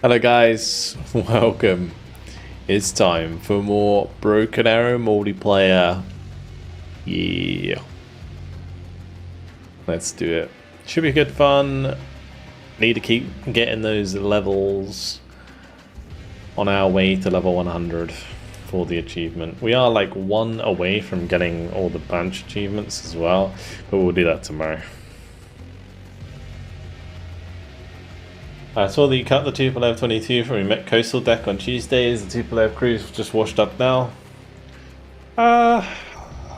Hello guys, welcome. It's time for more Broken Arrow multiplayer. Yeah. Let's do it. Should be good fun. Need to keep getting those levels on our way to level 100 for the achievement. We are like one away from getting all the bunch achievements as well, but we'll do that tomorrow. I saw that you cut the Tupolev 22 from your Met Coastal deck on Tuesdays. The Tupolev crew's just washed up now. I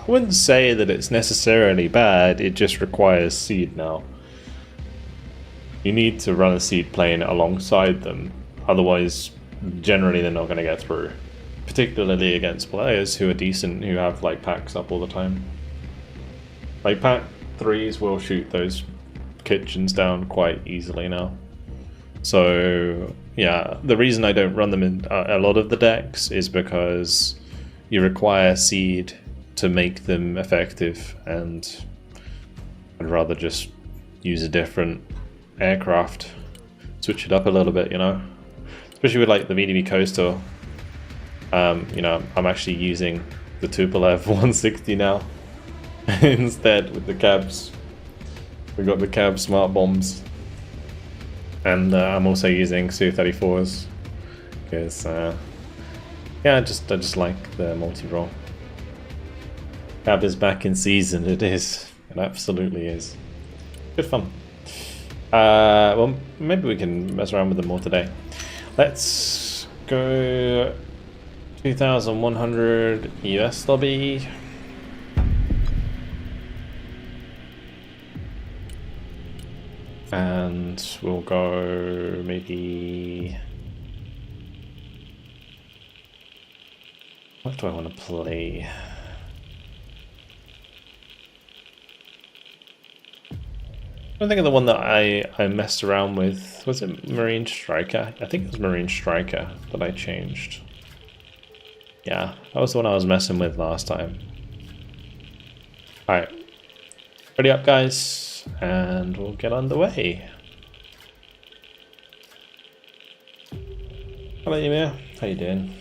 wouldn't say that it's necessarily bad, it just requires seed now. You need to run a seed plane alongside them, otherwise generally they're not going to get through. Particularly against players who are decent, who have like packs up all the time. Like pack 3s will shoot those kitchens down quite easily now. So yeah, the reason I don't run them in a lot of the decks is because you require seed to make them effective, and I'd rather just use a different aircraft, switch it up a little bit, you know, especially with like the VDV Coastal. You know, I'm actually using the Tupolev 160 now instead with the cabs. We got the cab smart bombs. And I'm also using Su-34s because yeah, I just like the multi-roll. Cab is back in season. It is. It absolutely is. Good fun. Well, maybe we can mess around with them more today. Let's go 2,100 US lobby. And we'll go maybe... What do I want to play? I think of the one that I messed around with. Was it Marine Striker? I think it was Marine Striker that I changed. Yeah, that was the one I was messing with last time. Alright. Ready up, guys? And we'll get underway. Hello, Ymir. How you doing?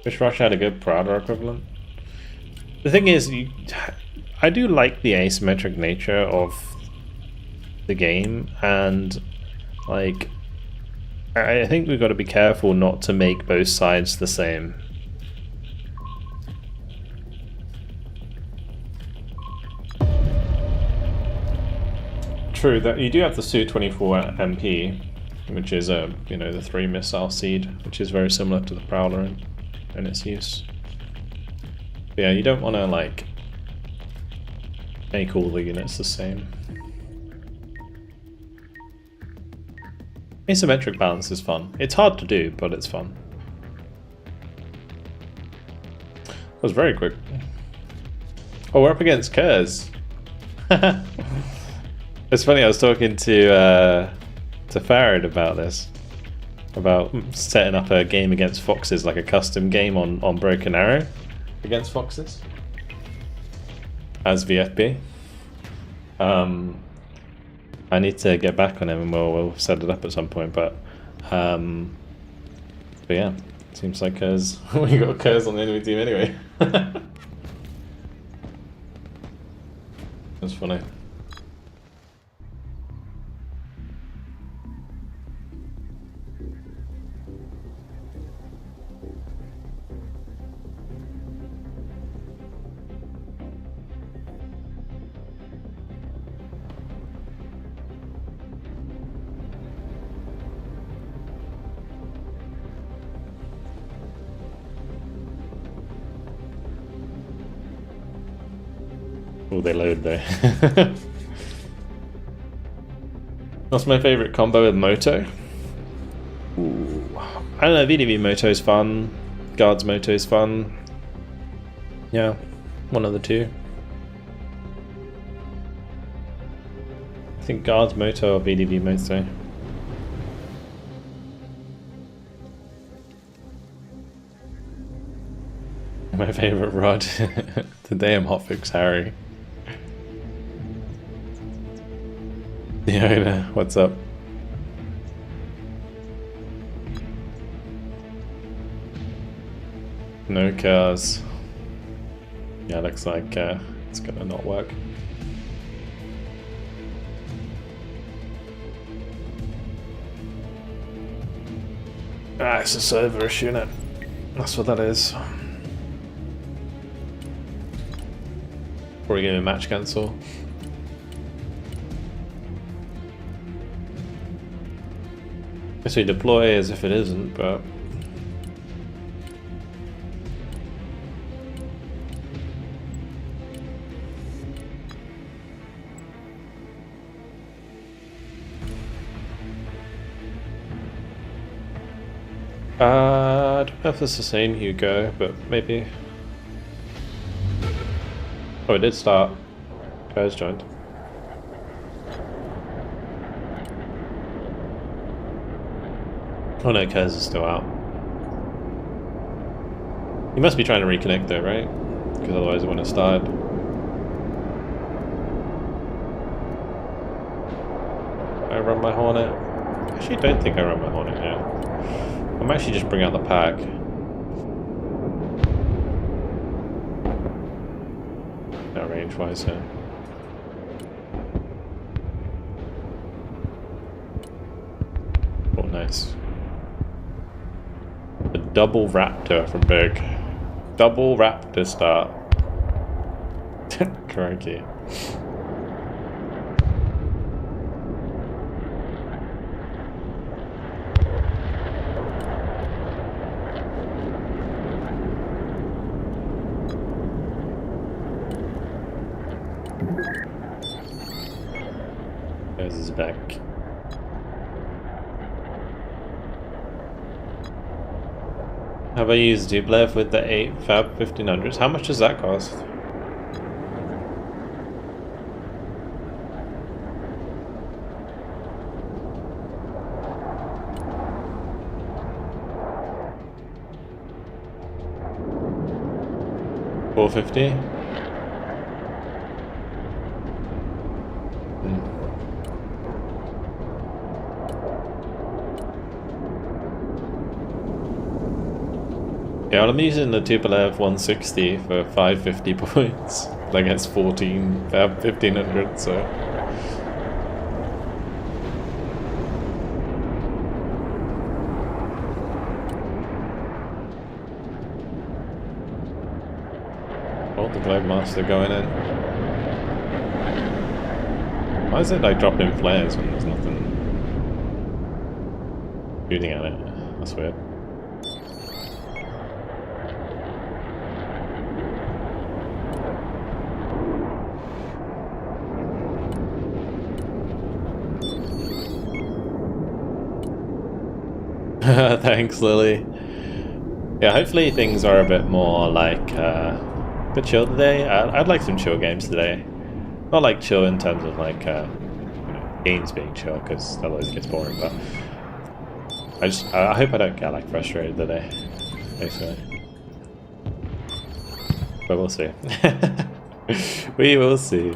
Wish Russia had a good Prada equivalent. The thing is, I do like the asymmetric nature of the game, and like, I think we've got to be careful not to make both sides the same. True that you do have the Su-24 MP, which is a the 3 missile seed, which is very similar to the Prowler in its use. But yeah, you don't want to like make all the units the same. Asymmetric balance is fun. It's hard to do, but it's fun. That was very quick. Oh, we're up against Kurz. It's funny, I was talking to Farad about this. About setting up a game against foxes, like a custom game on Broken Arrow against foxes. As VFP. I need to get back on him and we'll set it up at some point, but yeah, seems like Kurz. We got Kurz on the enemy team anyway. That's funny. Oh, they load there. What's my favourite combo with Moto? Ooh. I don't know, VDV Moto's fun. Guards Moto's fun. Yeah, one of the two. I think Guards Moto or VDV Moto. My favourite rod. Today I'm Hotfix Harry. Yeah, what's up? No cars. Yeah, looks like it's gonna not work. Ah, it's a server issue, innit? That's what that is. Probably gonna match cancel. Guess we deploy as if it isn't, but I don't know if it's the same Hugo, but maybe. Oh, it did start. Guys joined. Oh no, Kaz is still out. He must be trying to reconnect though, right? Because otherwise it wouldn't have started. I run my Hornet? Actually, I don't think I run my Hornet now. I might actually just bring out the pack. Not range-wise, yeah. Oh, nice. A double Raptor from Big. Double Raptor start. Crikey. There's his back. Have I used Dublev with the 8 Fab 1500s? How much does that cost? $450? Yeah, well, I'm using the Tupolev 160 for 550 points. That gets 14 Fab 1500, so. Oh, the Globemaster going in. Why is it like dropping flares when there's nothing shooting at it? That's weird. Thanks, Lily. Yeah, hopefully things are a bit more like a bit chill today. I'd like some chill games today. Not like chill in terms of like you know, games being chill, because otherwise it gets boring. But I hope I don't get like frustrated today, basically. But we'll see. We will see.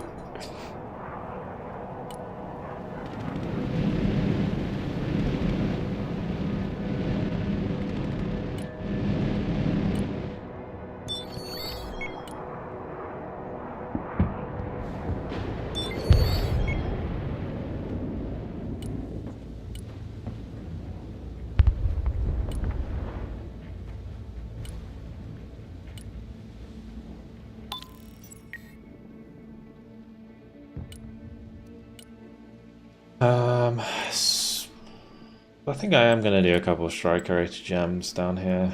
I think I am going to do a couple of striker rated gems down here.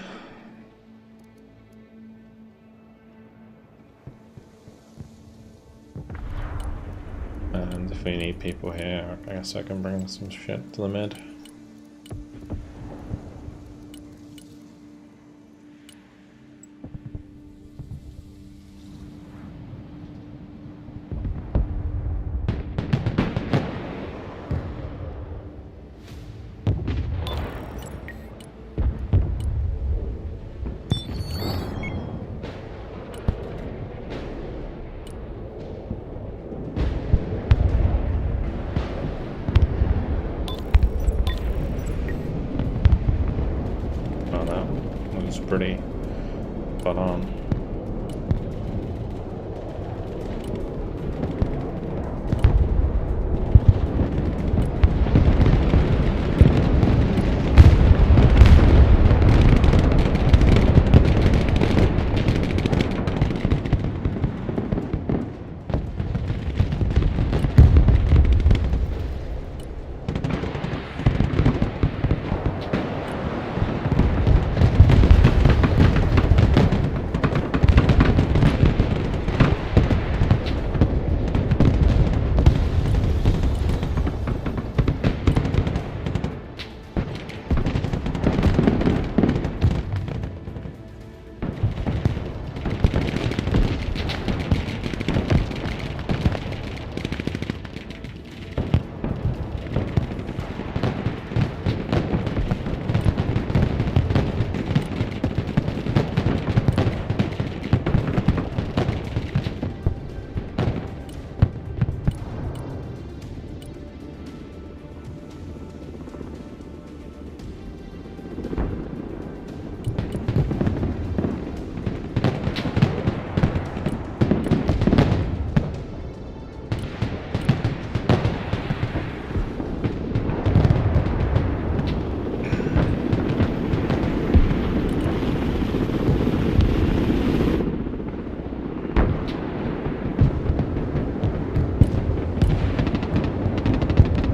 And if we need people here, I guess I can bring some shit to the mid. Pretty Spot on.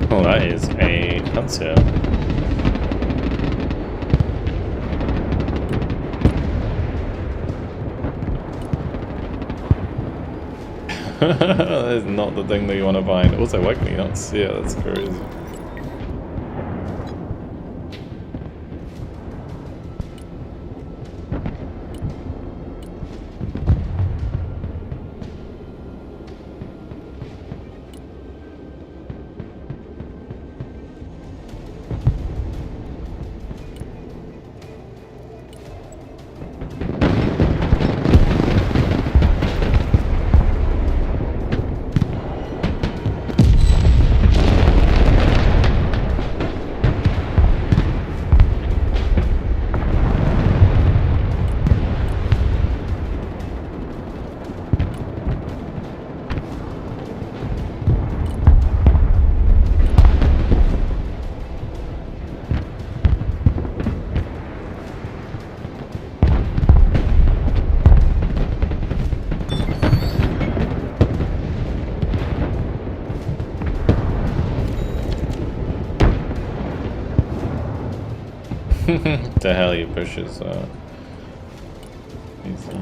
Oh, that is a hunter. That is not the thing that you want to find. Also, why can you not see it? That's crazy. The hell he pushes easy.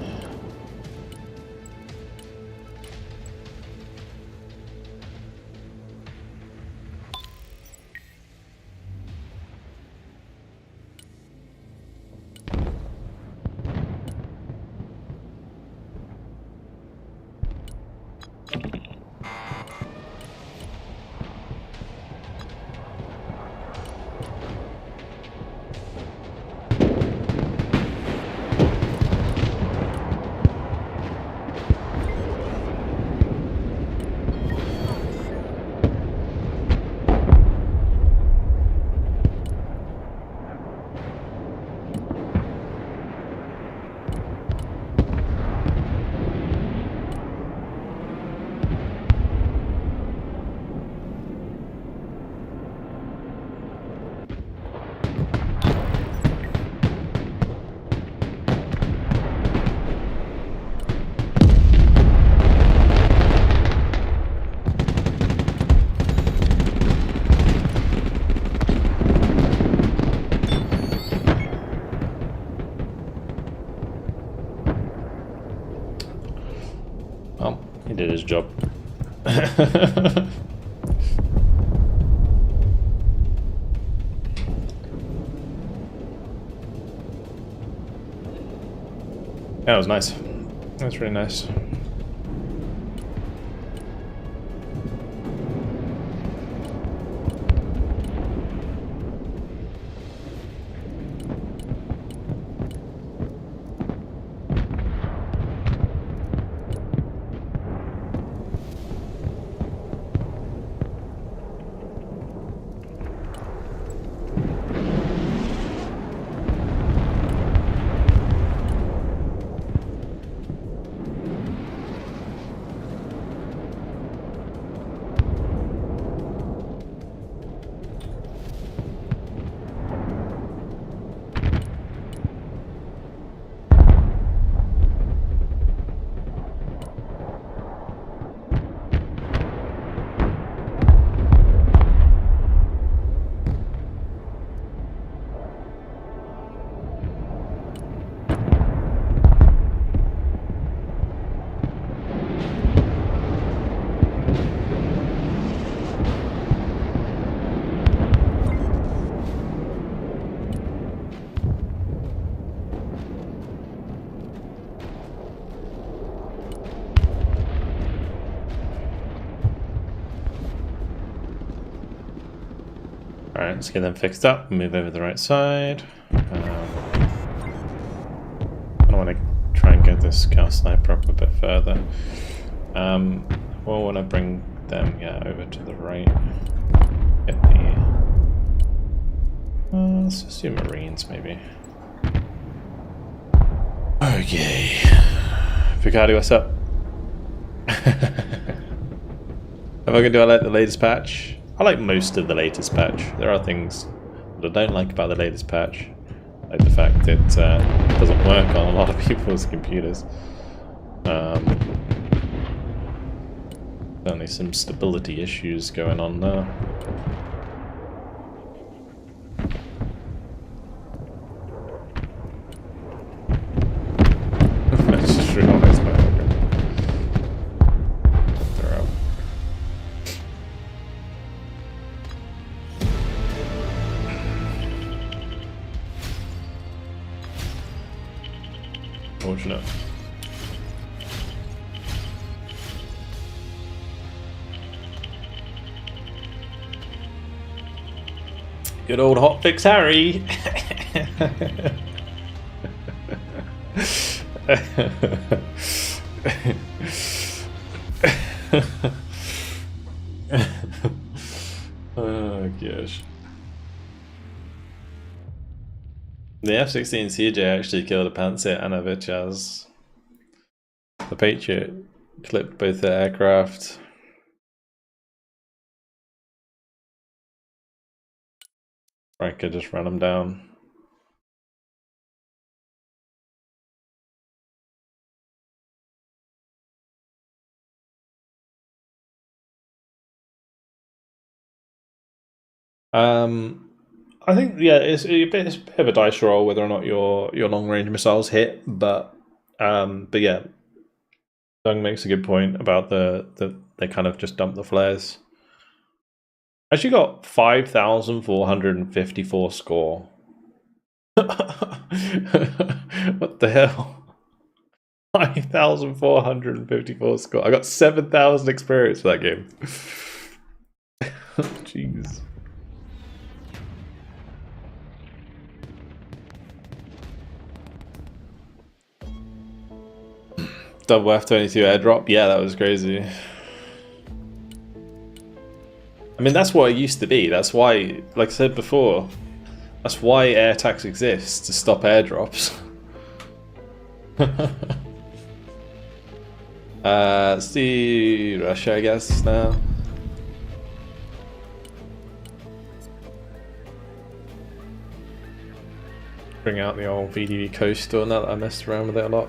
Oh, he did his job. That was nice. That's really nice. Alright, let's get them fixed up, move over the right side. I want to try and get this scout sniper up a bit further. We'll want to bring them, over to the right. Get the... let's just do Marines, maybe. Okay. Picardi, what's up? Am I going to do I like the latest patch? I like most of the latest patch. There are things that I don't like about the latest patch. Like the fact it doesn't work on a lot of people's computers. Certainly some stability issues going on there. I just realized my they're out. Fortunate. Good old hotfix Harry. Oh gosh. The F-16 CJ actually killed a Panzer and a Vichaz. The Patriot clipped both the aircraft. I could just run them down. I think it's a bit of a dice roll whether or not your long range missiles hit, but yeah, Dung makes a good point about they kind of just dump the flares. I actually got 5,454 score. What the hell? 5,454 score. I got 7,000 experience for that game. Jeez. Double F-22 airdrop? Yeah, that was crazy. I mean, that's what it used to be. That's why, like I said before, that's why air tax exists, to stop airdrops. Let's do Russia, I guess, now. Bring out the old VDV Coastal, now that I messed around with it a lot.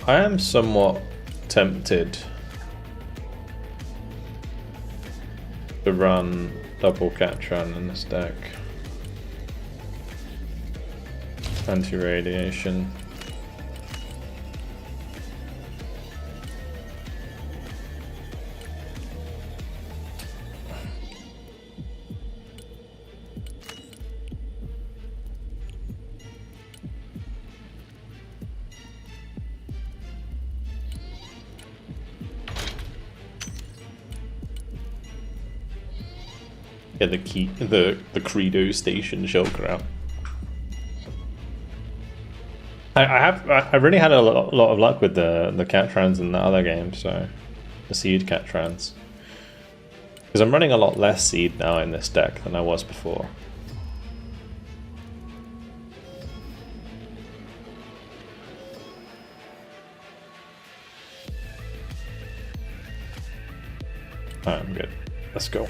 I am somewhat tempted to run double Catron in this deck. Anti-radiation. Get the Credo station shulker out. I really had a lot of luck with the Catrans in the other game, so the Seed Catrans. Because I'm running a lot less Seed now in this deck than I was before. Alright, I'm good. Let's go.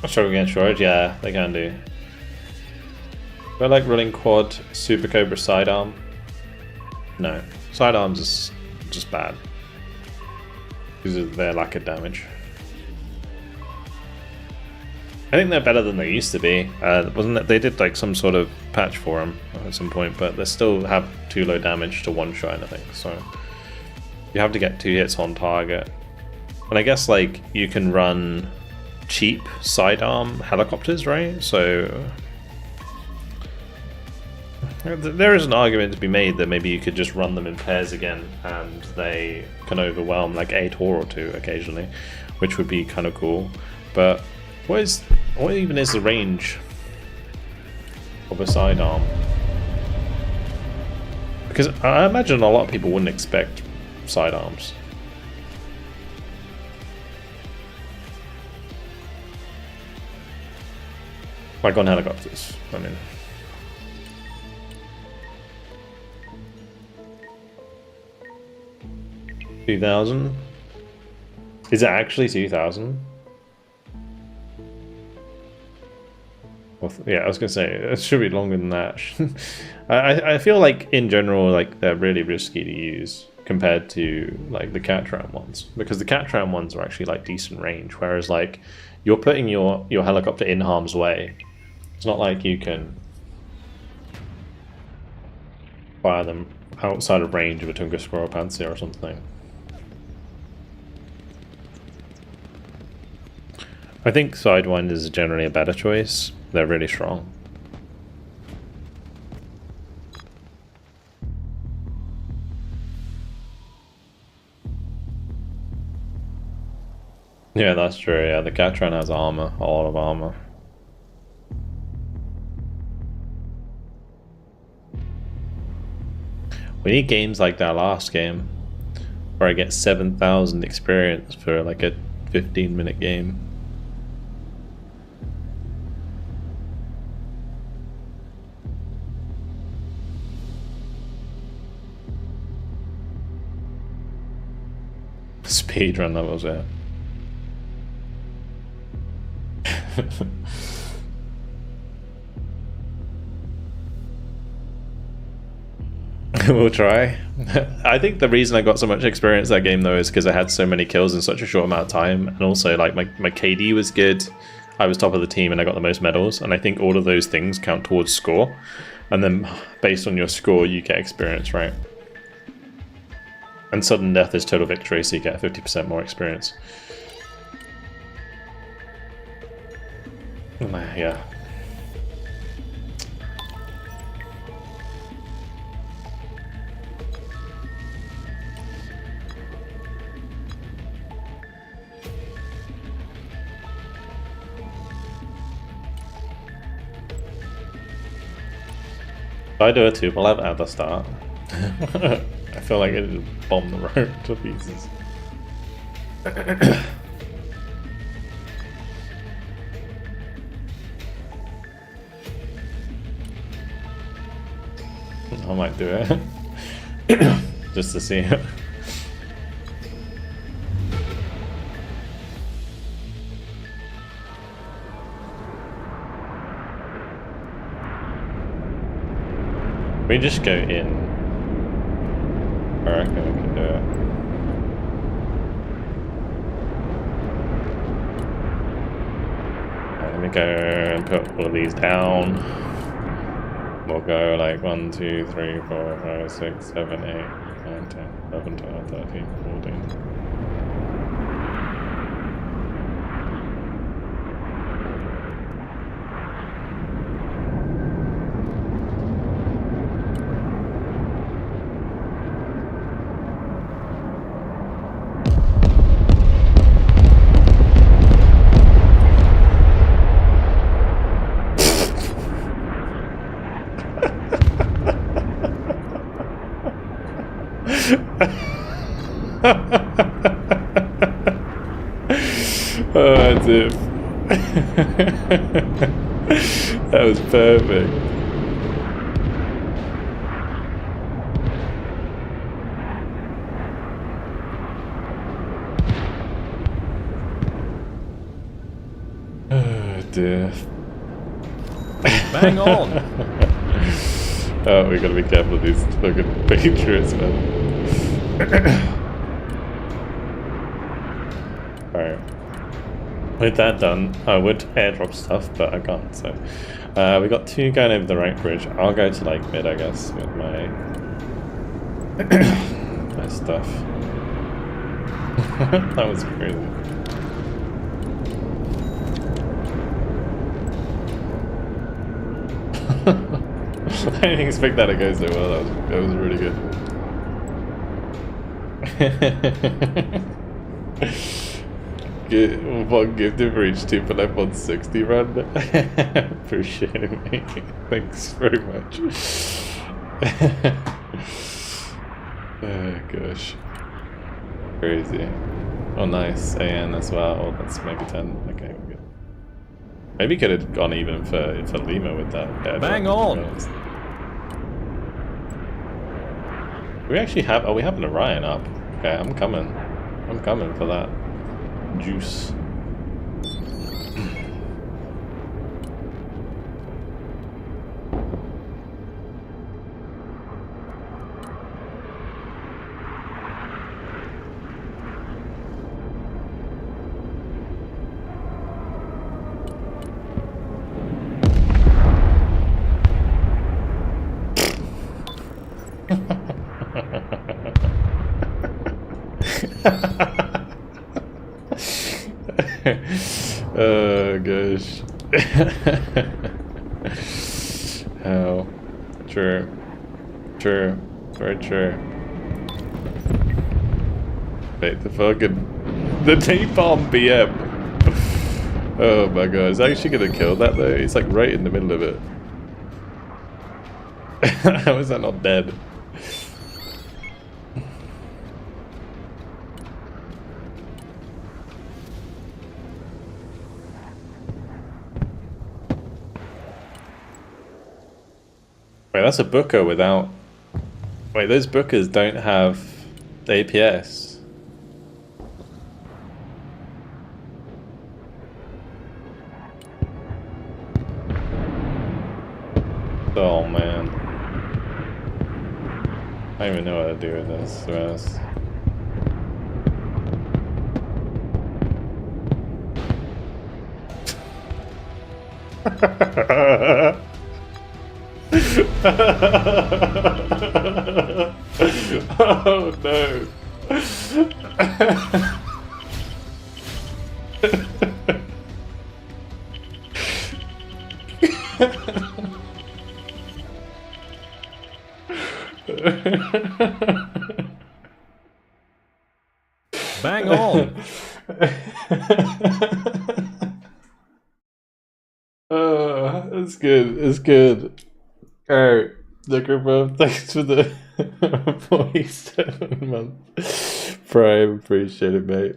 Struggle against shortage? Yeah, they can do. Do I like running quad Super Cobra sidearm? No. Sidearms is just bad. Because of their lack of damage. I think they're better than they used to be. Wasn't it? They did like some sort of patch for them at some point, but they still have too low damage to one shot, I think. So you have to get 2 hits on target. And I guess like you can run cheap sidearm helicopters, right? So there is an argument to be made that maybe you could just run them in pairs again, and they can overwhelm like a tour or two occasionally, which would be kind of cool. But what even is the range of a sidearm? Because I imagine a lot of people wouldn't expect sidearms. Like on helicopters, I mean. $2,000? Is it actually 2,000? Well, yeah, I was gonna say it should be longer than that. I feel like in general, like they're really risky to use compared to like the Catram ones, because the Catram ones are actually like decent range, whereas like you're putting your helicopter in harm's way. It's not like you can fire them outside of range of a Tunguska or a Panzer or something. I think Sidewinders is generally a better choice. They're really strong. Yeah, that's true. Yeah, the Catran has armor, a lot of armor. We need games like that last game, where I get 7,000 experience for like a 15-minute game. Speedrun levels, yeah. We'll try. I think the reason I got so much experience that game though is because I had so many kills in such a short amount of time, and also like my KD was good, I was top of the team and I got the most medals, and I think all of those things count towards score, and then based on your score you get experience, right? And sudden death is total victory, so you get 50% more experience. Yeah. If I do a 2-level at the start, I feel like it just bombed the road to pieces. I might do it just to see it. We just go in. I reckon we can do it. Let me go and put all of these down. We'll go like 1, 2, 3, 4, 5, 6, 7, 8, 9, 10, 11, 12, 13, 14. Oh, that's it. That was perfect. dear. Bang on! Oh, we gotta be careful of these fucking Patriots, man. Alright. With that done, I would airdrop stuff, but I can't, so. We got 2 going over the right bridge. I'll go to like mid, I guess, with my my stuff. That was crazy. I didn't expect that to go so well. That was really good. One gifted for each 2 for life on 60 run. Appreciate it, mate. Thanks very much. Oh gosh. Crazy. Oh nice. AN as well. Oh, that's maybe 10. Okay, we're good. Maybe could have gone even for Lima with that. Bang on! We actually have. Oh, we have an Orion up. Okay, I'm coming. I'm coming for that juice. Oh gosh. Oh, true, true, very true. Wait, the napalm BM. Oh my god, is that actually gonna kill that though? He's like right in the middle of it. How is that not dead? Wait, that's a Booker without... Wait, those Bookers don't have the APS. Oh man. I don't even know what to do with this, to be honest. Oh no. Bang on! It's good, it's good. Alright, Zuckerberg, thanks for the 47-month Prime, appreciate it, mate.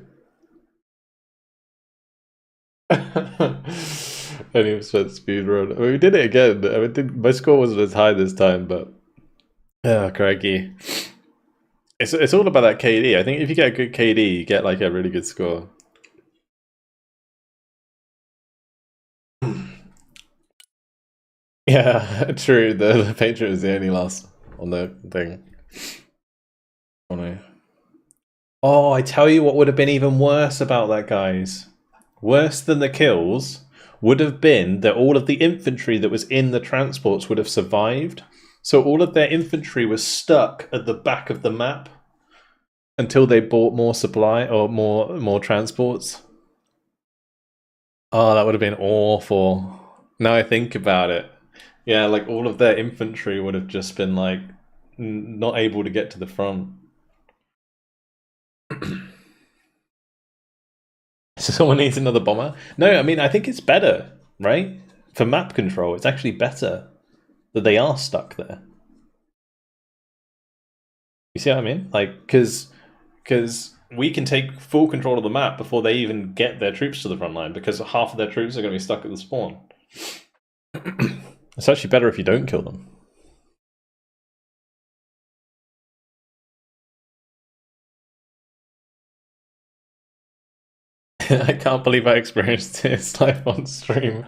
20% speed run. I mean, we did it again. I mean, my score wasn't as high this time, but oh, crikey. It's all about that KD. I think if you get a good KD, you get like a really good score. Yeah, true. The Patriot is the only loss on the thing. Oh no. Oh, I tell you what would have been even worse about that, guys. Worse than the kills would have been that all of the infantry that was in the transports would have survived. So all of their infantry was stuck at the back of the map until they bought more supply or more transports. Oh, that would have been awful. Now I think about it. Yeah, like all of their infantry would have just been like not able to get to the front. So someone needs another bomber? No, I mean, I think it's better, right? For map control, it's actually better that they are stuck there. You see what I mean? Like, because we can take full control of the map before they even get their troops to the front line, because half of their troops are going to be stuck at the spawn. It's actually better if you don't kill them. I can't believe I experienced this live on stream.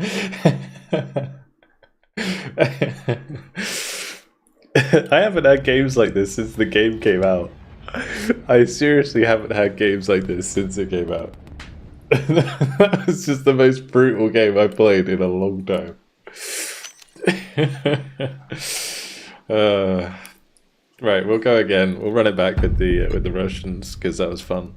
I haven't had games like this since the game came out. I seriously haven't had games like this since it came out. That was just the most brutal game I've played in a long time. Right, we'll go again. We'll run it back with the Russians because that was fun.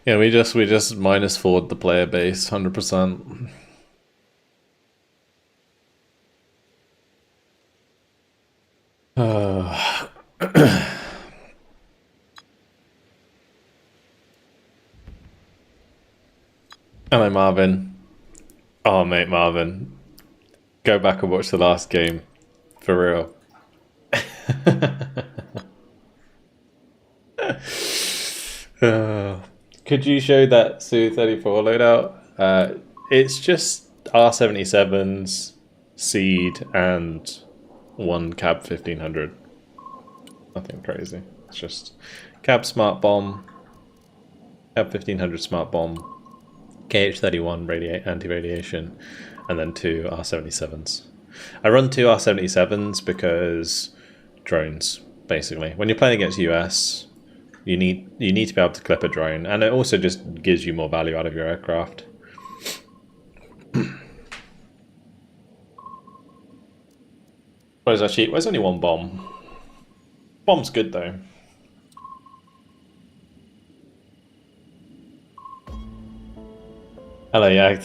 Yeah, we just -4'd the player base 100%. Hello, Marvin. Oh, mate, Marvin. Go back and watch the last game. For real. Could you show that Su-34 loadout? It's just R77s, Seed, and one Cab 1500. Nothing crazy. It's just Cab Smart Bomb, Cab 1500 Smart Bomb, KH-31 anti-radiation, and then 2 R77s. I run 2 R77s because drones, basically. When you're playing against US, you need to be able to clip a drone, and it also just gives you more value out of your aircraft. Where's our sheet? Where's only one bomb? Bomb's good though. Hello, Yacht.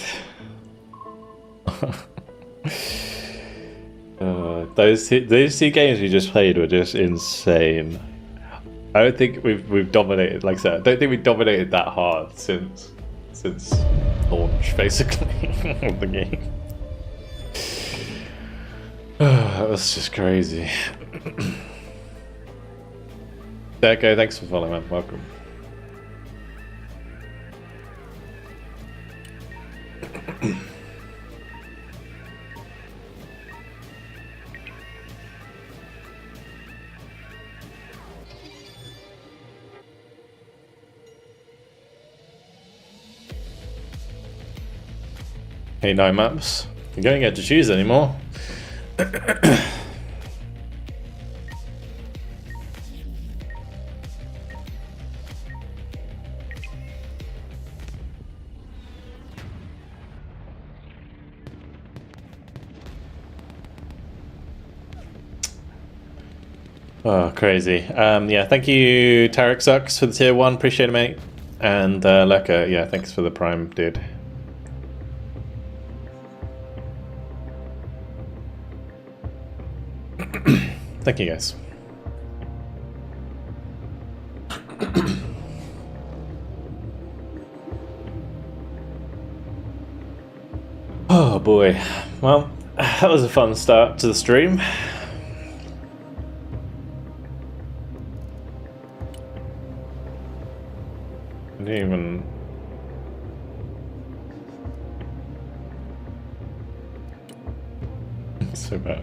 Those two games we just played were just insane. I don't think we've dominated, like I said, I don't think we dominated that hard since launch, basically, of the game. That was just crazy. Deco, thanks for following, man. Welcome. Hey, no maps. You don't get to choose anymore. Oh, crazy. Yeah, thank you, Tarek Sucks, for the tier 1. Appreciate it, mate. And Leka, yeah, thanks for the prime, dude. Thank you, guys. Oh boy. Well, that was a fun start to the stream. I didn't even... so bad.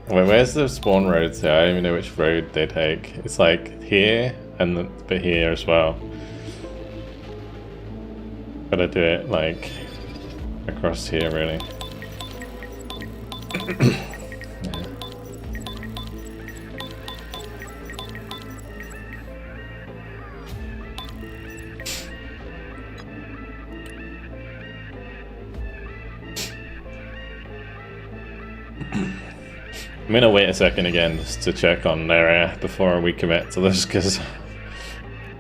Wait, where's the spawn roads here? I don't even know which road they take. It's like here and a bit here as well. Gotta do it like across here, really. I'm gonna wait a second again just to check on their air before we commit to this, because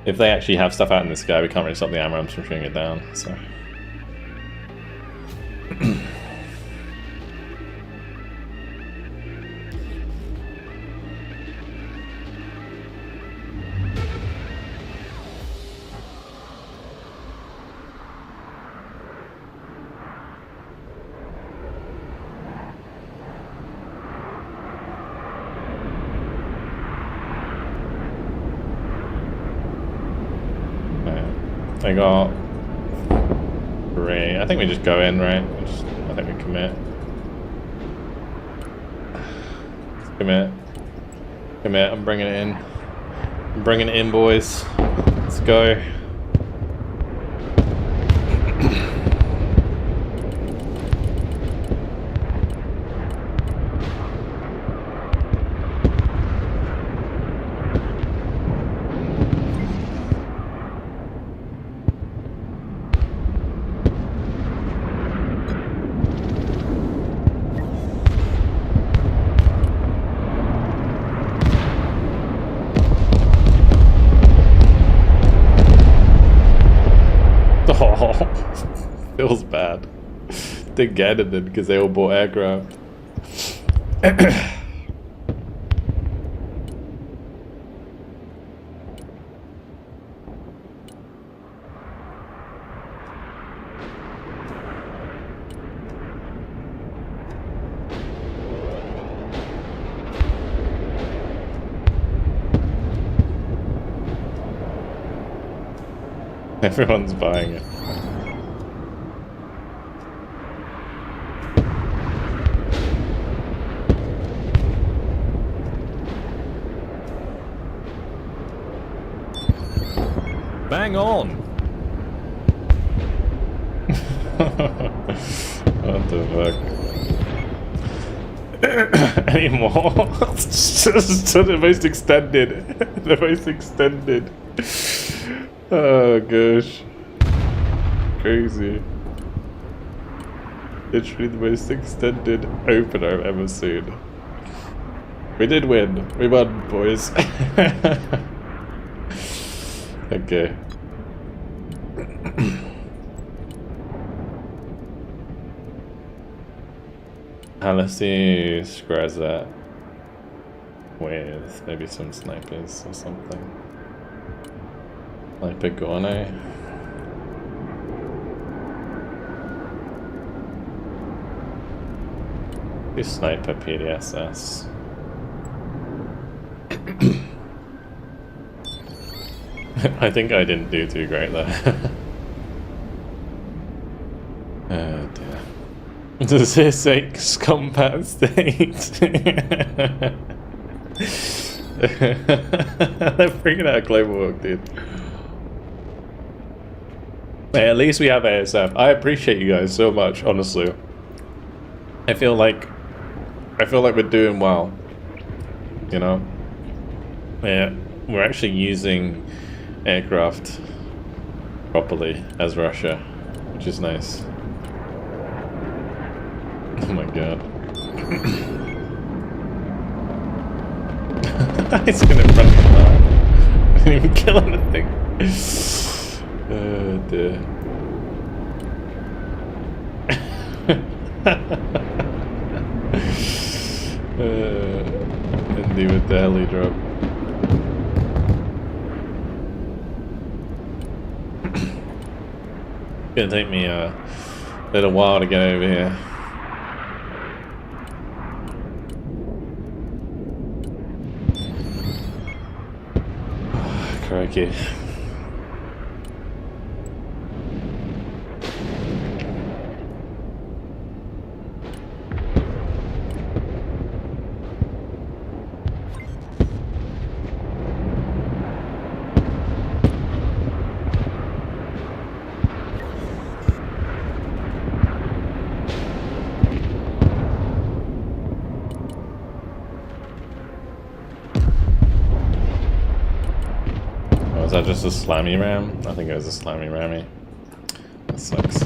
if they actually have stuff out in the sky, we can't really stop the AMRAAMs from shooting it down, so... They got 3. I think we just go in, right? I think we commit. Commit. Commit. I'm bringing it in. I'm bringing it in, boys. Let's go. Feels bad. Didn't get it then because they all bought aircraft. Everyone's buying it. Bang on. What the fuck? Any more? Just the most extended. The most extended. Oh gosh. Crazy. Literally the most extended opener I've ever seen. We did win. We won, boys. Okay. Let's see squares that with maybe some snipers or something. Sniper Gorno. Do sniper PDSS. I think I didn't do too great there. Oh dear. Does this say combat state? They're bringing out a global work, dude. Hey, at least we have ASF. I appreciate you guys so much, honestly. I feel like we're doing well. You know? Yeah, we're actually using aircraft properly as Russia, which is nice. Oh my god. It's gonna run flat. I didn't even kill anything. Oh dear. Indy with the heli drop. It's gonna take me a little while to get over here. Crikey. Was that just a slimy ram? I think it was a slimy rammy. That sucks.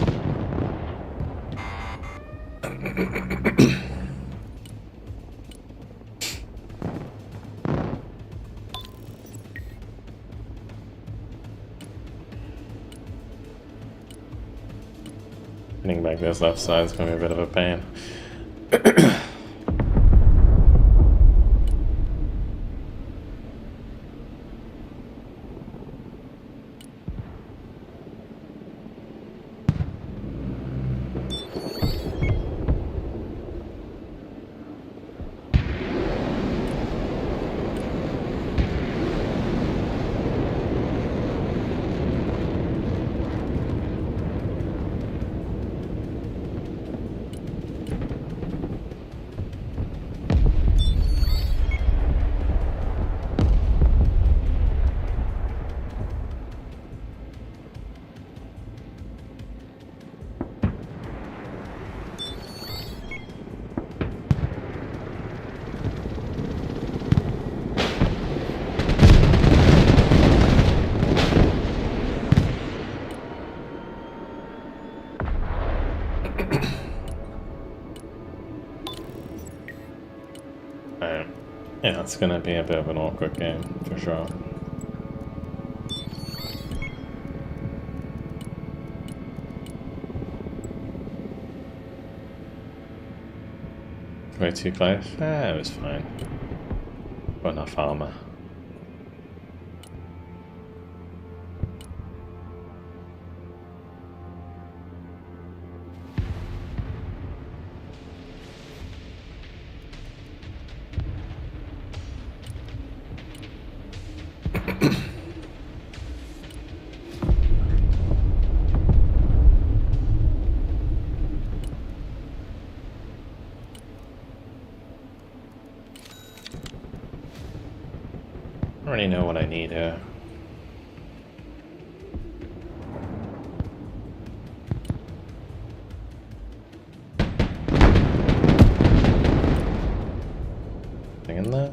Getting back this left side is going to be a bit of a pain. gonna be a bit of an awkward game, for sure. Way too close? It was fine. Got enough armor. I already know what I need here. Thing in there?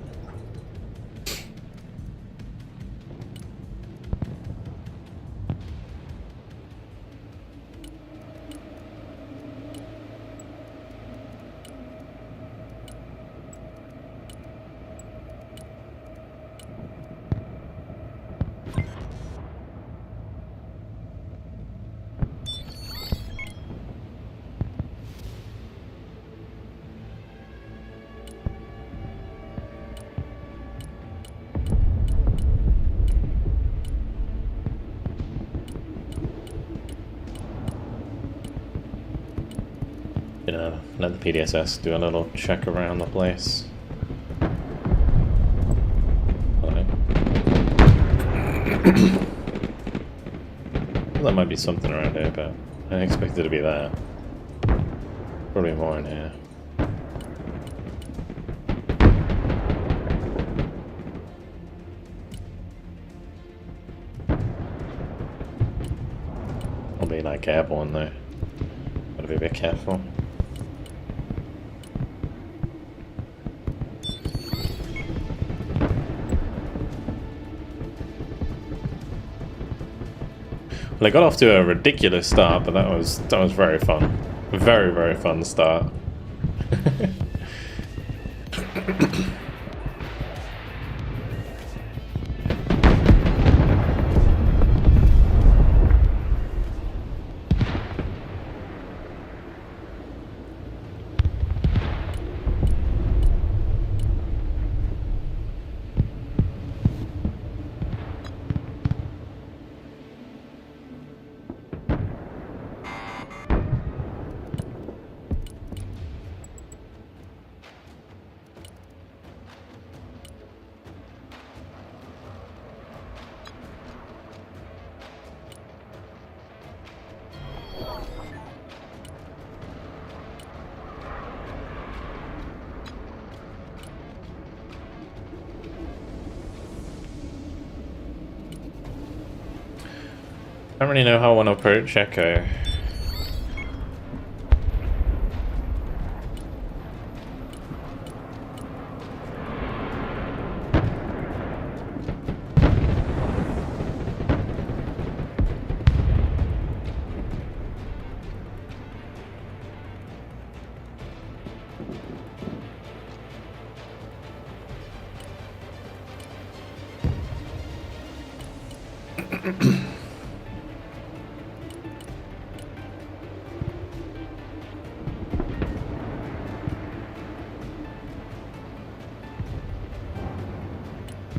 You know, let the PDSS do a little check around the place. Right. There might be something around here, but I didn't expect it to be there. Probably more in here. I'll be like airborne though. Gotta be a bit careful. Well, I got off to a ridiculous start, but that was very fun. Very, very fun start. I don't really know how I want to approach Echo.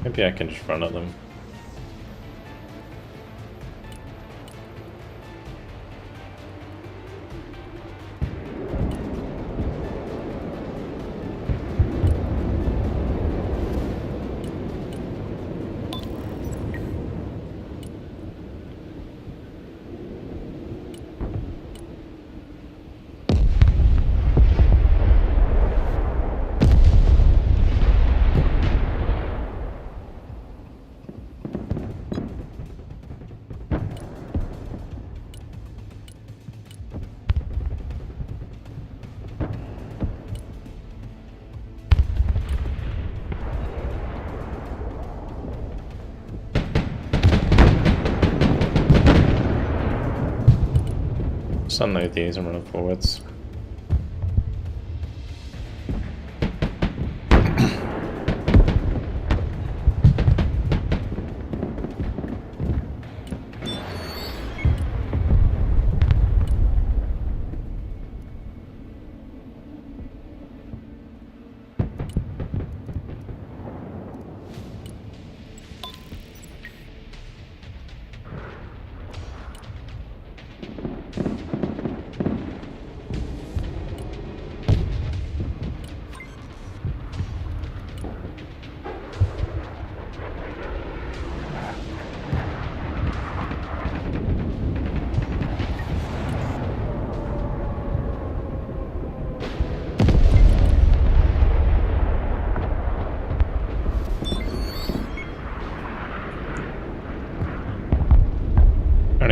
Maybe I can just run at them. Just unload these and run them forwards.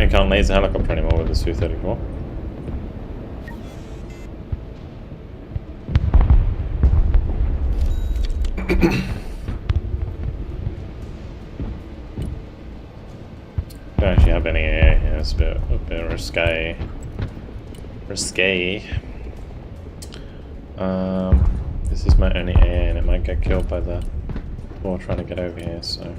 Apparently can't laser helicopter anymore with the Su-34. Don't actually have any AA here, it's a bit risque. This is my only AA and it might get killed by the ball trying to get over here, so...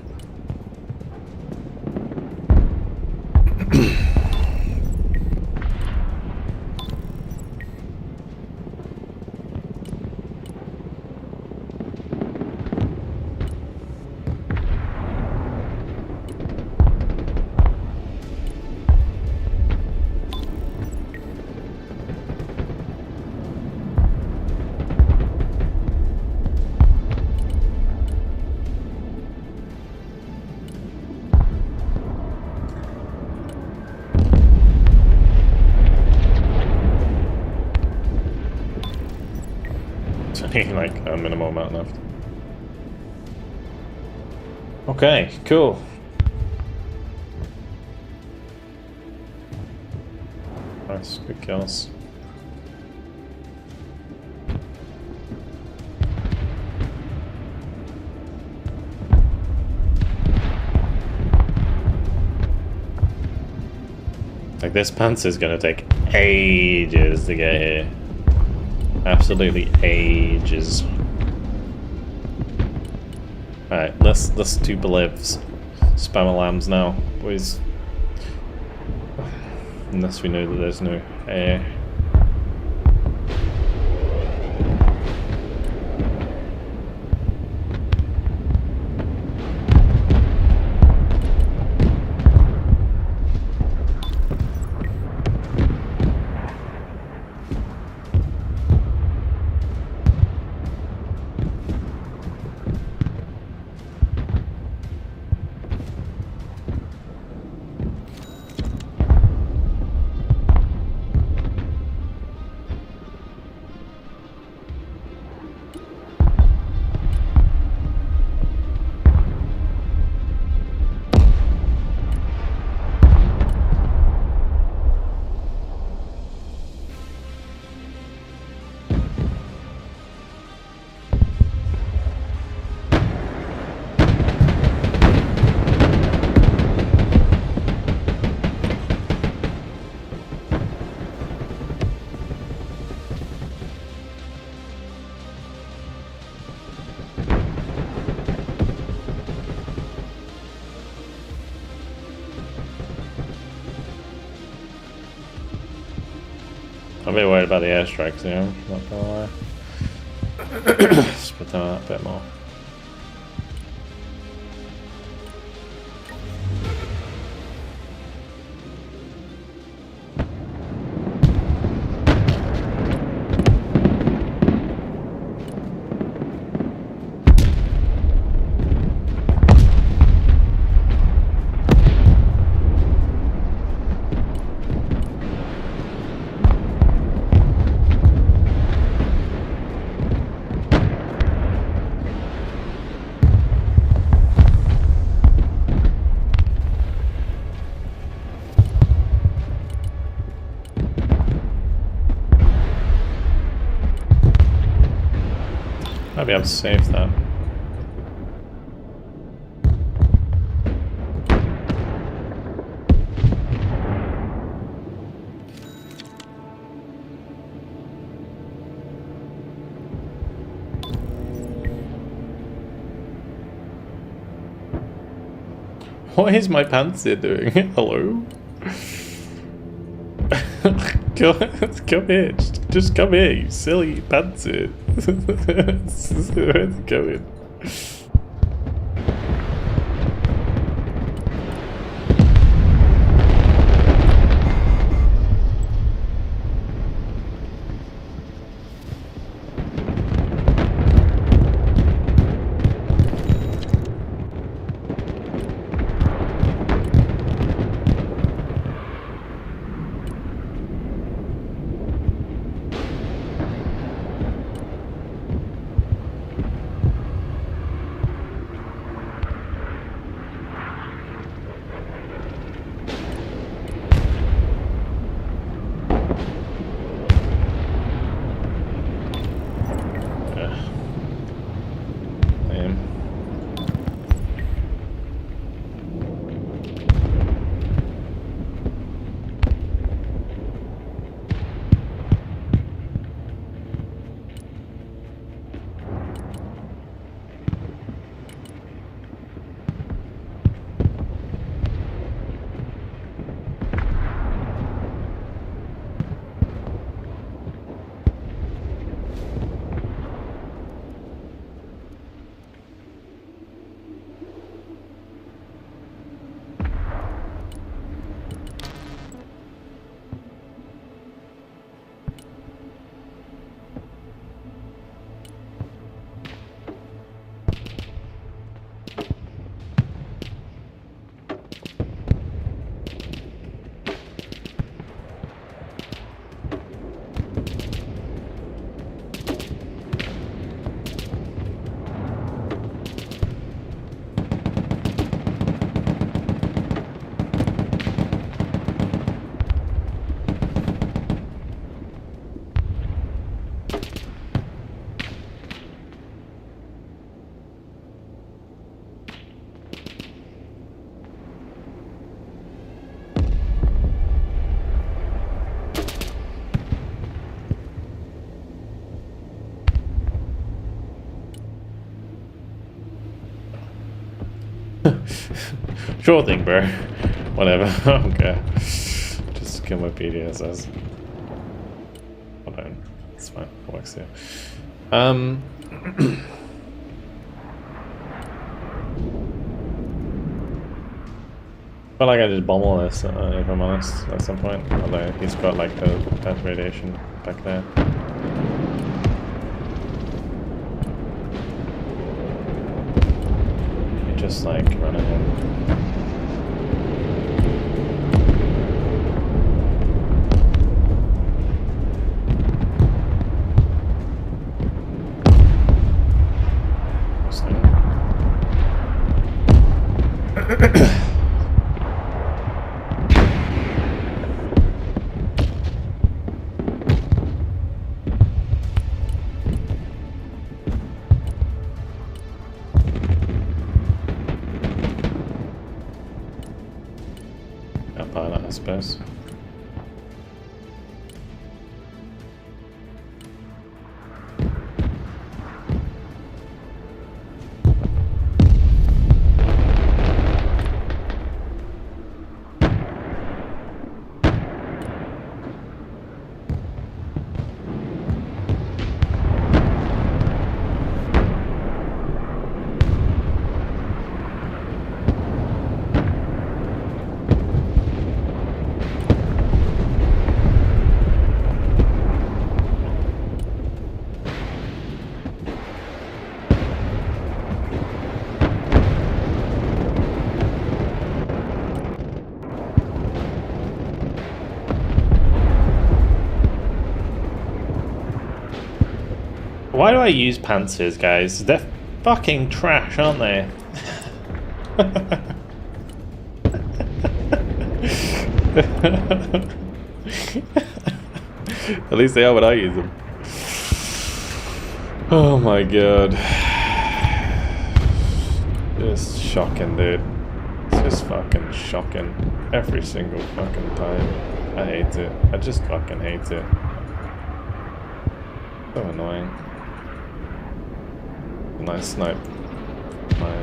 like a minimal amount left. Okay, cool. Nice, good kills. Like this Panzer's gonna take ages to get here. Absolutely ages. Alright, let's do believes. Spam alarms now, boys. Unless we know that there's no air. I'm a bit worried about the airstrikes here, not gonna lie. Split them out a bit more. Might be able to save that. What is my Panzer doing? Hello? Come here. Just come here, you silly Panzer. Where's it going? Sure thing, bro. Whatever. Okay. Just kill my PDSS. Hold on. It's fine. It works here. I feel like I just bomb all this, if I'm honest, at some point. Although he's got like that radiation back there. You just like run ahead. I suppose. Why do I use pantsers, guys? They're fucking trash, aren't they? At least they are when I use them. Oh my god. Just shocking, dude. It's just fucking shocking. Every single fucking time. I hate it. I just fucking hate it. So annoying. Nice snipe. My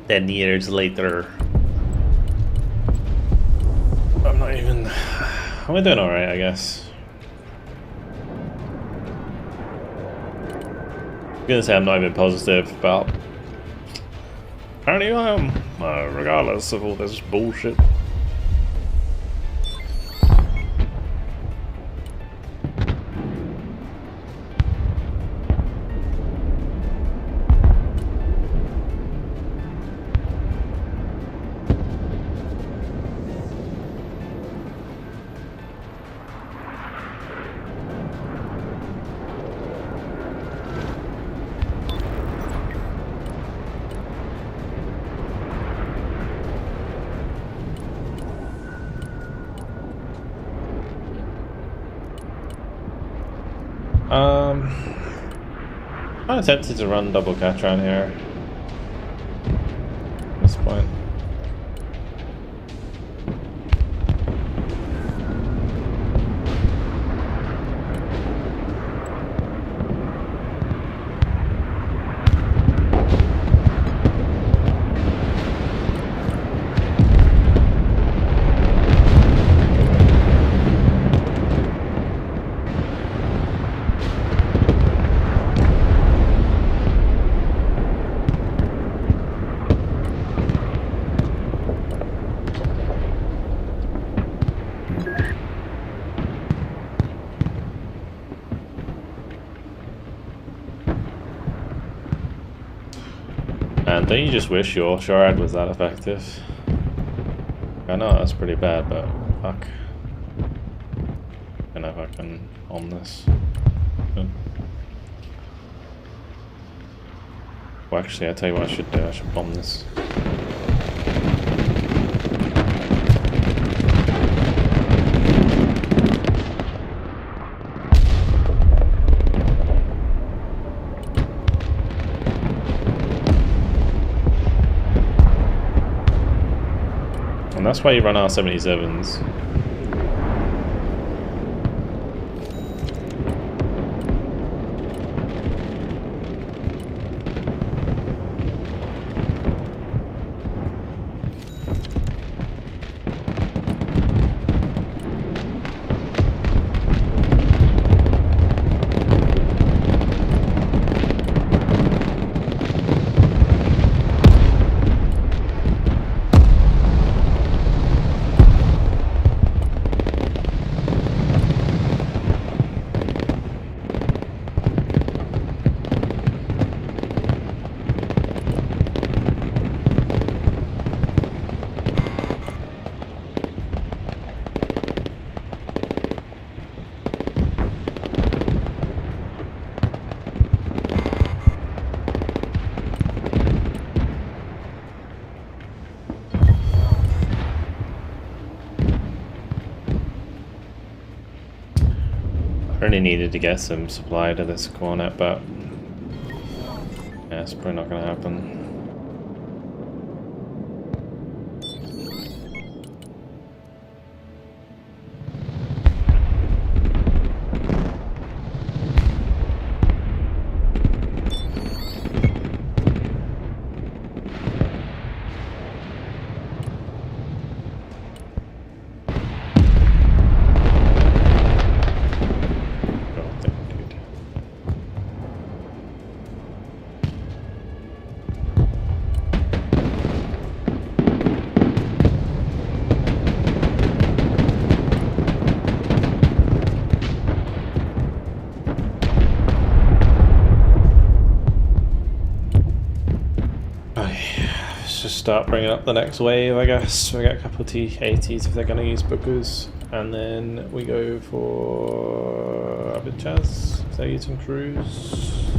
Ten years later. I'm not even... We're doing alright, I guess. I'm gonna say I'm not even positive about... Apparently I am, regardless of all this bullshit. I'm tempted to run double catch around here at this point. Man, don't you just wish your charade was that effective? I know that's pretty bad, but fuck. I don't know if I can on this. Good. Well, actually, I'll tell you what I should do. I should bomb this. And that's why you run R77s. Really needed to get some supply to this cornet, but yeah, it's probably not going to happen. Start bringing up the next wave, I guess. We get a couple of T80s if they're going to use bookers, and then we go for a bit Chaz if they're using crews.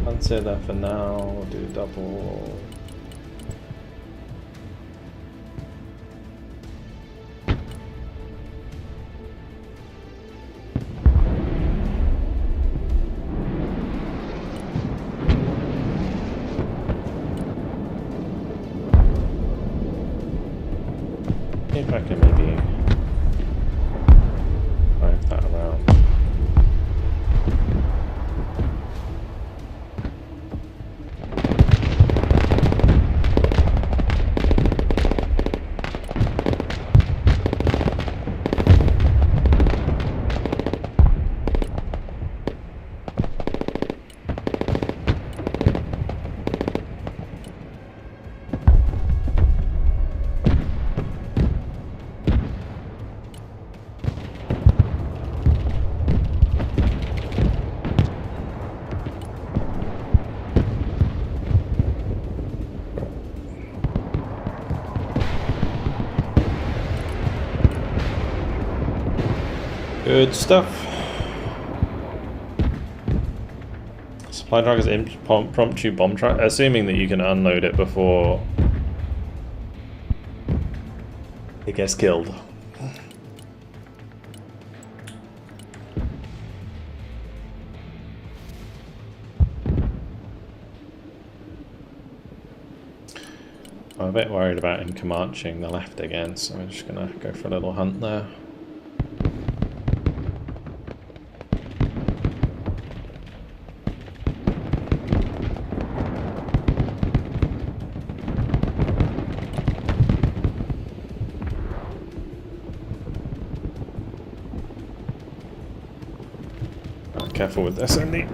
I'd say that for now. We'll do double. If I can maybe drive that around. Good stuff. Supply truck is impromptu bomb truck, assuming that you can unload it before it gets killed. I'm a bit worried about him comanching the left again, so I'm just gonna go for a little hunt there. Careful with this, Andy.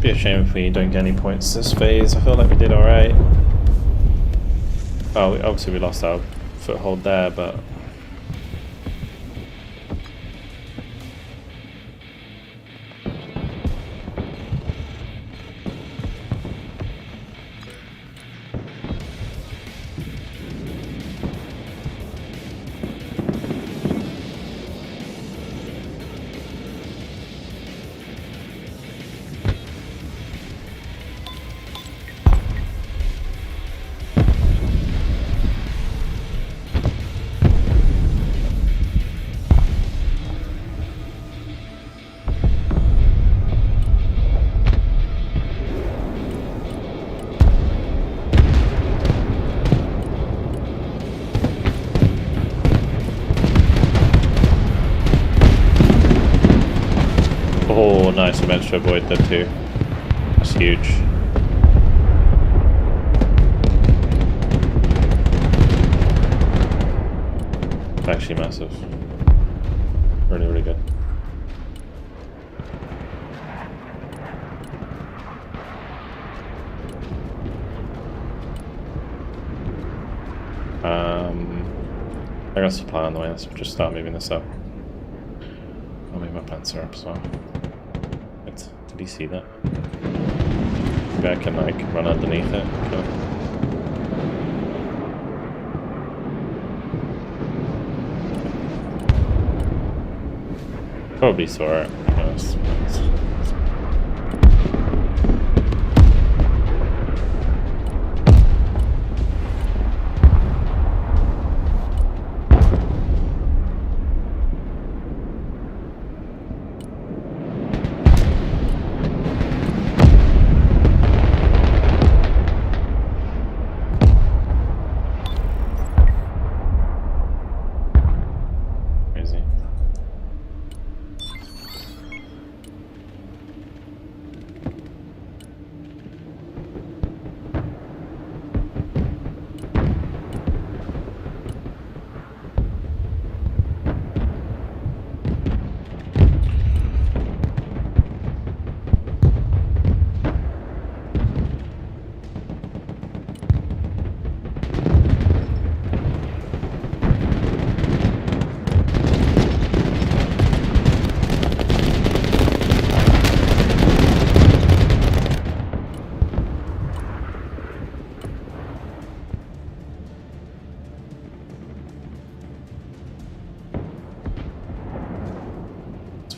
Be a shame if we don't get any points this phase. I feel like we did alright. Oh, obviously we lost our foothold there, but... Oh, nice. I managed to avoid that too. That's huge. Actually massive. Really, really good. I got supply on the way, let's just start moving this up. I'll move my panzer up as well. Wait, did you see that? Maybe I can like run underneath it. Okay. Probably saw it, to be honest.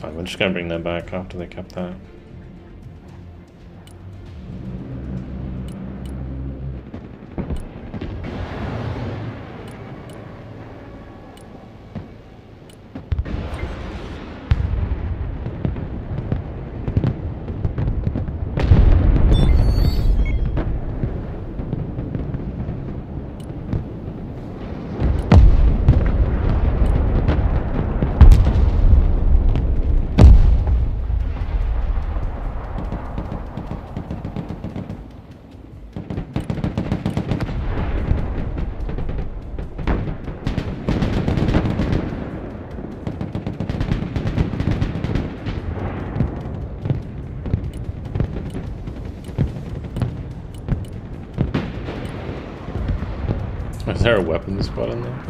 Fine, we're just gonna bring them back after they kept that. Is there a weapons squad in there?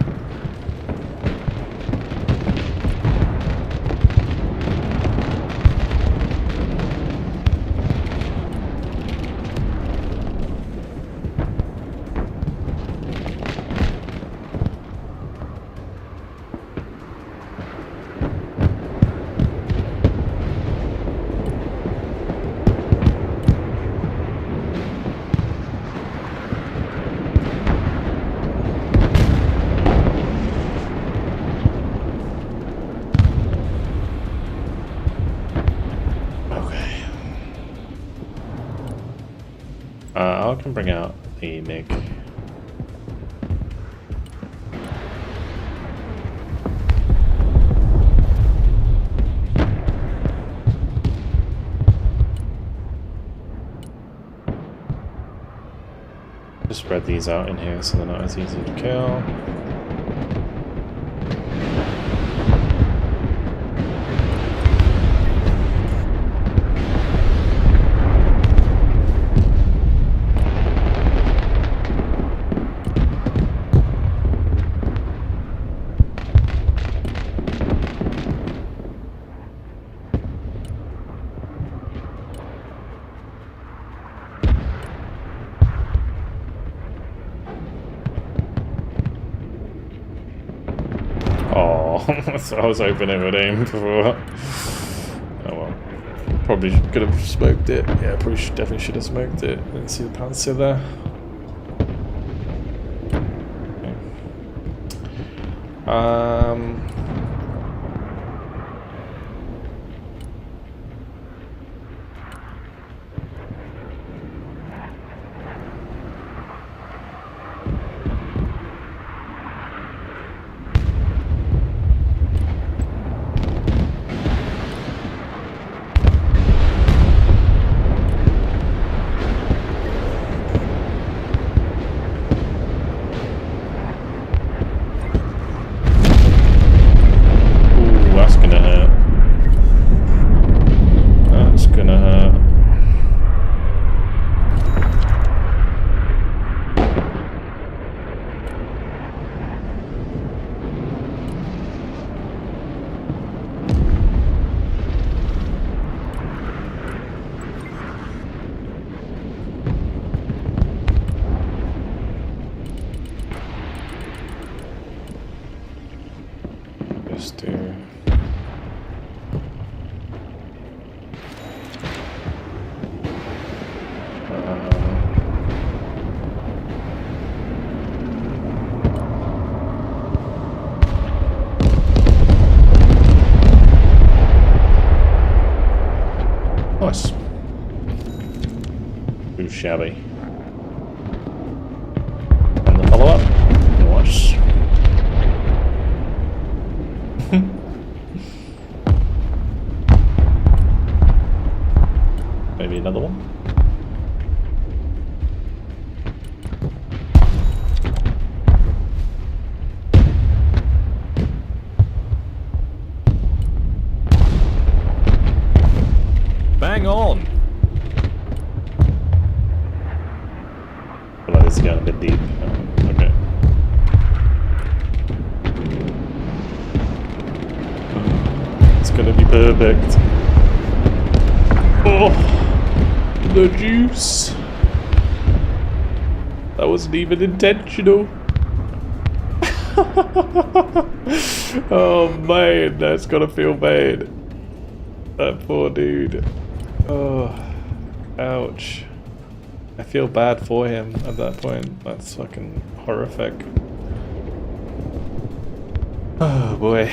I can bring out the MiG. Just spread these out in here so they're not as easy to kill. That's what I was hoping it would aim for. Oh well. Probably could have smoked it. Yeah, definitely should have smoked it. Didn't see the Panzer there. Okay. That's gonna hurt. That's gonna hurt. Just do. Nice. Too shabby. And the follow-up? Nice. Maybe another one? Bang on! I feel like this is going a bit deep. Okay. It's gonna be perfect. Oh, the juice. That wasn't even intentional. Oh man, that's gonna feel bad. That poor dude. Oh, ouch. I feel bad for him at that point. That's fucking horrific. Oh boy.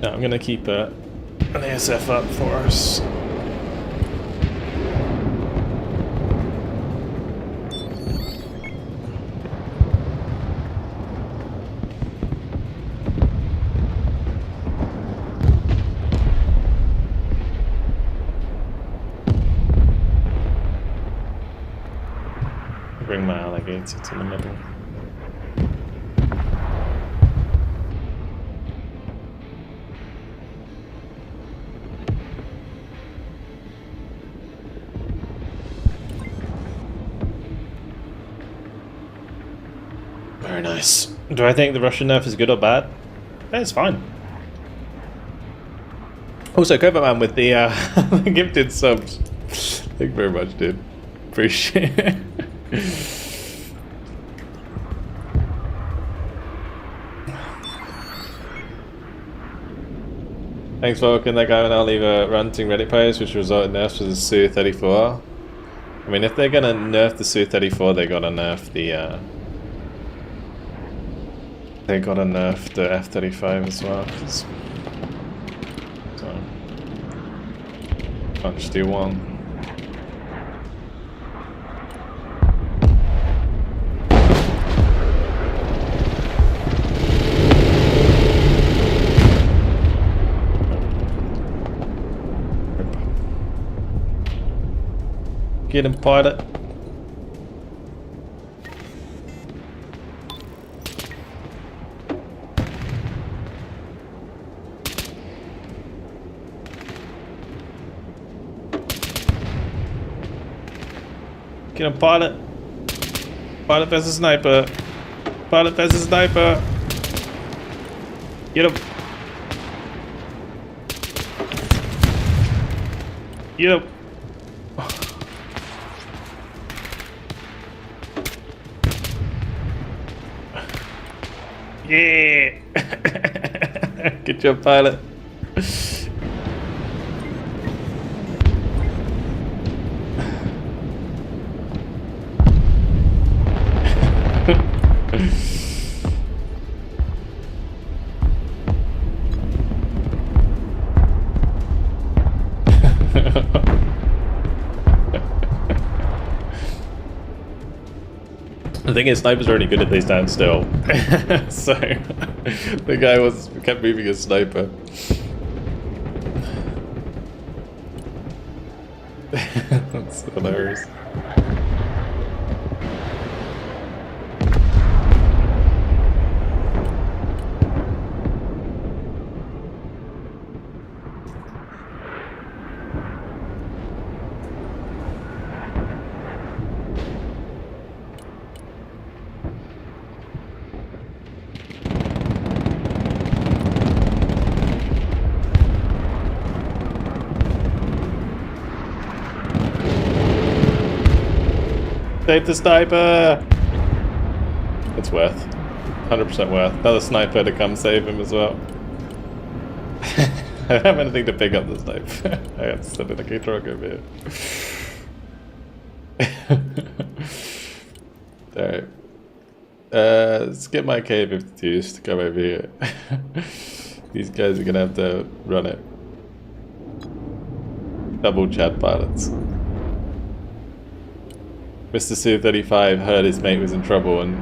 No, I'm gonna keep an ASF up for us. Bring my alligator to the middle. Very nice. Do I think the Russian nerf is good or bad? Yeah, it's fine. Also, Coverman with the the gifted subs. Thank you very much, dude. Appreciate it. Thanks, Vulcan. That guy will now leave a ranting Reddit post, which will result in nerfs to the Su-34. I mean, if they're gonna nerf the Su-34, they gotta nerf the they gotta nerf the F-35 as well. So can't just do one. Get him, pilot. Get him, pilot. Pilot versus sniper. Pilot versus sniper. Get him. Get him. Yeah! Good job, pilot. The thing is, snipers are only good if they stand still. So the guy kept moving his sniper. That's hilarious. Save the sniper! It's worth. 100% worth. Another sniper to come save him as well. I don't have anything to pick up the sniper. I have to send in a key truck over here. Alright. Let's get my K-52s to come over here. These guys are gonna have to run it. Double Chad pilots. Mr. Su-35 heard his mate was in trouble and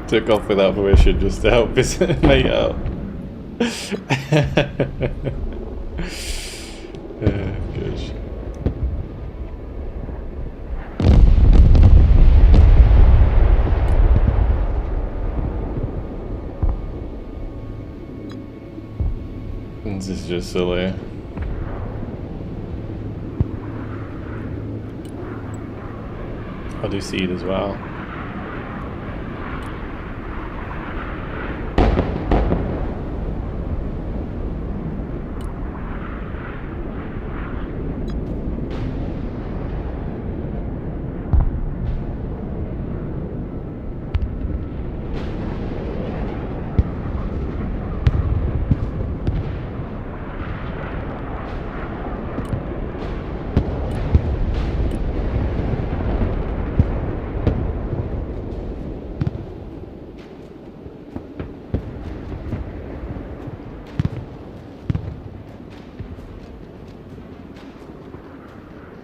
took off without permission just to help his mate out. Gosh. This is just silly. I'll do seed as well.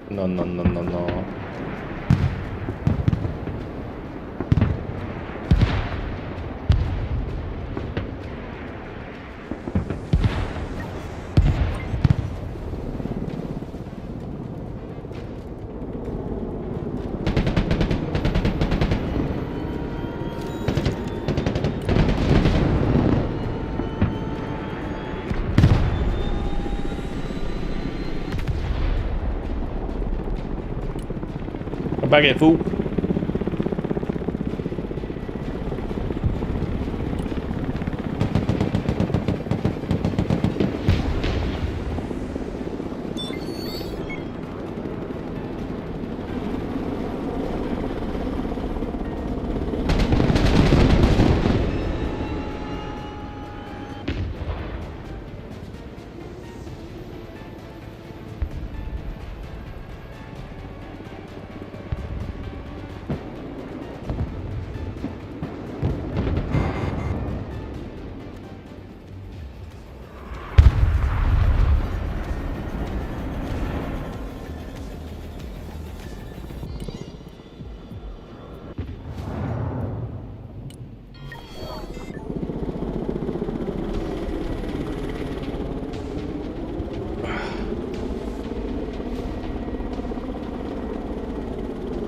No, no, no, no, no. Come back here, fool.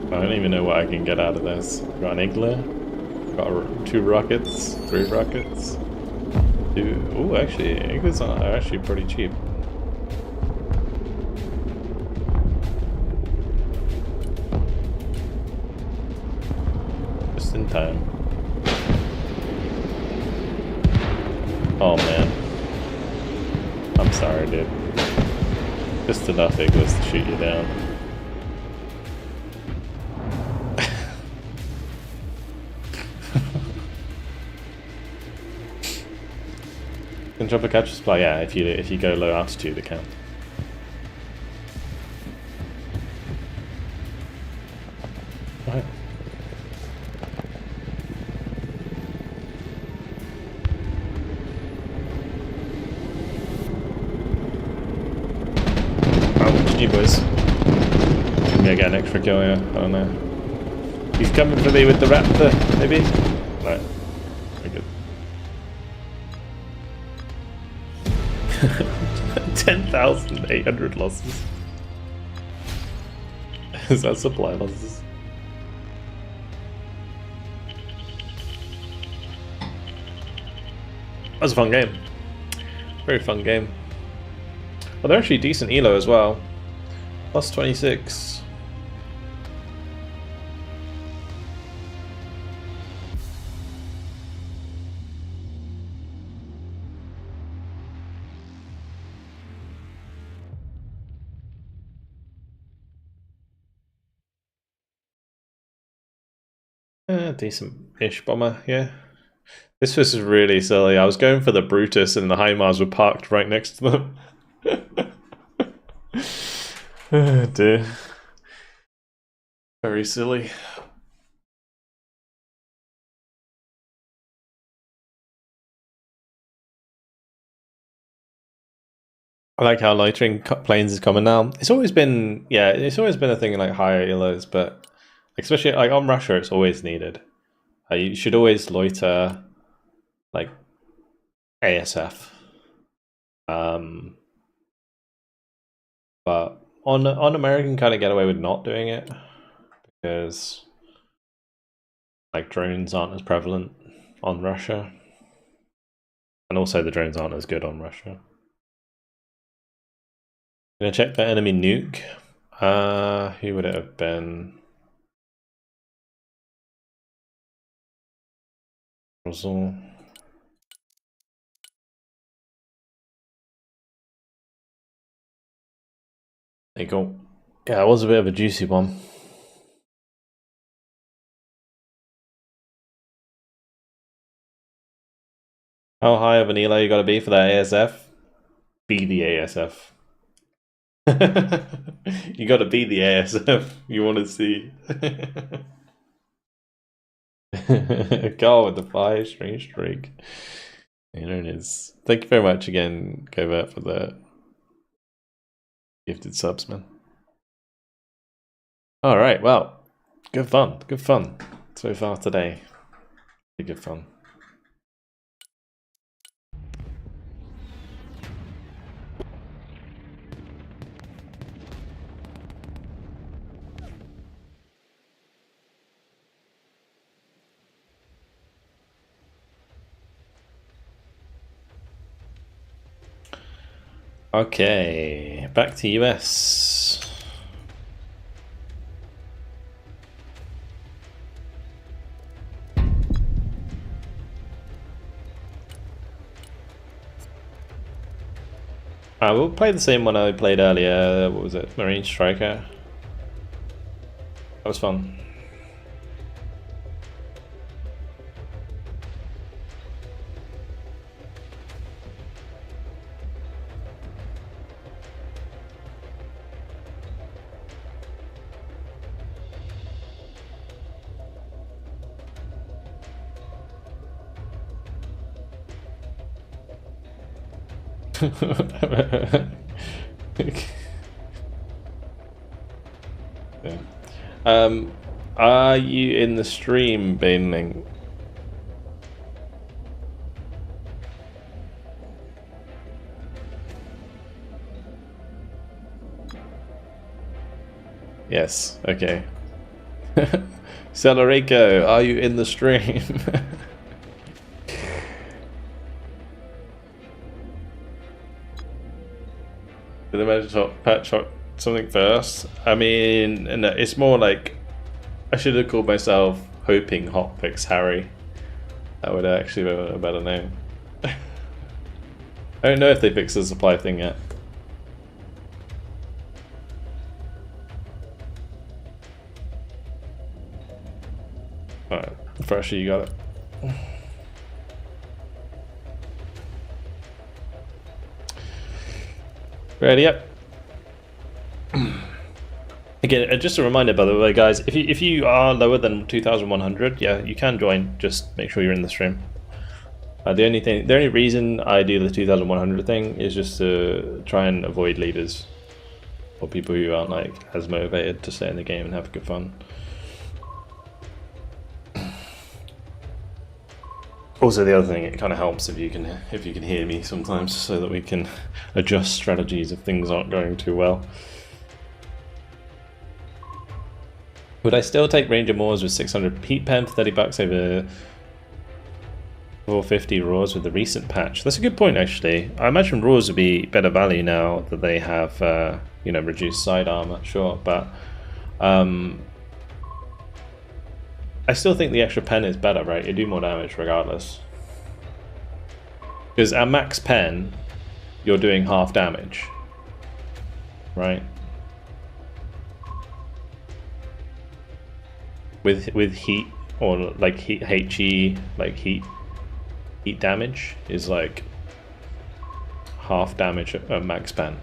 I don't even know what I can get out of this. Got an igloo. Got 2 rockets, 3 rockets. Oh, actually, igloos are actually pretty cheap. Just in time. Oh man. I'm sorry, dude. Just enough igloos to shoot you down. Can chopper catch a supply? Yeah, if you go low altitude, it can. Right. Oh, you boys. Maybe I get an extra kill here. I don't know. He's coming for me with the raptor, maybe? No. Very good. 10,800 losses. Is that supply losses? That was a fun game. Very fun game. Well, they're actually decent elo as well. Plus 26. Decent-ish bomber, yeah. This was really silly. I was going for the Brutus and the HIMARS were parked right next to them. Oh dear. Very silly. I like how loitering planes is common now. It's always been, yeah, it's always been a thing in like higher elos, but especially like on Russia, it's always needed. You should always loiter like ASF. But on American, kind of get away with not doing it because like drones aren't as prevalent on Russia, and also the drones aren't as good on Russia. Gonna check the enemy nuke. Who would it have been? Russell. There you go. Yeah, it was a bit of a juicy one. How high of an elo you gotta be for that ASF? Be the ASF. You gotta be the ASF you want to see. Carl with the 5 string streak. And there it is. Thank you very much again, Covert, for the gifted subs, man. Alright, well, good fun so far today. Really good fun. Okay, back to US. We'll play the same one I played earlier. What was it? Marine Striker. That was fun. Yeah. Are you in the stream, Baneling? Yes, okay. Celerico, are you in the stream? Did I manage to patch up something first? I mean, it's more like I should have called myself Hoping Hotfix Harry. That would actually be a better name. I don't know if they fixed the supply thing yet. Alright, Fresher, you got it. Ready up. Again, just a reminder, by the way, guys, if you are lower than 2,100, yeah, you can join. Just make sure you're in the stream. The only reason I do the 2,100 thing is just to try and avoid leaders or people who aren't like as motivated to stay in the game and have good fun. Also, the other thing, it kind of helps if you can hear me sometimes, so that we can adjust strategies if things aren't going too well. Would I still take Ranger Moors with 600 peat pen for 30 bucks over 450 Raws with the recent patch? That's a good point, actually. I imagine Raws would be better value now that they have, you know, reduced side armor, sure, but I still think the extra pen is better, right? You do more damage regardless. Because at max pen, you're doing half damage, right? With heat or like heat HE, like heat damage is like half damage at max pen.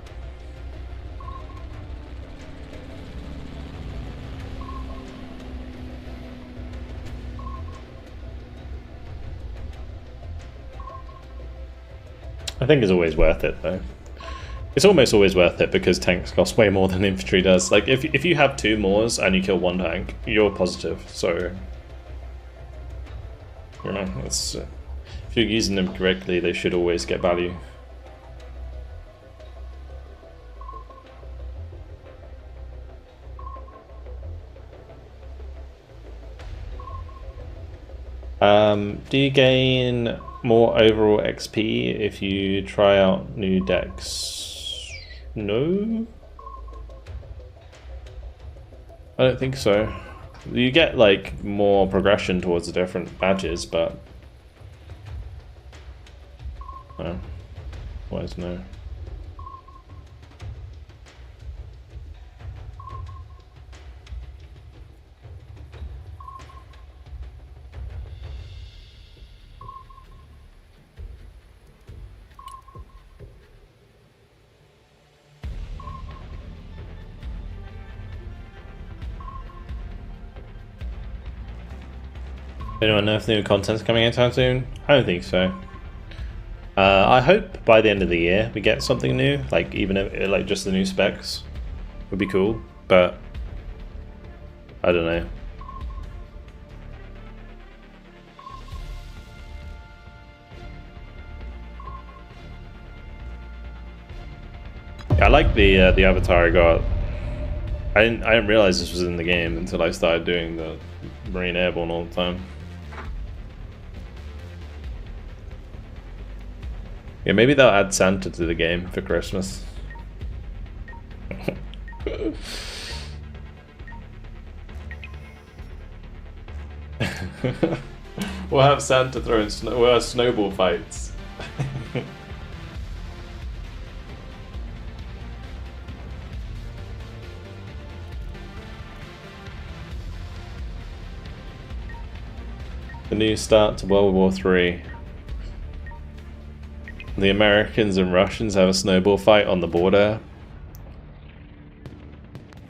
I think it's always worth it though. It's almost always worth it because tanks cost way more than infantry does. Like if you have 2 Moors and you kill 1 tank, you're positive. So you know, it's if you're using them correctly, they should always get value. Do you gain more overall XP if you try out new decks? No, I don't think so. You get like more progression towards the different badges, but no. Why is no? Anyone know if new content's coming anytime soon? I don't think so. I hope by the end of the year we get something new, like even if like just the new specs would be cool, but I don't know. I like the avatar I got. I didn't realize this was in the game until I started doing the Marine Airborne all the time. Yeah, maybe they'll add Santa to the game for Christmas. We'll have Santa throwing we'll have snowball fights. The new start to World War III. The Americans and Russians have a snowball fight on the border.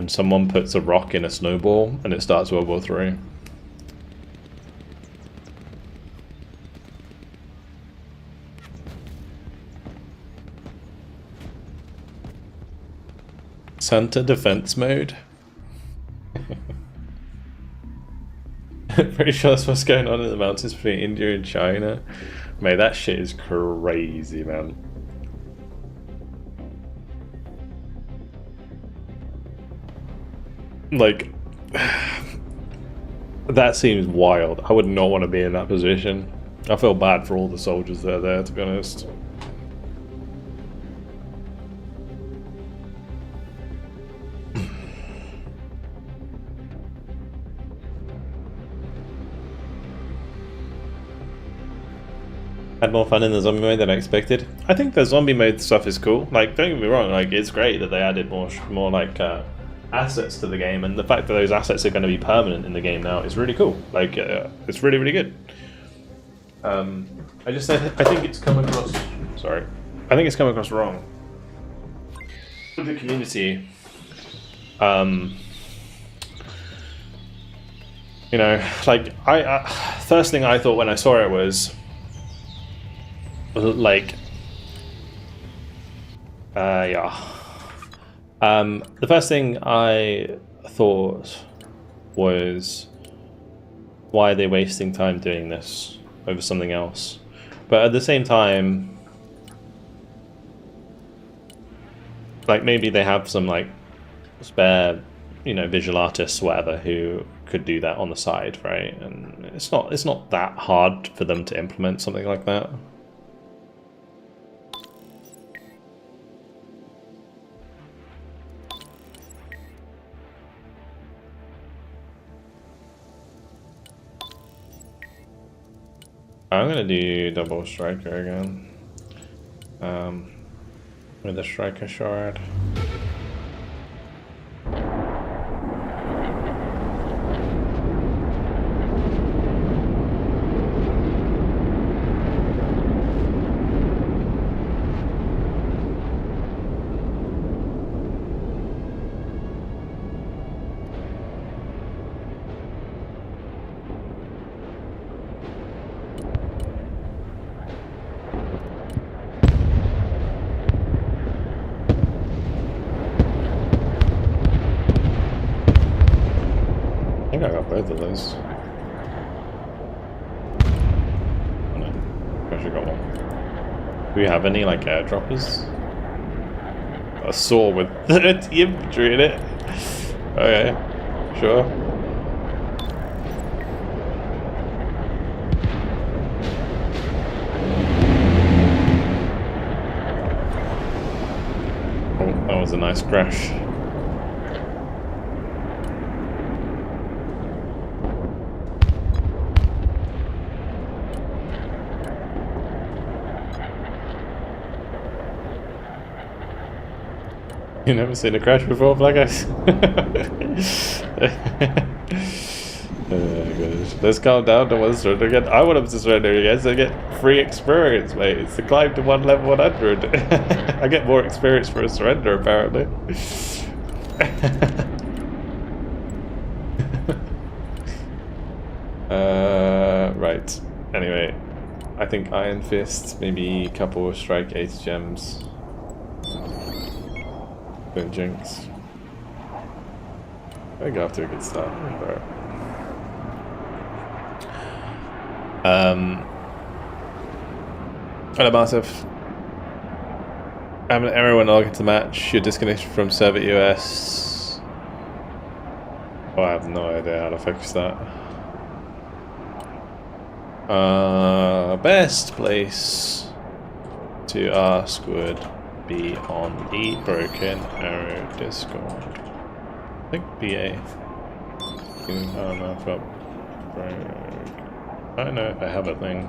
And someone puts a rock in a snowball and it starts World War III. Santa defense mode? Pretty sure that's what's going on in the mountains between India and China. Mate, that shit is crazy, man. Like, that seems wild. I would not want to be in that position. I feel bad for all the soldiers that are there, to be honest. Had more fun in the zombie mode than I expected. I think the zombie mode stuff is cool. Like, don't get me wrong, like it's great that they added more like assets to the game, and the fact that those assets are going to be permanent in the game now is really cool. Like, it's really, really good. I think it's come across. Sorry, I think it's come across wrong. with the community, you know, like I first thing I thought when I saw it was like, yeah. The first thing I thought was, why are they wasting time doing this over something else? But at the same time, like maybe they have some like spare, you know, visual artists, whatever, who could do that on the side, right? And it's not that hard for them to implement something like that. I'm gonna do double striker again. With a striker shard. I think I got both of those. Oh no, I should got one. Do we have any like airdroppers? A saw with 30 infantry in it. Okay, sure. Oh, that was a nice crash. You never seen a crash before, Black Ice? Oh gosh. Let's calm down. Don't want to surrender again. I want them to surrender again so I get free experience, mate. It's the climb to one level 100. I get more experience for a surrender, apparently. Right. Anyway, I think Iron Fist, maybe a couple of Strike 8 gems. Then Jinx. I got off to a good start. Automative. I'm an error when I log into the match. You're disconnected from server US. Oh, I have no idea how to fix that. Best place to ask would be on the Broken Arrow Discord. I think BA. I don't know if I don't know if I have a thing.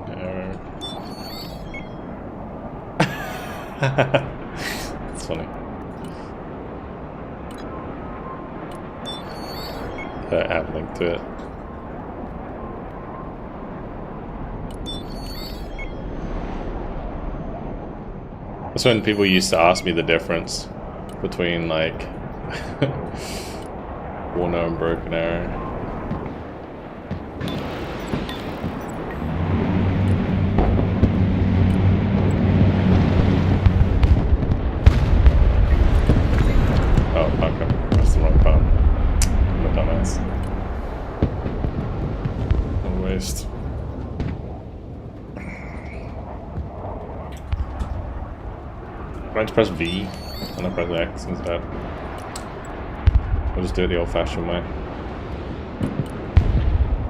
It's funny. I have a link to it. That's when people used to ask me the difference between like Warner and Broken Arrow. Oh, okay. That's the wrong button. I'm a dumbass. What a waste. I to press V and I press X instead. I'll just do it the old-fashioned way.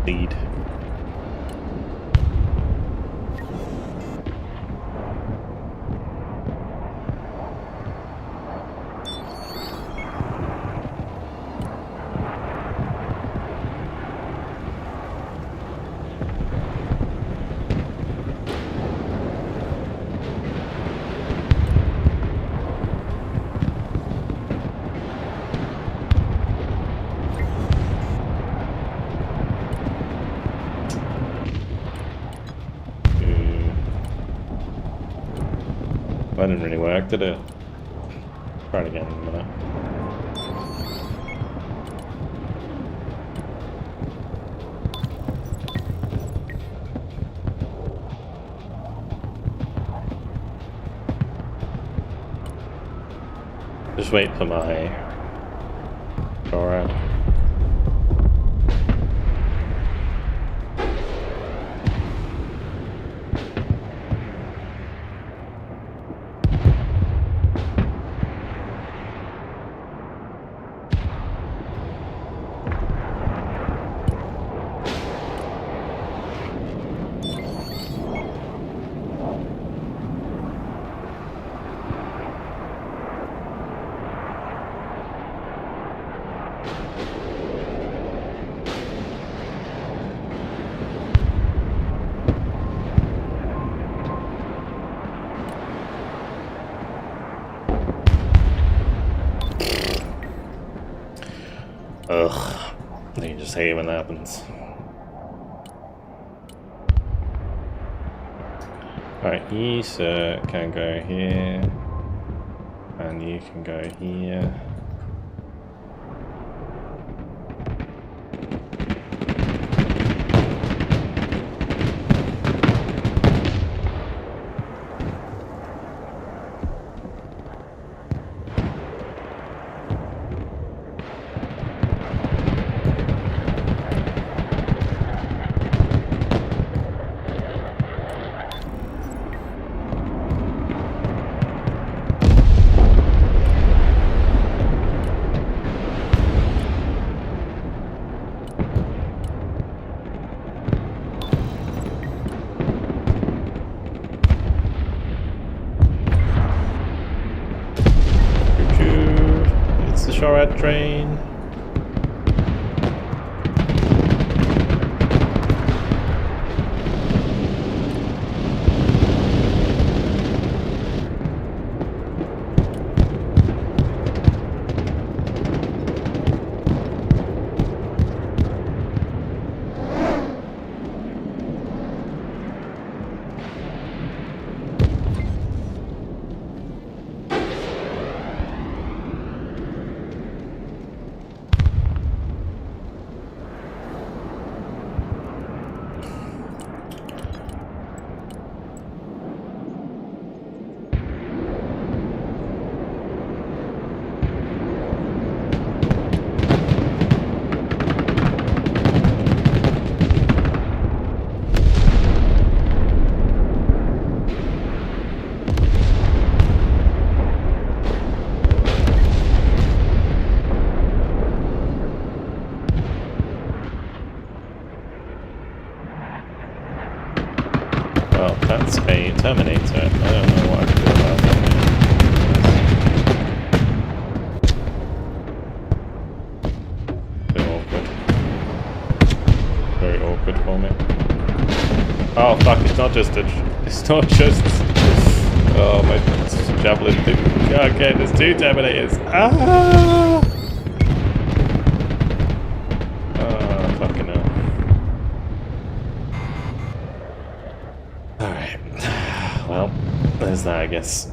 Lead. That didn't really work, did it? Try it again in a minute. Just wait for my Dora. Ugh, you just hate it when that happens. Alright, you sir can go here, and you can go here. It's the Shorad train. Well, that's a Terminator. I don't know what I can do about that. Bit awkward. Very awkward for me. Oh fuck, it's not just oh my javelin thing. Okay, there's two Terminators. Ah! Oh, fucking hell. Alright. Well, there's that, I guess.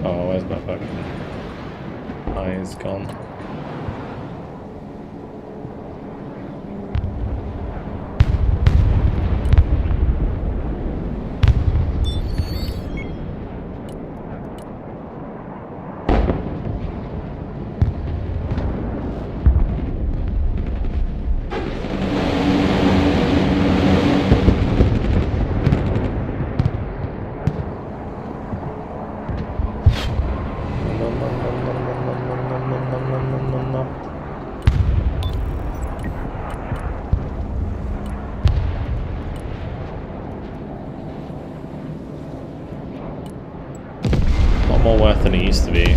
Oh, where's my fucking eyes gone? nom, nom, nom, nom. A lot more worth than it used to be.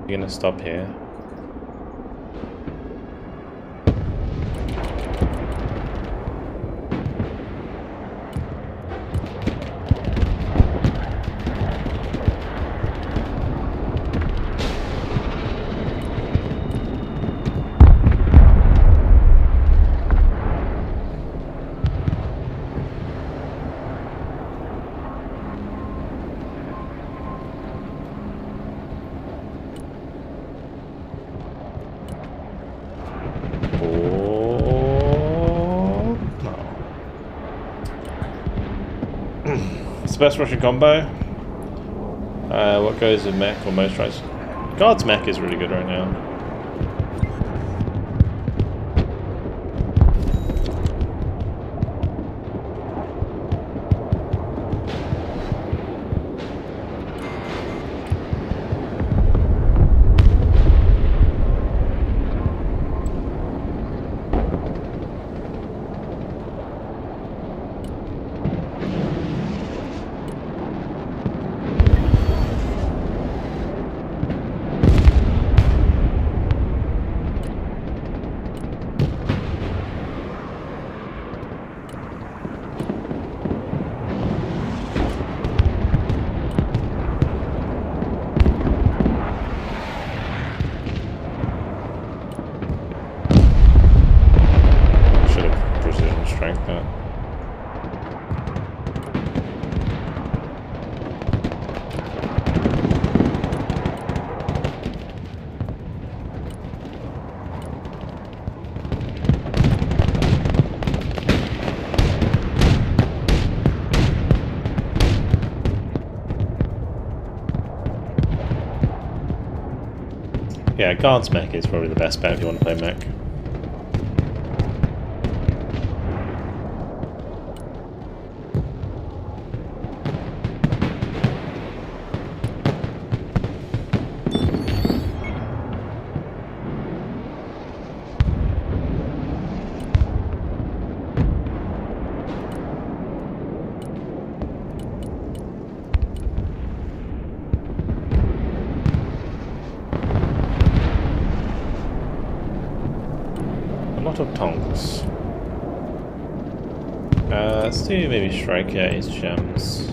You're gonna stop here. Best Russian combo. What goes with mech or most tries? Guard's mech is really good right now. Yeah, guard's mech is probably the best bet if you want to play mech. Of tonks. Let's do maybe Striker, Ace Gems.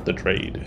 The trade.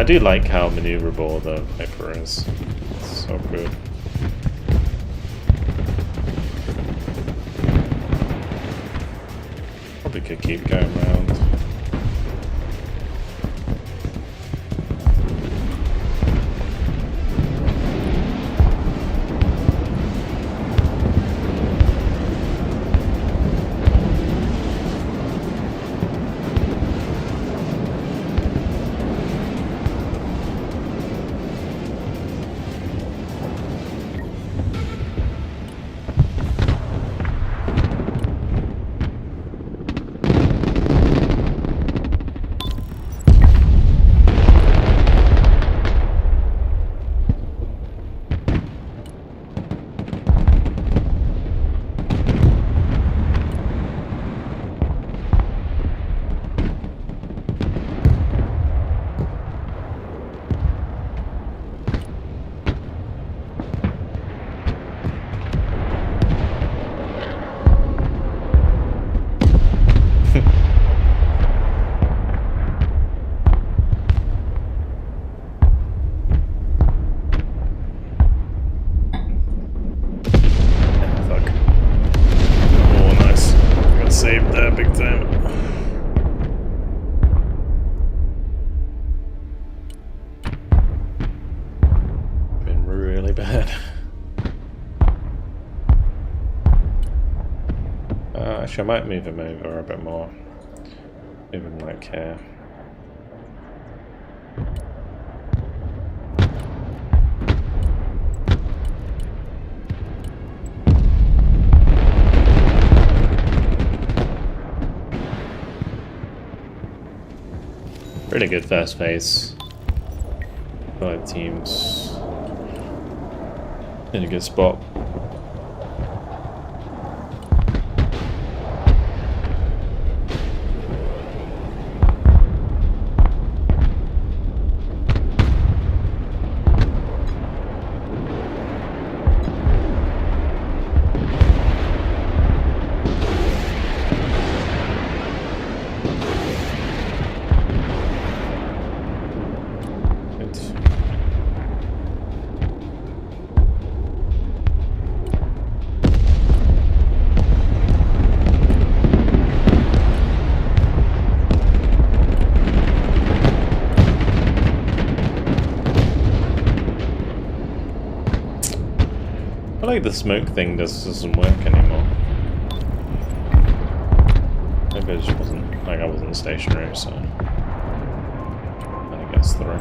I do like how maneuverable the Viper is. It's so good. Probably could keep going around. Saved there big time. Been really bad. Actually, I might move him over a bit more. Move him like here. Really good first phase. Both teams in a good spot. I feel like the smoke thing doesn't work anymore. Maybe it just wasn't, like I wasn't stationary, so I guess through.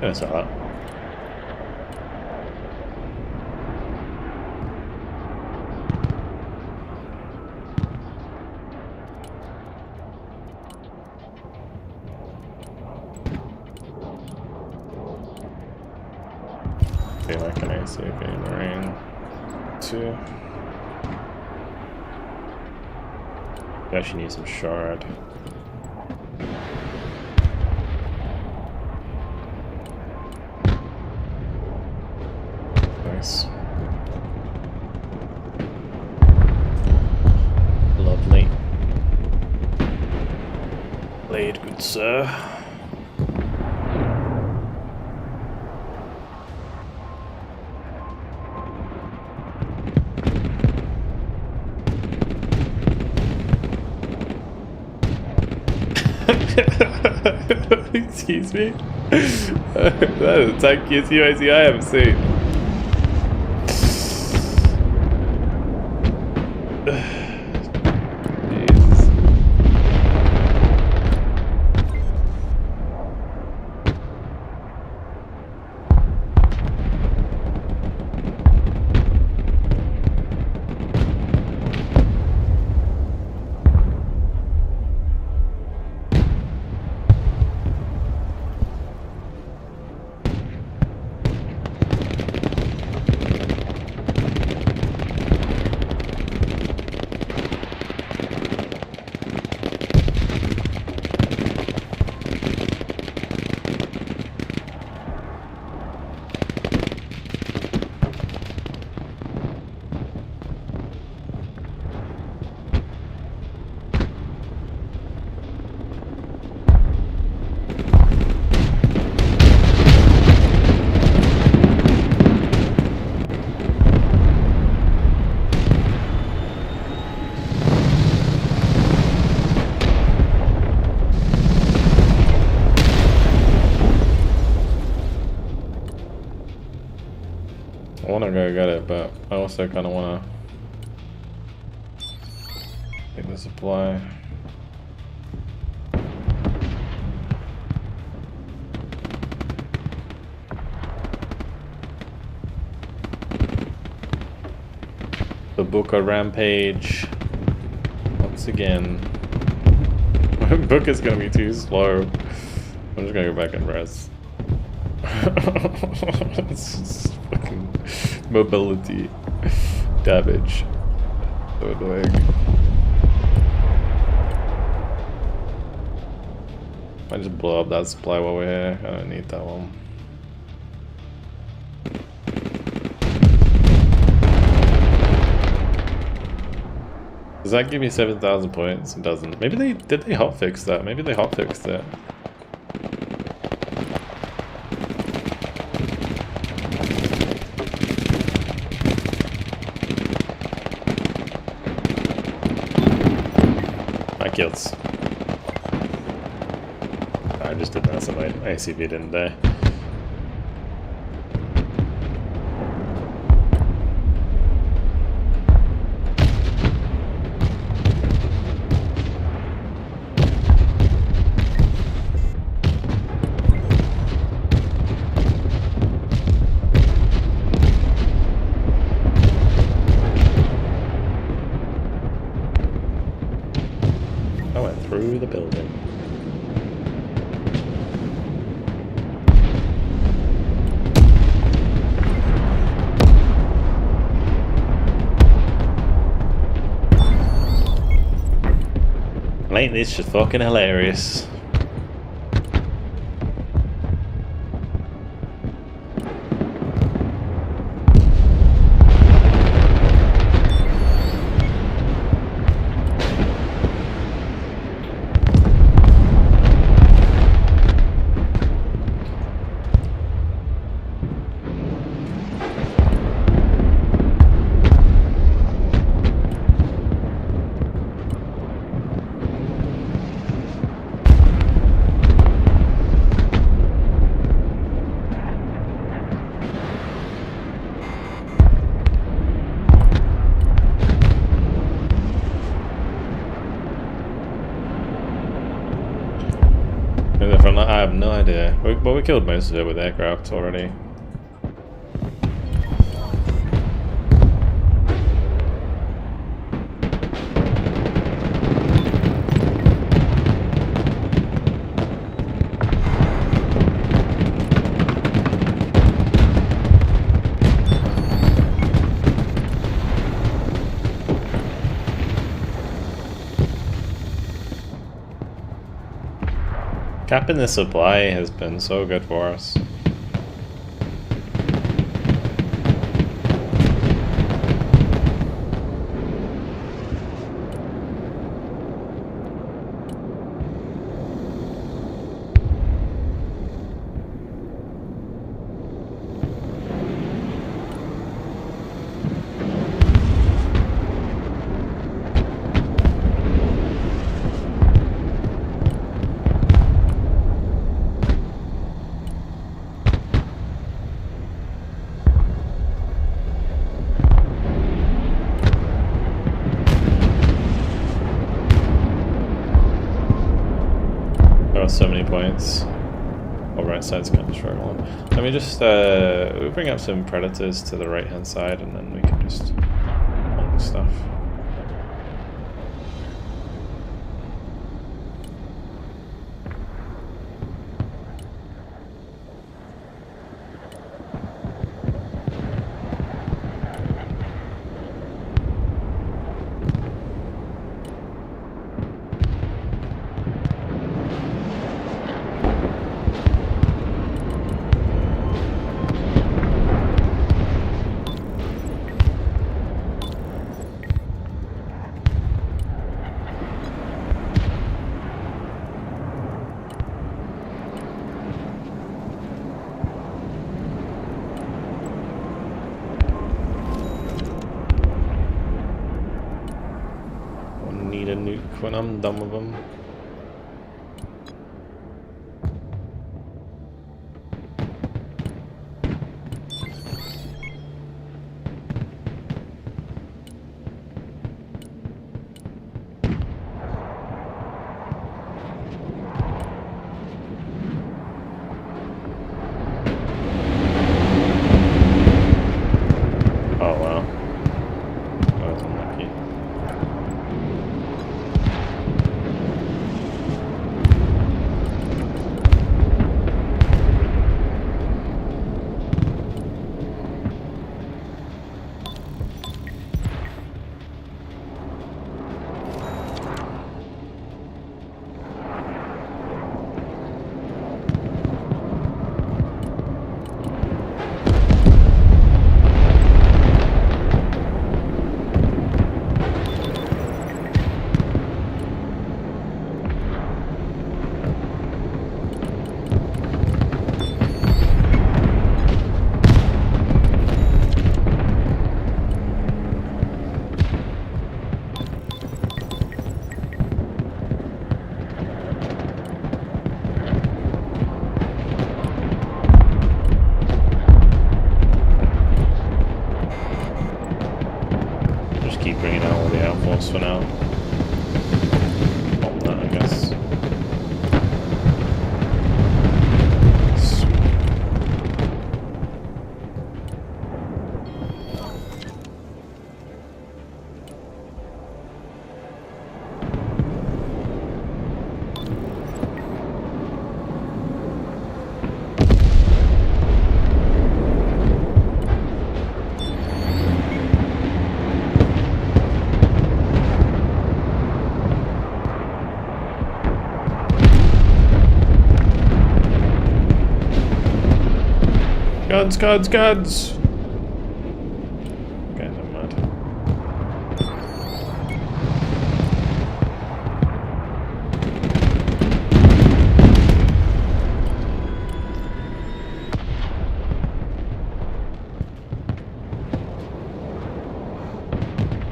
That's alright. Feel like an ACV Marine 2. You actually need some shard. Nice. Lovely. Played, good sir. Excuse me? That is the tankiest UAZ I ever seen. Jesus. I want to go get it, but I also kind of want to get the supply. The Booker rampage once again. Booker's gonna be too slow. I'm just gonna go back and rest. It's just fucking mobility damage. So annoying. I just blow up that supply while we're here. I don't need that one. Does that give me 7,000 points? It doesn't. Maybe they did they hotfix that? Maybe they hotfixed it. Kills. I just did that so my ACV didn't die. Through the building. Ain't this just fucking hilarious? I have no idea. But we killed most of it with aircraft already. Capping the supply has been so good for us. There are so many points. Oh, right side's kind of struggling. Let me just bring up some predators to the right hand side, and then we can just bonk stuff. Need a nuke when I'm done with them. Oh wow. That was unlucky. Keep bringing out all the outforce for now. Bomb that, I guess. Sweet. Guns, guns, guns! Okay, never mind.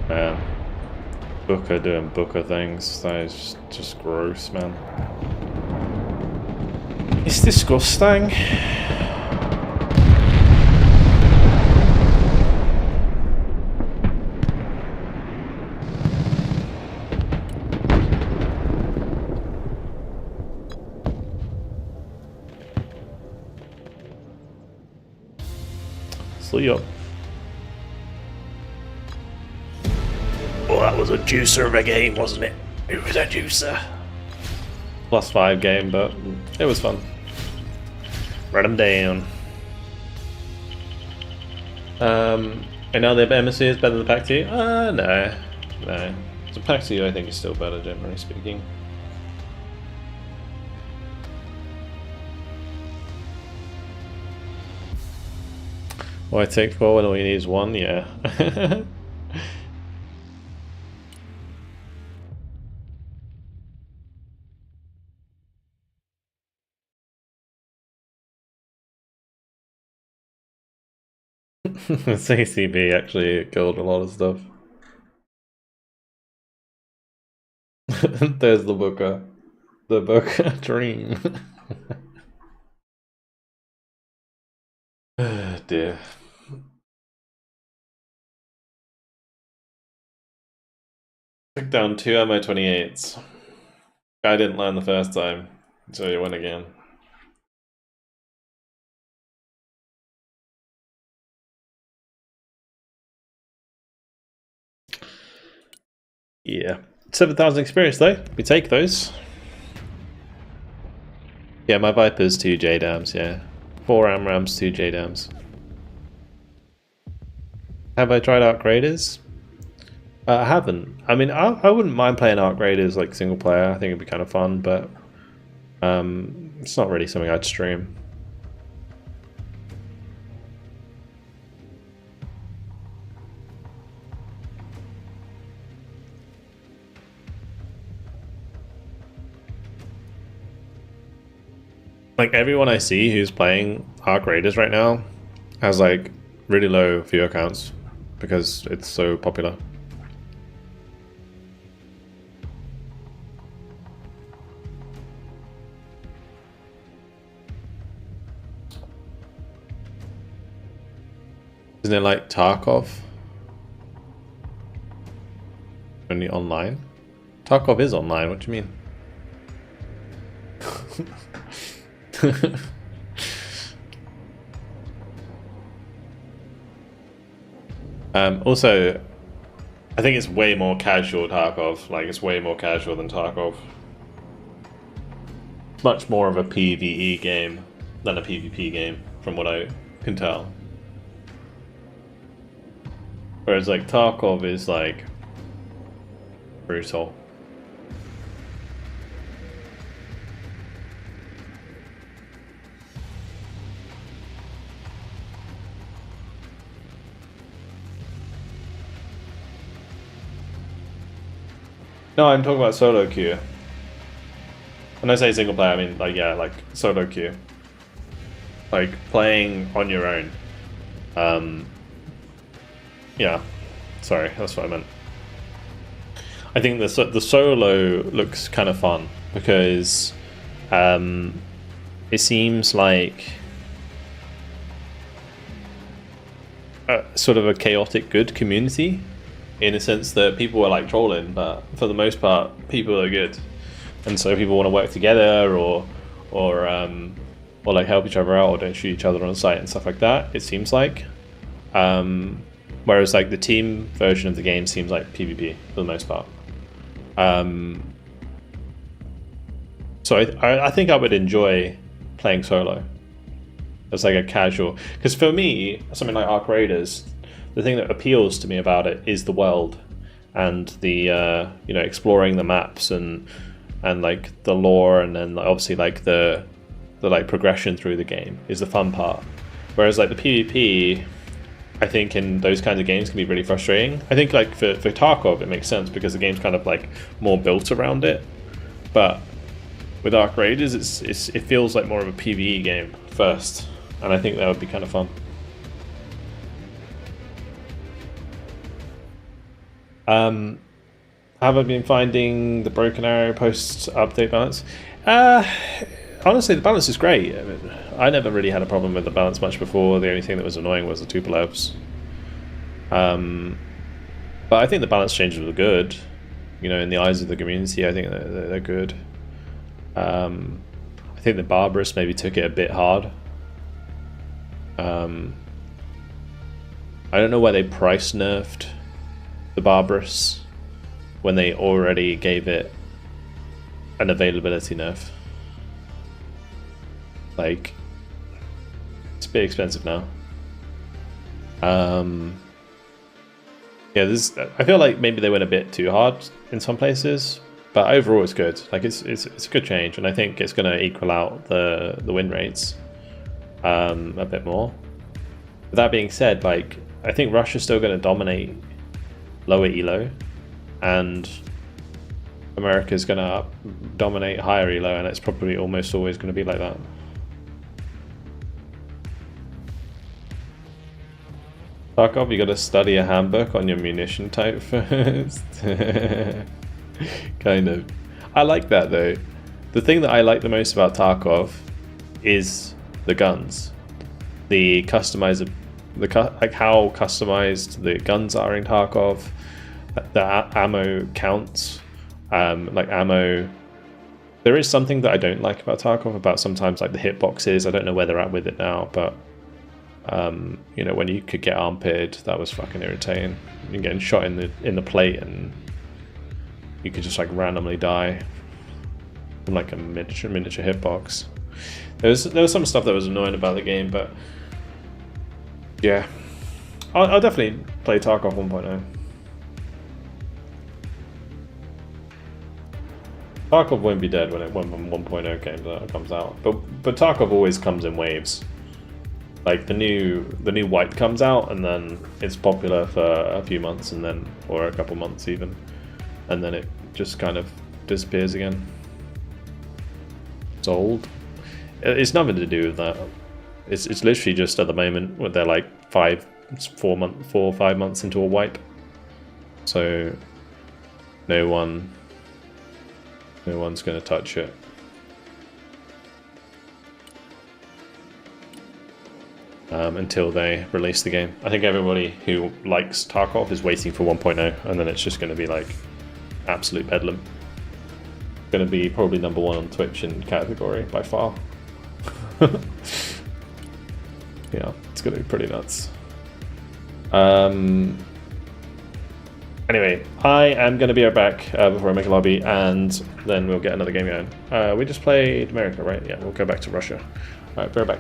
Man. Booker doing Booker things. That is just gross, man. It's disgusting. Sleep up. Oh, that was a juicer of a game, wasn't it? It was a juicer. +5 game, but it was fun. Run them down. And now the MSC is better than the Pack 2? No. No. The Pack 2 I think is still better, generally speaking. Why take 4 when all you need is 1? Yeah. CCB actually killed a lot of stuff. There's the Booker. The Booker dream. Oh dear. Took down 2 MO28s. I didn't land the first time. So you win again. Yeah. 7,000 experience though. We take those. Yeah, my Viper's 2 J-Dams, yeah. 4 AMRAMs, 2 J-Dams. Have I tried Arc Raiders? I haven't. I mean, I wouldn't mind playing Arc Raiders like single player. I think it'd be kind of fun, but it's not really something I'd stream. Like everyone I see who's playing Arc Raiders right now has like really low viewer counts because it's so popular. Isn't it like Tarkov? Only online? Tarkov is online, what do you mean? Also, I think it's way more casual Tarkov. Like, it's way more casual than Tarkov. Much more of a PvE game than a PvP game, from what I can tell. Whereas, like, Tarkov is, like, brutal. No, I'm talking about solo queue. When I say single player, I mean, like, yeah, like, solo queue. Like, playing on your own. Yeah, sorry, that's what I meant. I think the solo looks kind of fun, because it seems like sort of a chaotic good community, in a sense that people are like trolling, but for the most part, people are good, and so people want to work together or like help each other out or don't shoot each other on site and stuff like that. It seems like, whereas like the team version of the game seems like PvP for the most part. So I think I would enjoy playing solo as like a casual, because for me, something like Arc Raiders, the thing that appeals to me about it is the world and the you know, exploring the maps and like the lore, and then obviously like the like progression through the game is the fun part. Whereas like the PvP, I think in those kinds of games can be really frustrating. I think like for Tarkov it makes sense because the game's kind of like more built around it, but with Arc Raiders it feels like more of a PvE game first, and I think that would be kind of fun. Have I been finding the broken arrow post-update balance? Honestly, the balance is great. I mean, I never really had a problem with the balance much before. The only thing that was annoying was the Tupolevs. But I think the balance changes were good. You know, in the eyes of the community, I think they're good. I think the Barbarous maybe took it a bit hard. I don't know why they price nerfed the Barbarous when they already gave it an availability nerf. Like, it's a bit expensive now. Yeah, I feel like maybe they went a bit too hard in some places, but overall it's good. Like it's a good change, and I think it's going to equal out the win rates a bit more. With that being said, like I think Russia's still going to dominate lower elo, and America's going to dominate higher elo, and it's probably almost always going to be like that. Tarkov, you got to study a handbook on your munition type first. Kind of. I like that though. The thing that I like the most about Tarkov is the guns, the customized, like how customized the guns are in Tarkov, the ammo counts, like ammo There is something that I don't like about Tarkov, about sometimes like the hitboxes. I don't know where they're at with it now, but you know, when you could get armpitted, that was fucking irritating. You're getting shot in the plate and you could just like randomly die from like a miniature hitbox. There was some stuff that was annoying about the game, but yeah, I'll definitely play Tarkov 1.0. Tarkov won't be dead when 1.0 comes out, but Tarkov always comes in waves. Like the new wipe comes out and then it's popular for a few months and then, or a couple months even, and then it just kind of disappears again. It's old. It's nothing to do with that. It's literally just at the moment where they're like 4 or 5 months into a wipe, so no one's going to touch it. Until they release the game. I think everybody who likes Tarkov is waiting for 1.0, and then it's just going to be like absolute bedlam. Going to be probably #1 on Twitch in category by far. Yeah, it's going to be pretty nuts. Anyway, I am going to be right back before I make a lobby, and then we'll get another game going. We just played America, right? Yeah, we'll go back to Russia. Alright, be right back.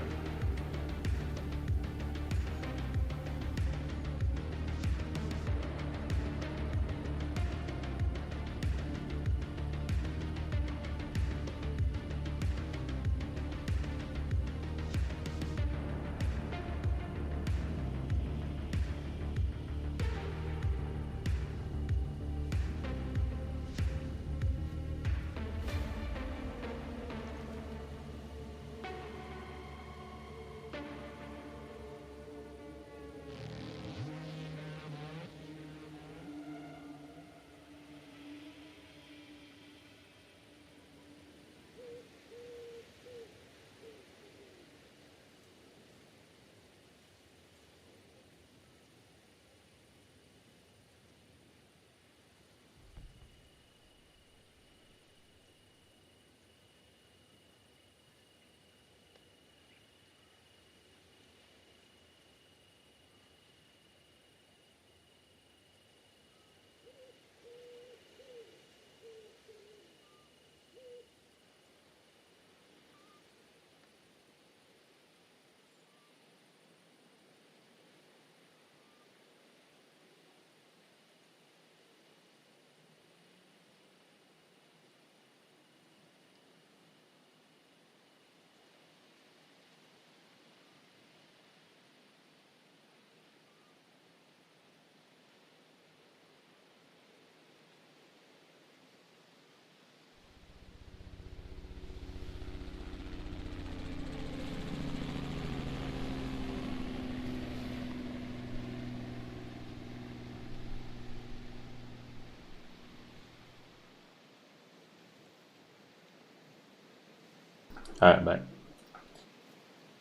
Alright, back.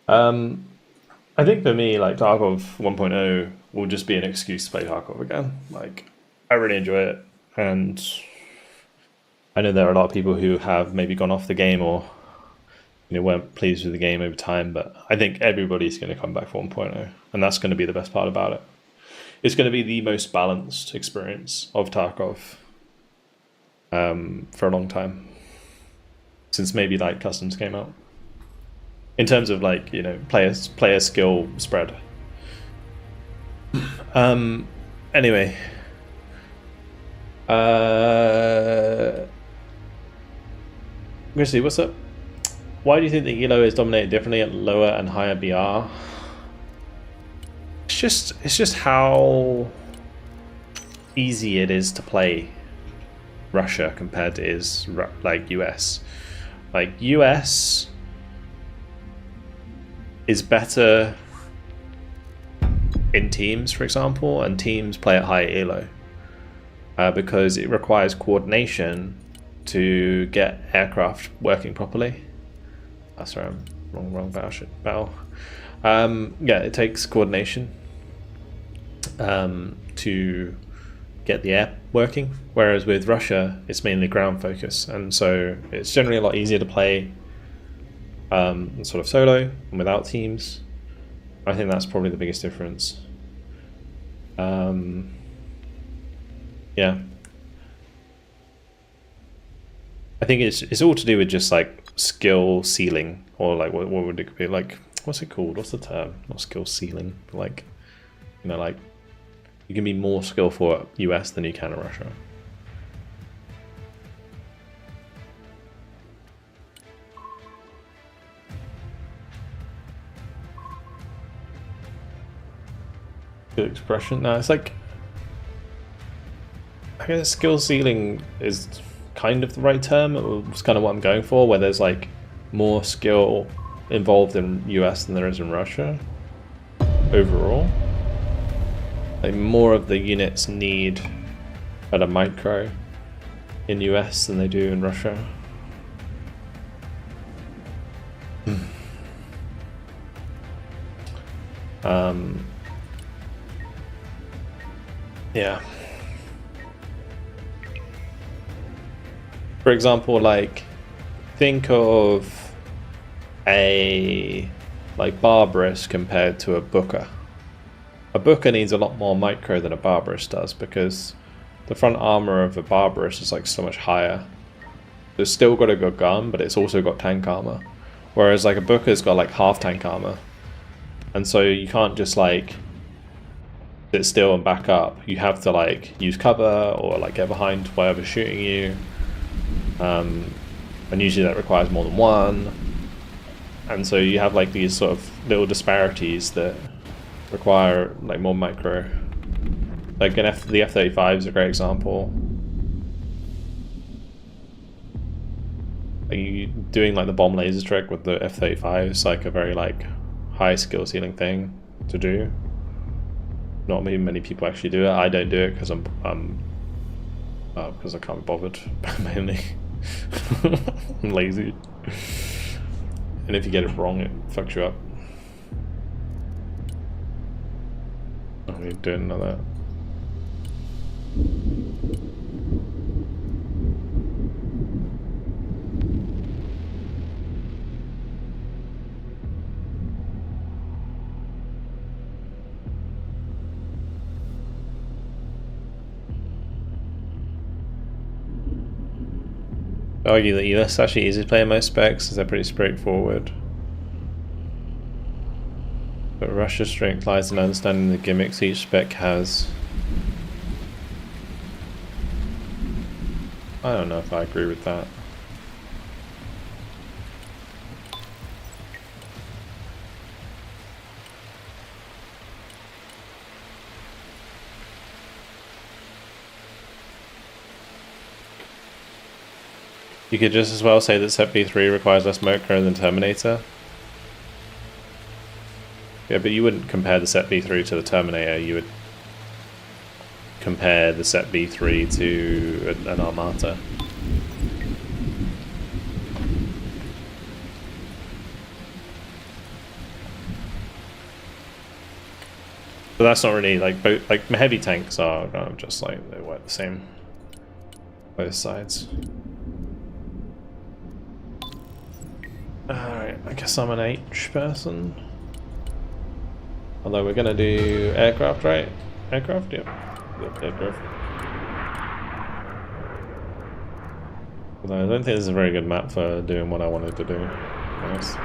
I think for me, like, Tarkov 1.0 will just be an excuse to play Tarkov again. Like, I really enjoy it, and I know there are a lot of people who have maybe gone off the game or, you know, weren't pleased with the game over time, but I think everybody's going to come back for 1.0, and that's going to be the best part about it. It's going to be the most balanced experience of Tarkov for a long time, since maybe like Customs came out, in terms of like, you know, player skill spread. Anyway, Grizzly, what's up? Why do you think the ELO is dominated differently at lower and higher BR? It's just how easy it is to play Russia compared to like US. Like US is better in teams, for example, and teams play at high elo because it requires coordination to get aircraft working properly. That's right, I'm wrong battle. Yeah, it takes coordination to get the air working. Whereas with Russia, it's mainly ground focus, and so it's generally a lot easier to play sort of solo and without teams. I think that's probably the biggest difference. Yeah. I think it's all to do with just like skill ceiling, or like what would it be like? What's it called? What's the term? Not skill ceiling, but like, you know, like you can be more skillful at US than you can at Russia. Good expression. No, it's like, I guess skill ceiling is kind of the right term. It's kind of what I'm going for, where there's like more skill involved in US than there is in Russia overall. Like more of the units need better micro in US than they do in Russia. Yeah. For example, like think of a like Barbarous compared to a Booker. A Booker needs a lot more micro than a Barbarous does, because the front armor of a Barbarous is like so much higher. It's still got a good gun, but it's also got tank armor. Whereas like a Booker's got like half tank armor. And so you can't just like sit still and back up. You have to like use cover or like get behind whatever's shooting you. And usually that requires more than one. And so you have like these sort of little disparities that require like more micro. Like the F-35 is a great example. Like you doing like the bomb laser trick with the F-35 is like a very like high skill ceiling thing to do. Not many people actually do it. I don't do it because because I can't be bothered mainly. I'm lazy. And if you get it wrong, it fucks you up. I'm not doing none of that. I argue that US actually easy to play in most specs, as they're pretty straightforward. But Russia's strength lies in understanding the gimmicks each spec has. I don't know if I agree with that. You could just as well say that Set B3 requires less micro than Terminator. Yeah, but you wouldn't compare the Set B3 to the Terminator, you would compare the Set B3 to an Armata. But that's not really like both, like heavy tanks are kind of just like they work the same both sides. Alright, I guess I'm an H person. Although we're gonna do aircraft, right? Aircraft? Yep. Aircraft. Although I don't think this is a very good map for doing what I wanted to do. Nice.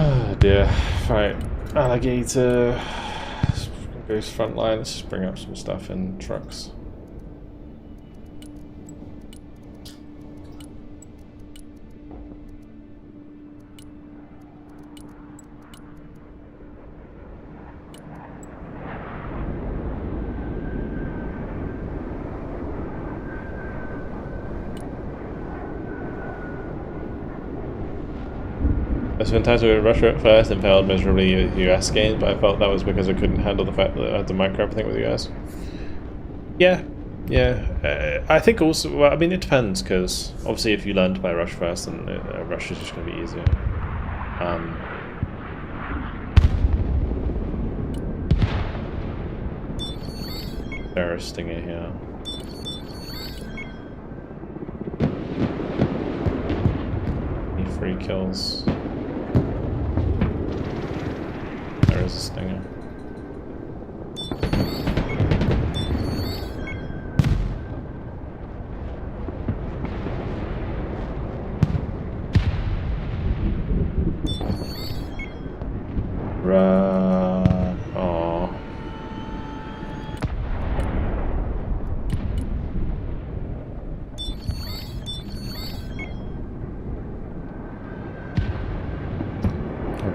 Oh dear. Right. Alligator goes front line. Let's just bring up some stuff in trucks. was fantastic with Russia at first and failed miserably with US games, but I felt that was because I couldn't handle the fact that I had to micro everything with the US. Yeah, yeah. I think also, well, I mean, it depends, because obviously if you learn to play Rush first, then Rush is just going to be easier. Terrorist stinger here. Any free kills? There is a stinger. Run. Aww.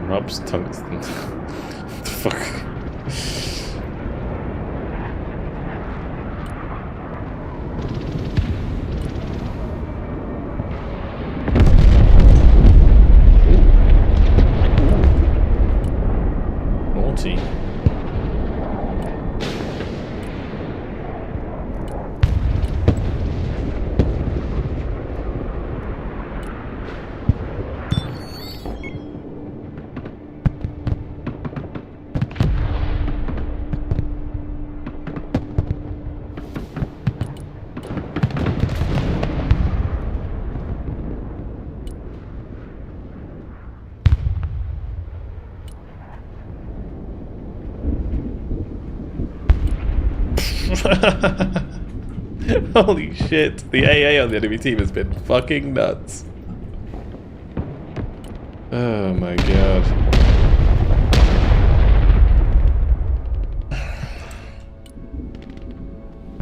Rob's tungsten. What the fuck? Naughty. Holy shit, the AA on the enemy team has been fucking nuts. Oh my god.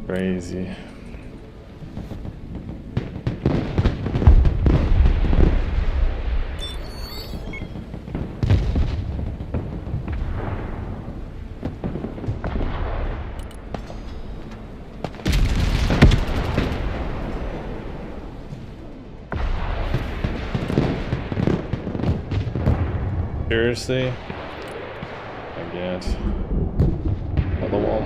Crazy. Seriously? I get another one.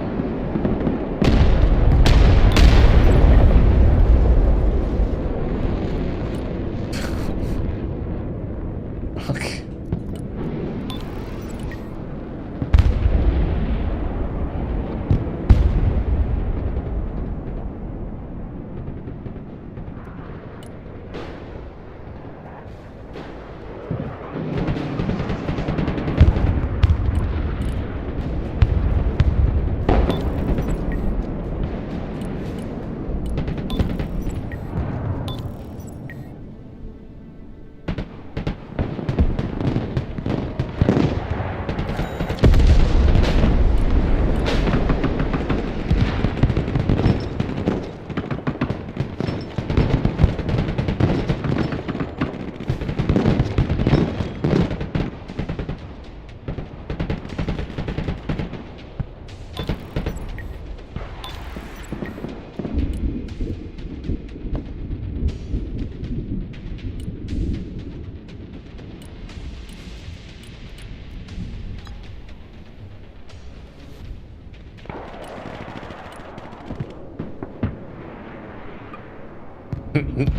Okay.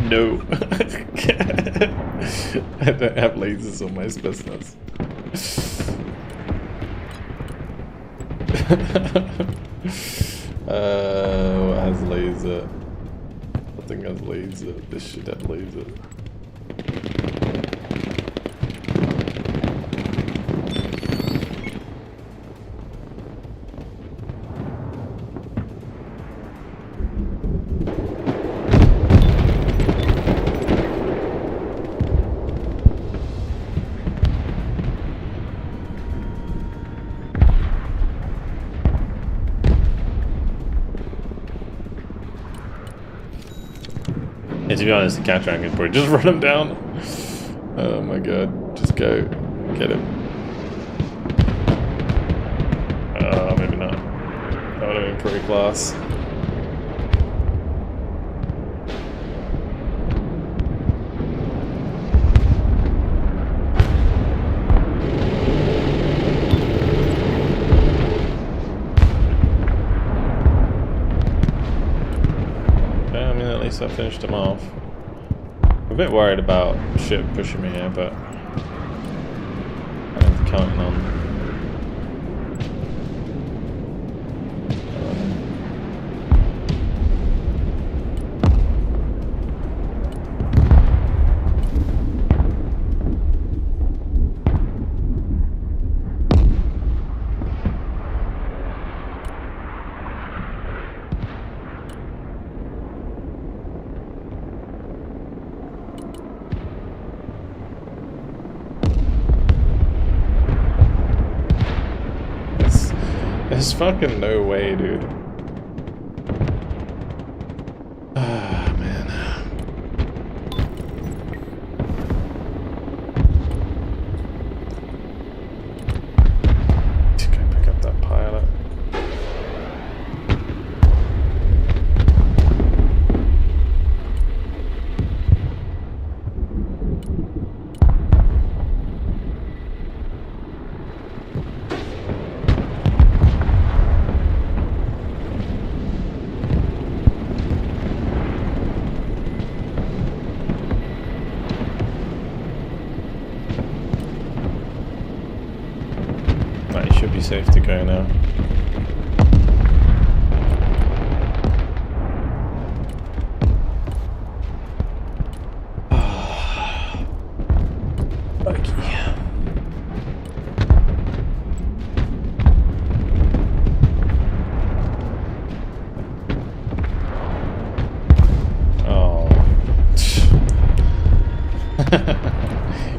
No. I don't have lasers on my business. What has laser? Nothing has laser. This should have laser. And to be honest, the counter angle is probably just run him down. Oh my god, just go get him. Maybe not. That would have been pretty class. least I finished him off. I'm a bit worried about ship pushing me here, but I'm counting on. There's fucking no way, dude. Ah, man. Let's go pick up that pilot. Right, you should be safe to go now.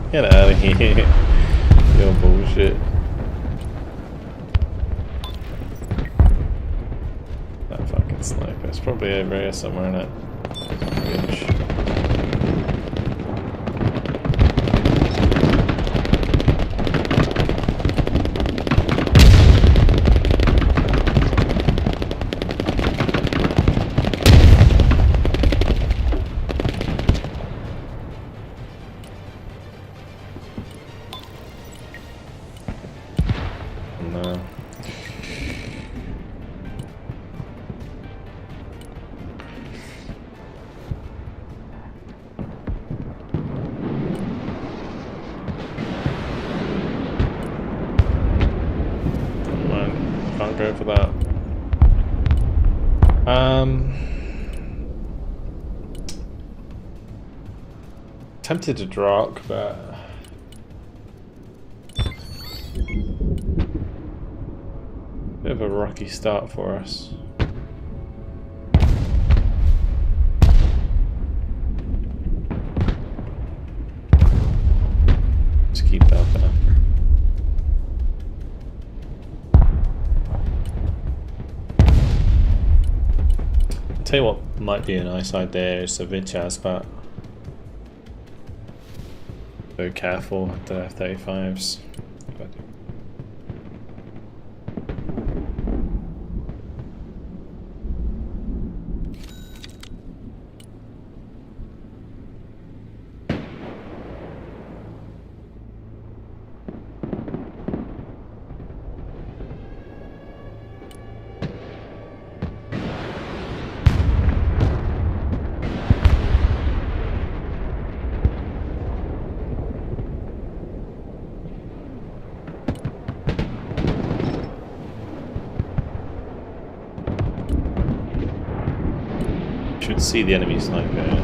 Get out of here. You're bullshit. That fucking sniper. It's probably over here somewhere in that ridge. No. Never mind. Can't go for that. Tempted to Drak, but bit of a rocky start for us. Let's keep that there. Tell you what might be a nice idea is a Vichas, but so careful with the F-35s. Should see the enemy sniper.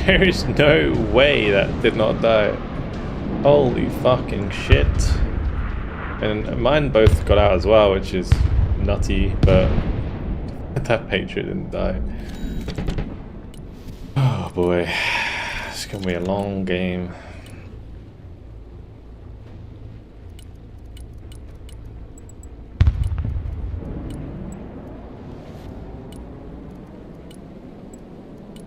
There is no way that did not die. Holy fucking shit. And mine both got out as well, which is nutty, but that Patriot didn't die. Oh boy. It's gonna be a long game.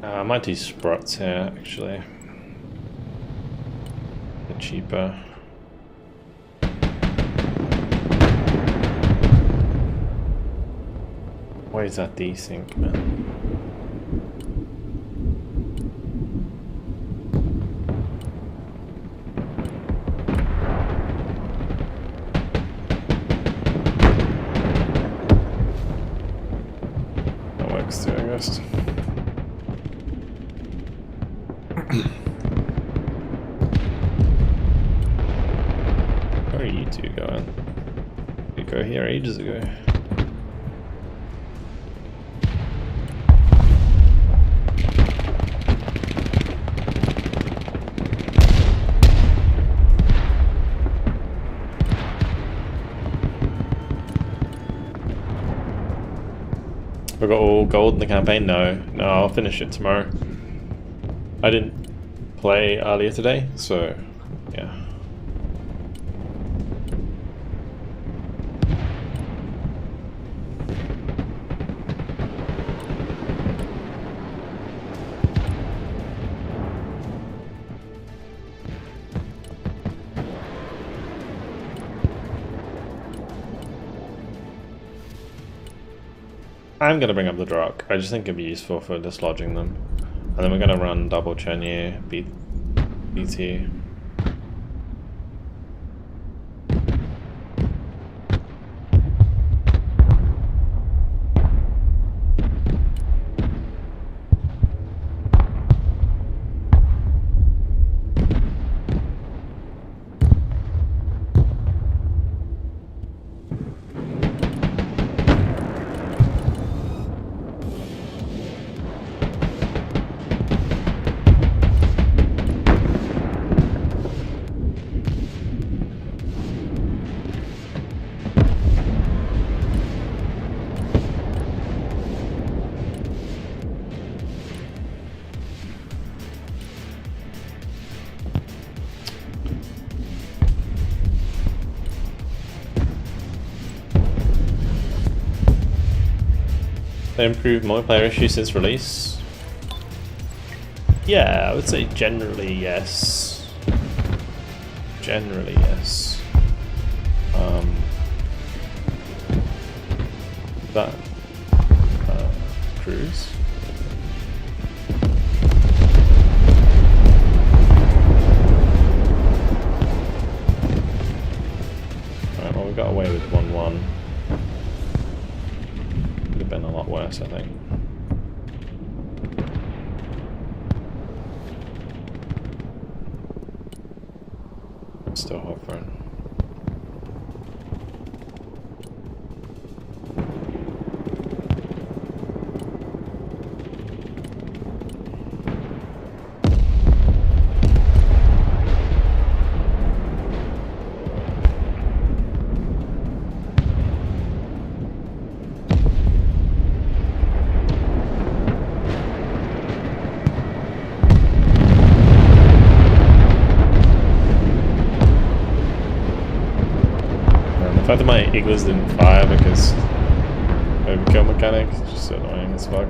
I might do Sprots here, actually. They're cheaper. Why is that desync, man? That works too, I guess. Where are you two going? You go here ages ago. We got all gold in the campaign? No, I'll finish it tomorrow. I didn't play earlier today, so yeah. I'm gonna bring up the Drak. I just think it'd be useful for dislodging them. And then we're gonna run double Chenye, BT. They improved multiplayer issues since release? Yeah, I would say generally yes. Generally yes. That cruise. Alright, well we got away with 1-1. Could have been a lot worse, I think. Still hovering. The fact that my Iglas didn't fire because overkill mechanic is just so annoying as fuck.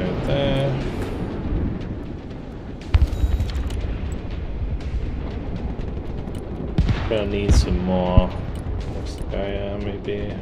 go there. Gonna need some more. What's the guy? Maybe.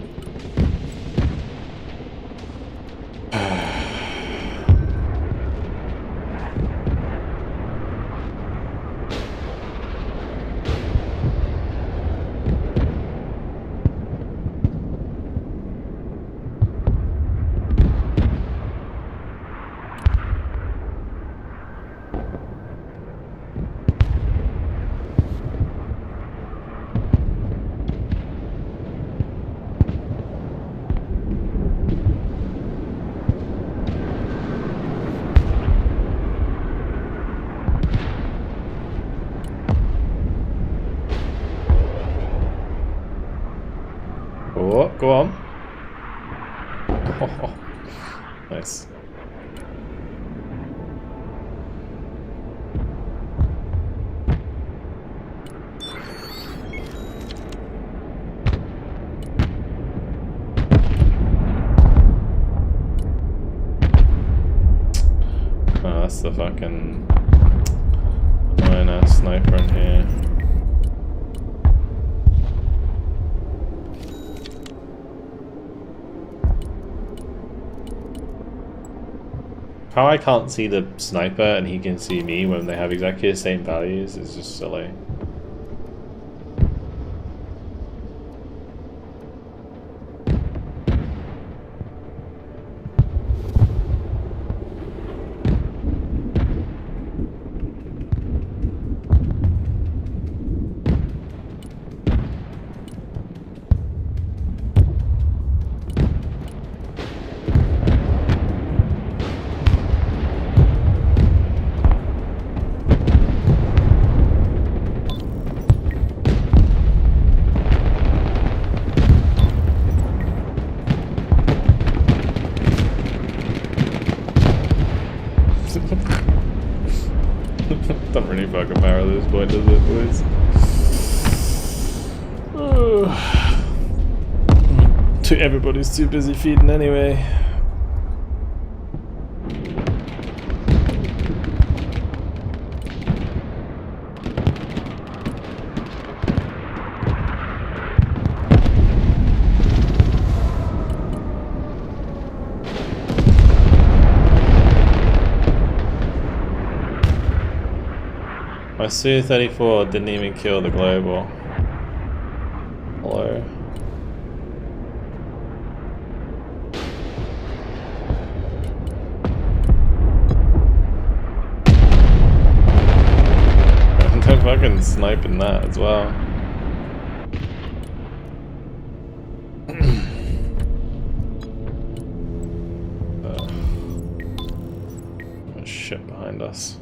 Oh, go on. Oh, nice. Oh, that's the fucking annoying ass sniper in here. How I can't see the sniper and he can see me when they have exactly the same values is just silly. Don't really fucking matter at this point, does it, boys? Everybody's too busy feeding anyway. My Su-34 didn't even kill the global. Hello. They're fucking sniping that as well. There's shit behind us.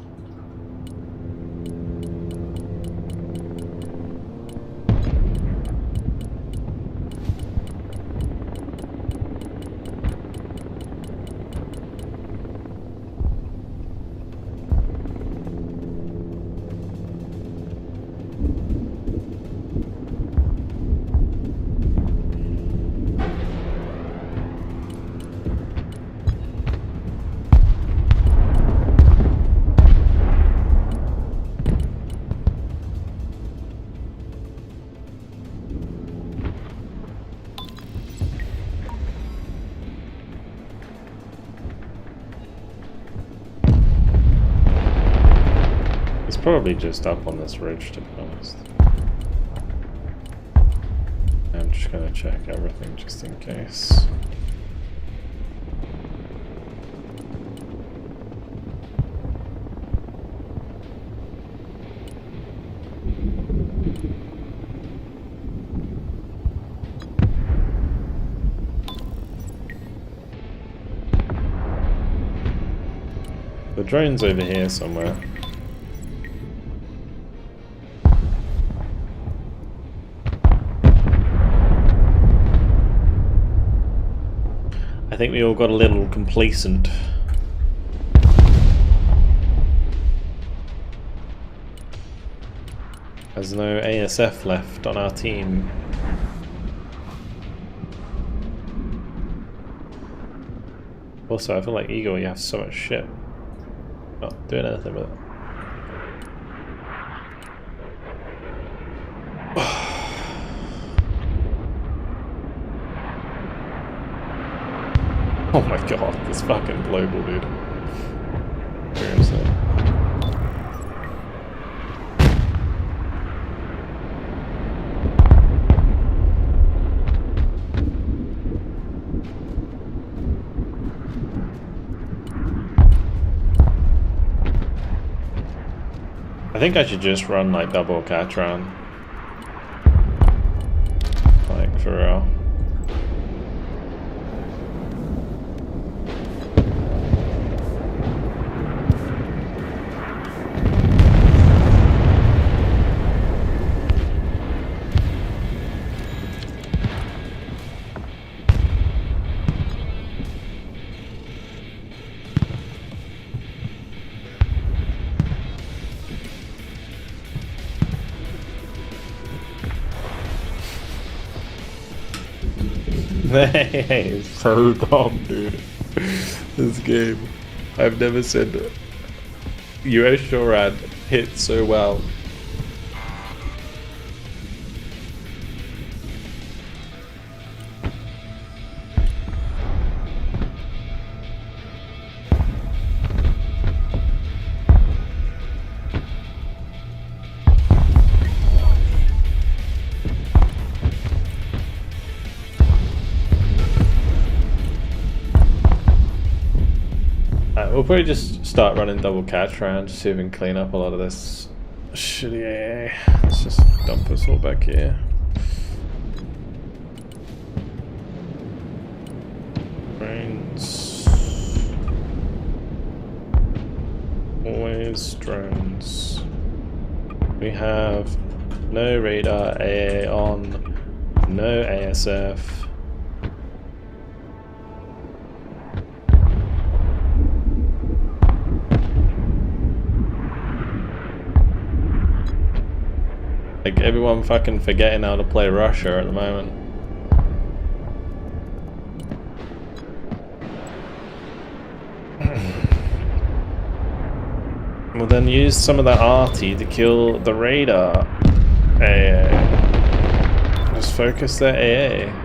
Probably just up on this ridge, to be honest. I'm just gonna check everything just in case. The drone's over here somewhere. I think we all got a little complacent. There's no ASF left on our team. Also, I feel like Eagle, you have so much shit. Not doing anything with it. Oh my god, this fucking global, dude. Seriously. I think I should just run like double Catron. Like for real. Hey, it's so dumb, dude. This game. I've never said US Shorad hit so well. We'll probably just start running double catch round, just see if we can clean up a lot of this shitty AA. Let's just dump us all back here. Drones. Always drones. We have no radar AA on, no ASF. Like, everyone fucking forgetting how to play Russia at the moment. Well, then use some of that arty to kill the radar AA. Just focus their AA.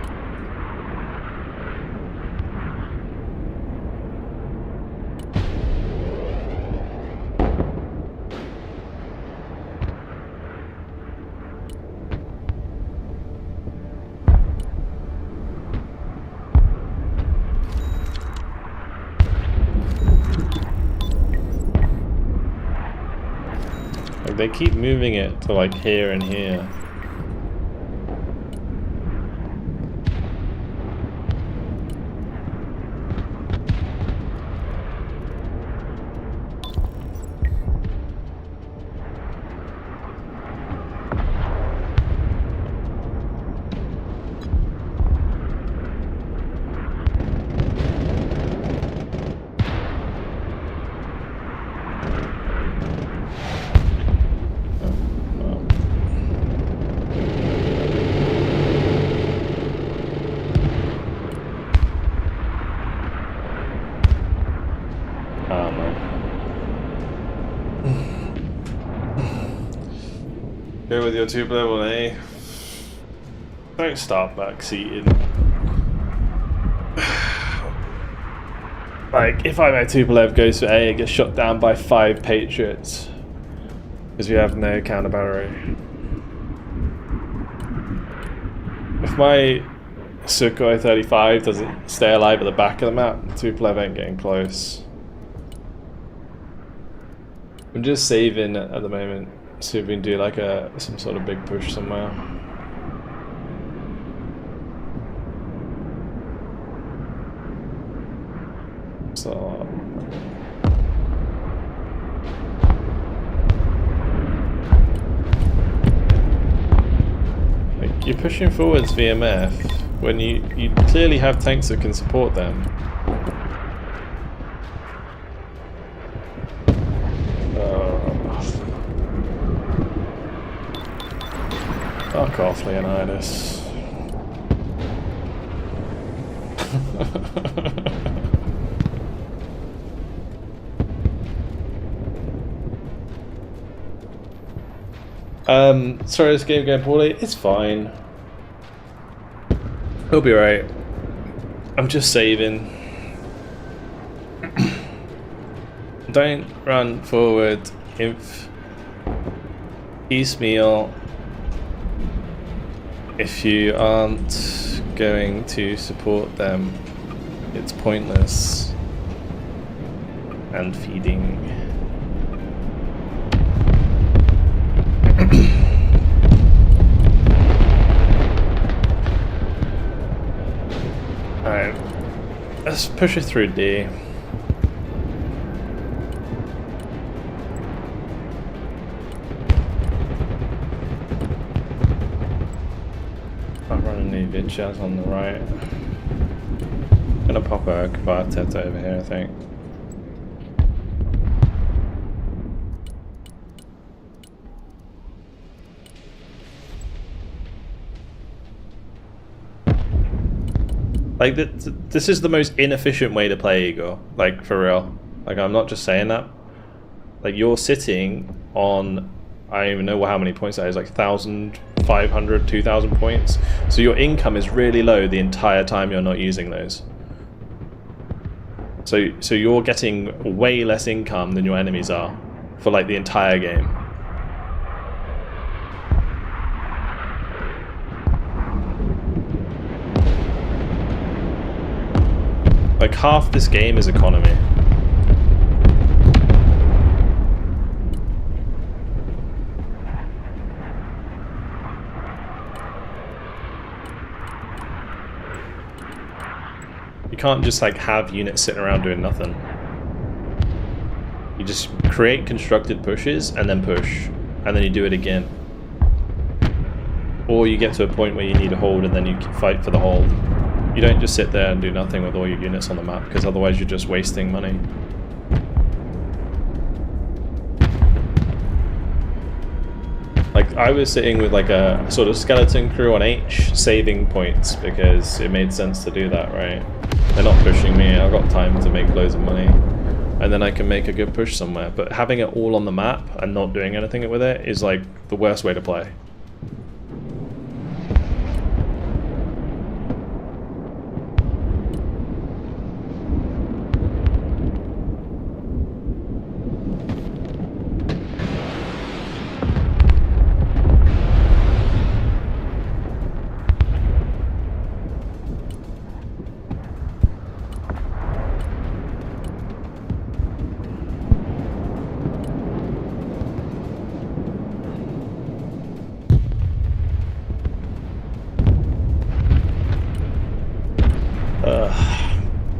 They keep moving it to like here and here. Go with your 2 level A. Don't start backseating. Like, if my Tupolev goes for A, it gets shot down by 5 Patriots. Because we have no counter battery. If my Sukhoi 35 doesn't stay alive at the back of the map, Tupolev ain't getting close. I'm just saving at the moment. See if we can do like some sort of big push somewhere. So like, you're pushing forwards VMF when you clearly have tanks that can support them. Fuck off, Leonidas. Sorry, this game going poorly. It's fine. He'll be alright. I'm just saving. Don't run forward. If piecemeal. If you aren't going to support them, it's pointless. And feeding. Alright, let's push it through D. I'm running the Vichas on the right. Gonna pop a quartet over here, I think. Like, this is the most inefficient way to play Igor, like, for real. Like, I'm not just saying that. Like, you're sitting on, I don't even know how many points that is, like 1,500, 2,000 points. So your income is really low the entire time you're not using those. So you're getting way less income than your enemies are for, like, the entire game. Like, half this game is economy. You can't just, like, have units sitting around doing nothing. You just create constructed pushes and then push, and then you do it again. Or you get to a point where you need a hold and then you fight for the hold. You don't just sit there and do nothing with all your units on the map, because otherwise you're just wasting money. Like, I was sitting with like a sort of skeleton crew on H, saving points, because it made sense to do that, right? They're not pushing me, I've got time to make loads of money, and then I can make a good push somewhere. But having it all on the map and not doing anything with it is like the worst way to play.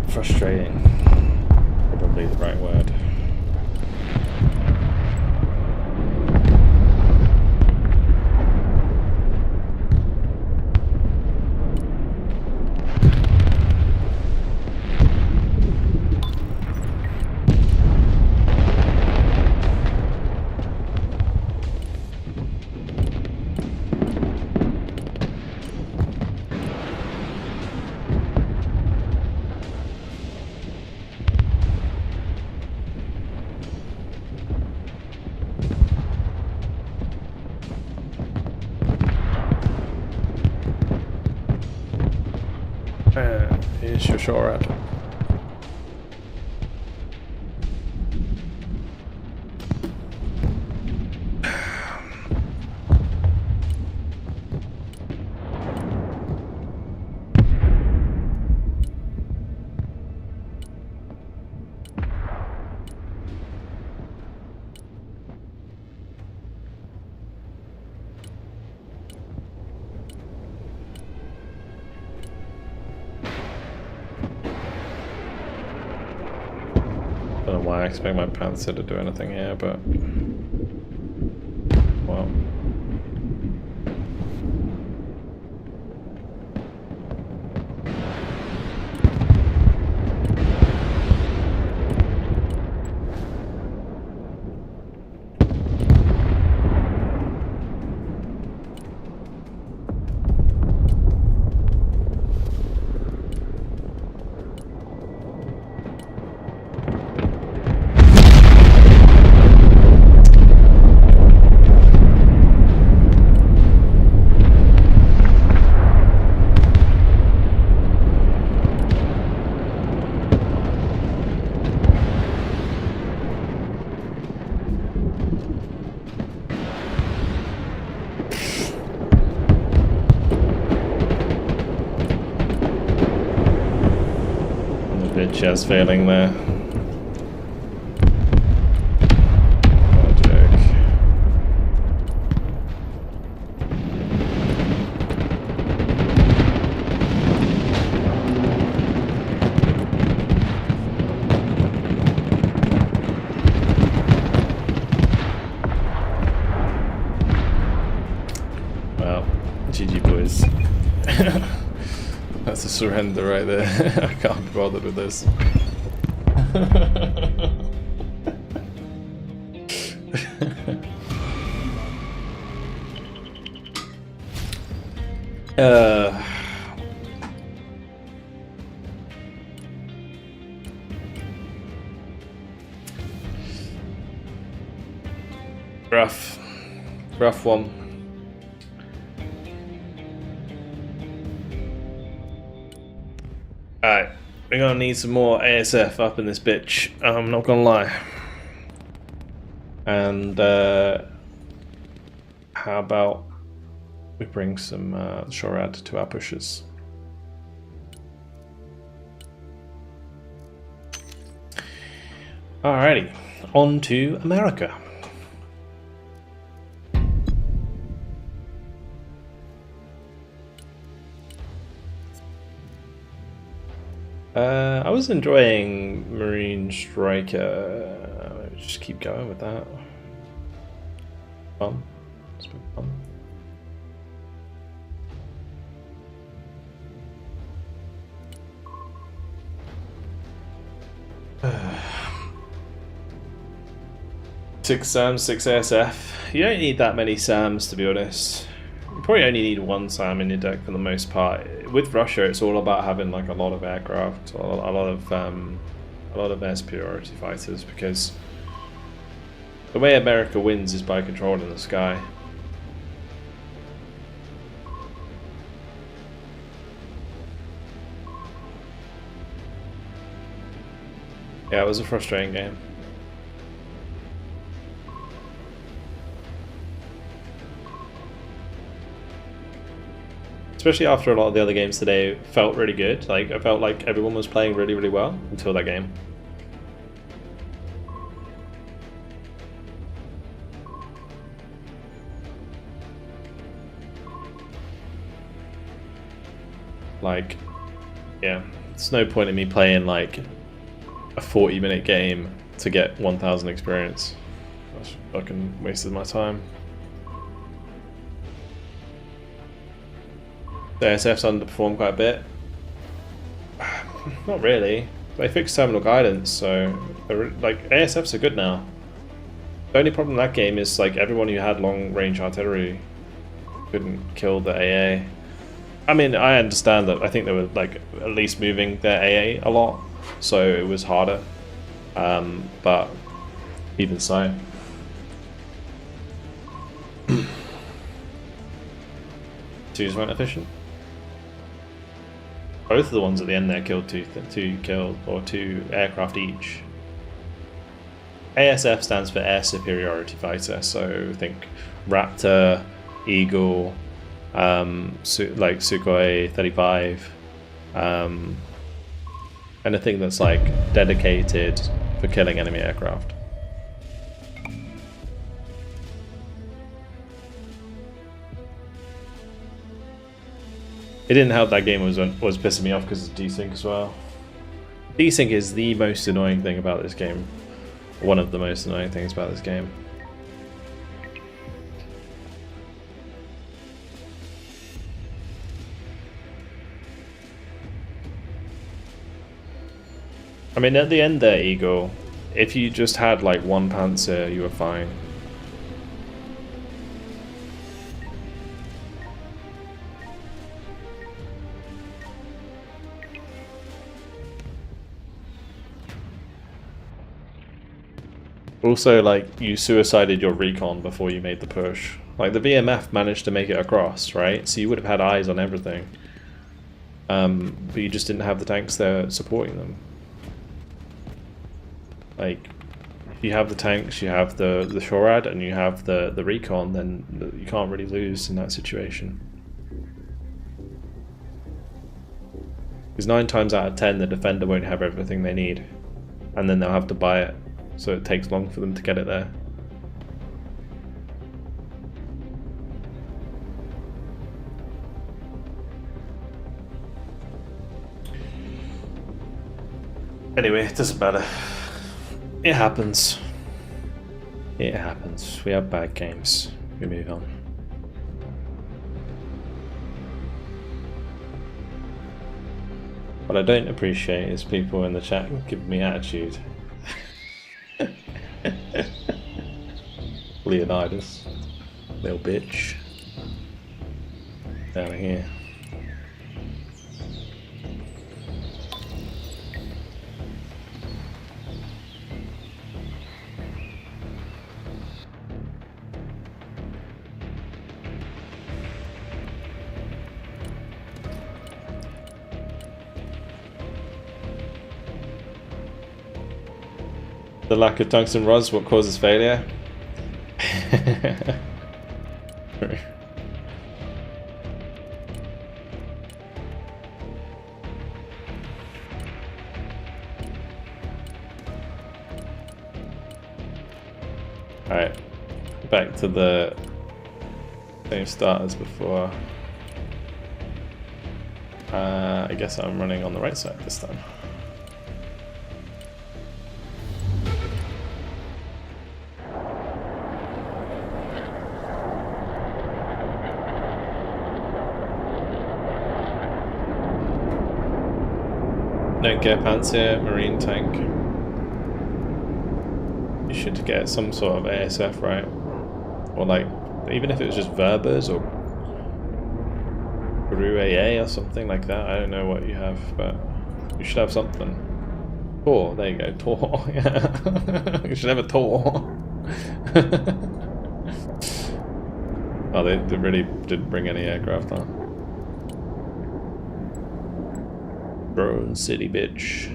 Frustrating. Probably the right word. Here's your shortcut. Don't know why I expect my Panther to do anything here, but well. Chaz failing there. What a joke. Well, GG boys. That's a surrender right there. I can't be bothered with this. Rough one. Alright, we're gonna need some more ASF up in this bitch, I'm not gonna lie. And how about we bring some Shorad to our pushes? Alrighty, on to America. I was enjoying Marine Striker. Just keep going with that. Fun. It's been fun. Six SAMs, 6 ASF. You don't need that many SAMs, to be honest. You probably only need one SAM in your deck for the most part. With Russia, it's all about having like a lot of aircraft, a lot of air superiority fighters, because the way America wins is by controlling the sky. Yeah, it was a frustrating game. Especially after a lot of the other games today felt really good. Like, I felt like everyone was playing really, really well until that game. Like, yeah, there's no point in me playing like a 40-minute game to get 1,000 experience. That's fucking wasted my time. The ASF's underperformed quite a bit. Not really. They fixed terminal guidance, so like ASFs are good now. The only problem in that game is like everyone who had long-range artillery couldn't kill the AA. I mean, I understand that. I think they were like at least moving their AA a lot, so it was harder. But even so. Twos weren't efficient. Both of the ones at the end there killed two aircraft each. ASF stands for Air Superiority Fighter, so think Raptor, Eagle, like Sukhoi 35, anything that's like dedicated for killing enemy aircraft. It didn't help that game was pissing me off because of desync as well. Desync is the most annoying thing about this game. One of the most annoying things about this game. I mean, at the end there, Eagle, if you just had like one Panzer, you were fine. Also, like, you suicided your recon before you made the push. Like, the VMF managed to make it across, right? So you would have had eyes on everything. But you just didn't have the tanks there supporting them. Like, if you have the tanks, you have the Shorad, and you have the recon, then you can't really lose in that situation. Because 9 times out of 10 the defender won't have everything they need, and then they'll have to buy it, so it takes long for them to get it there. Anyway, it doesn't matter. It happens. It happens. We have bad games. We move on. What I don't appreciate is people in the chat giving me attitude. Leonidas. Little bitch. Down here. The lack of tungsten rods, what causes failure? Alright, back to the same start as before. I guess I'm running on the right side this time. Don't get Panzer Marine tank. You should get some sort of ASF, right? Or like, even if it was just Verbers or Gru AA or something like that. I don't know what you have, but you should have something. Tor, there you go, Tor. Yeah. You should have a Tor. Oh, they really didn't bring any aircraft on. Drone city, bitch.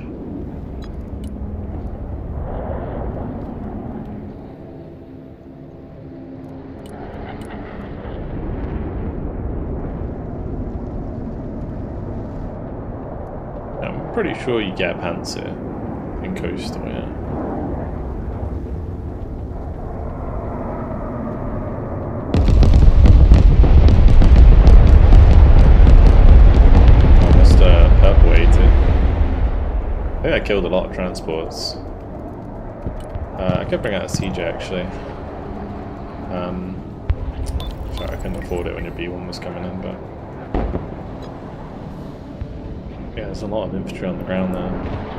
I'm pretty sure you get Panzer in Coastal, yeah. I think I killed a lot of transports. I could bring out a CJ actually. Sorry, I couldn't afford it when your B1 was coming in, but yeah, there's a lot of infantry on the ground there.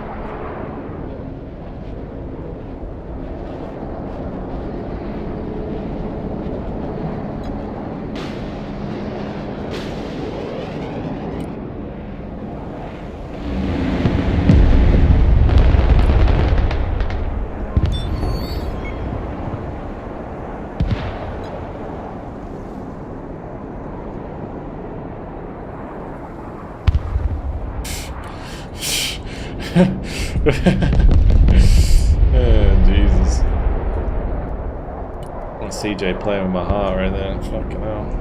Oh, Jesus. And CJ playing with my heart right there. Fucking hell.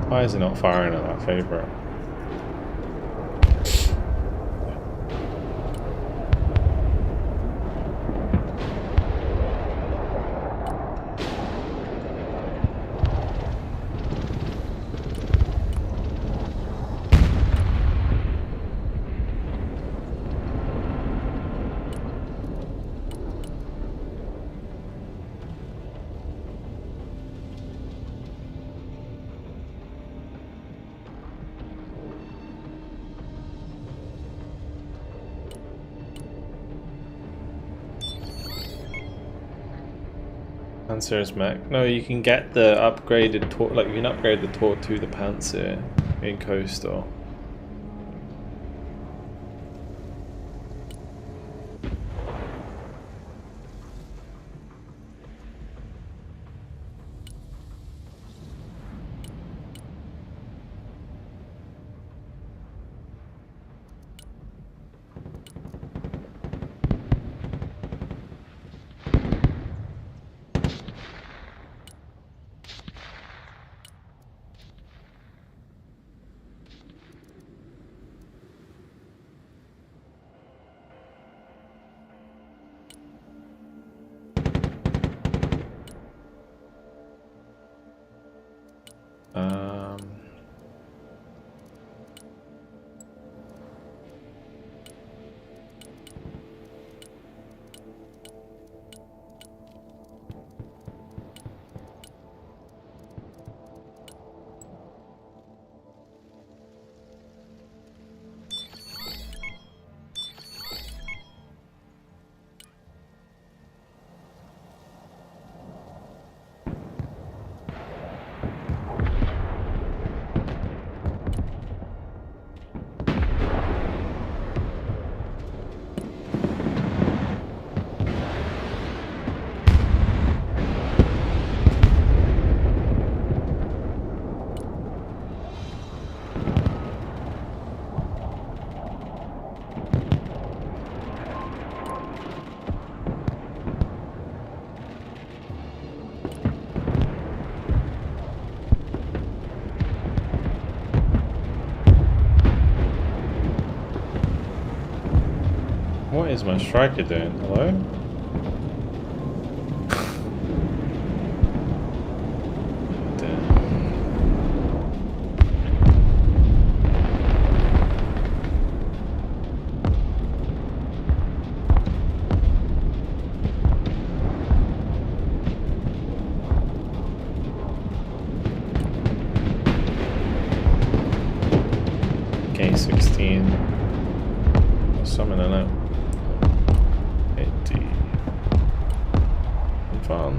Why is he not firing at that favourite? Panzer's mech. No, you can get the upgraded Tor, like you can upgrade the Tor to the Panzer in Coastal. What is my striker doing? Hello? K16. Summoning it. 80. Fun.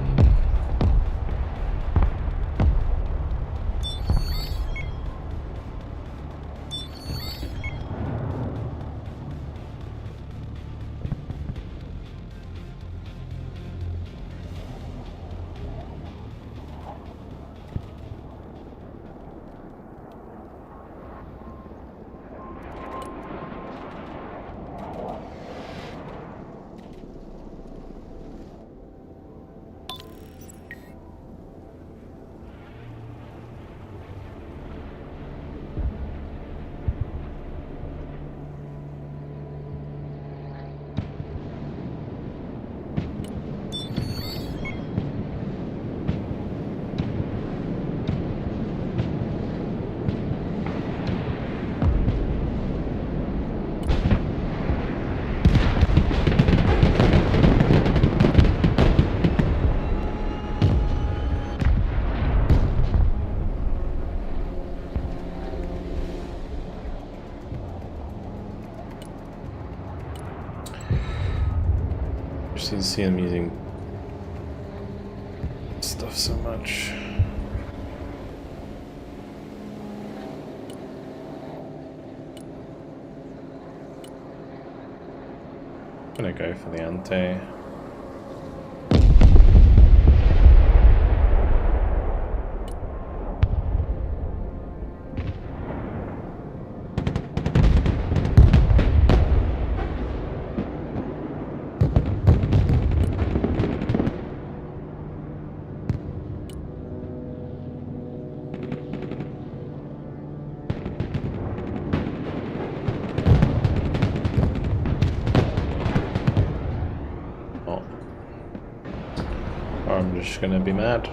Interesting to see them using stuff so much. I'm gonna go for the ante. I'm just gonna be mad.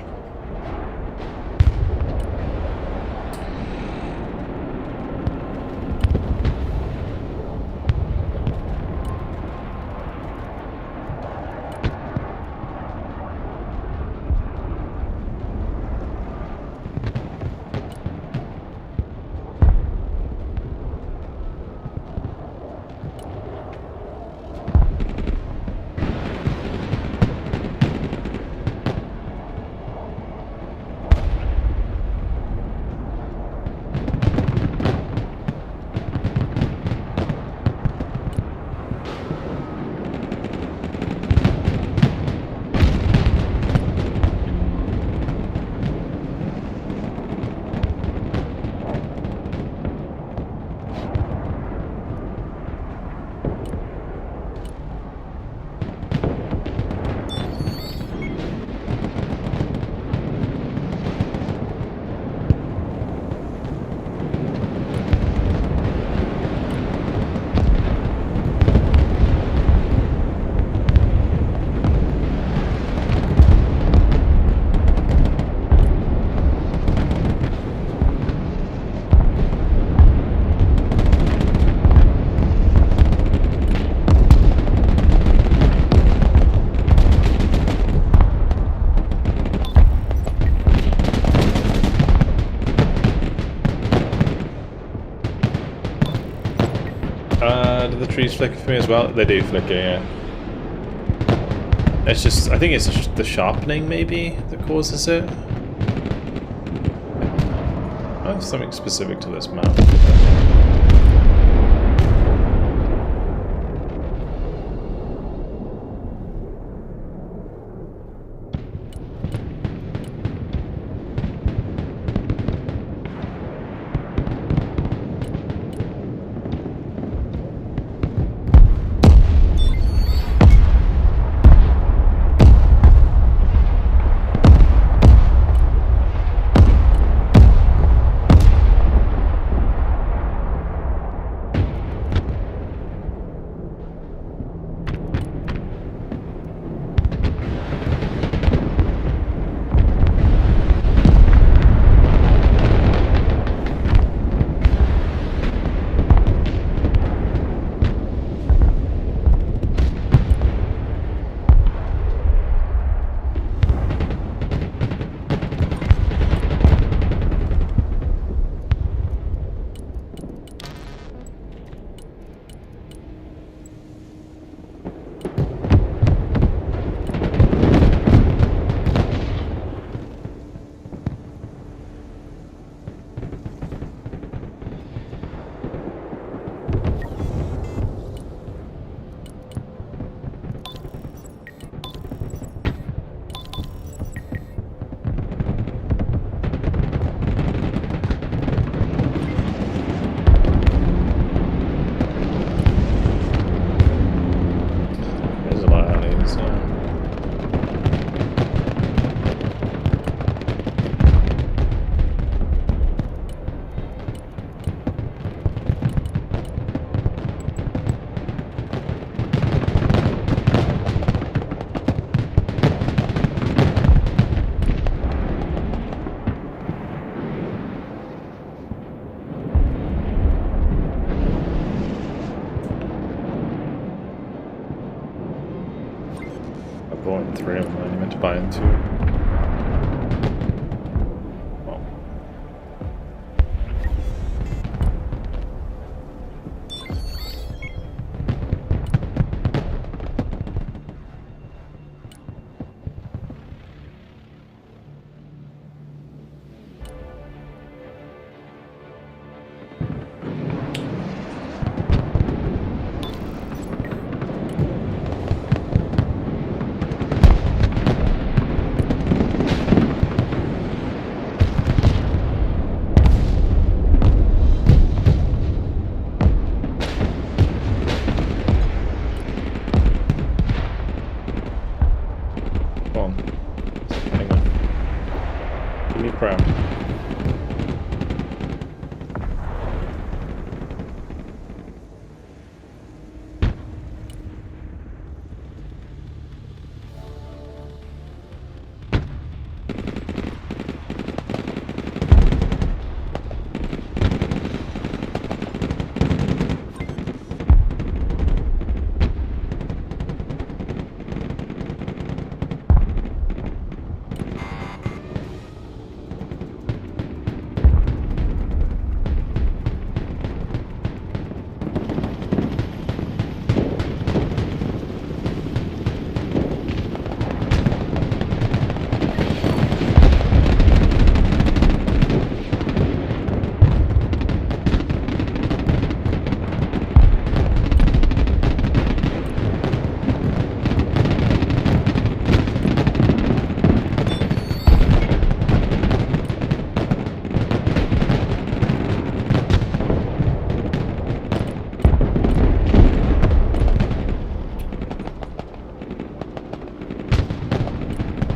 trees flicker for me as well? They do flicker, yeah. It's just, I think it's just the sharpening maybe that causes it. Oh, something specific to this map. bought 3 of them, I only meant to buy in 2. Well.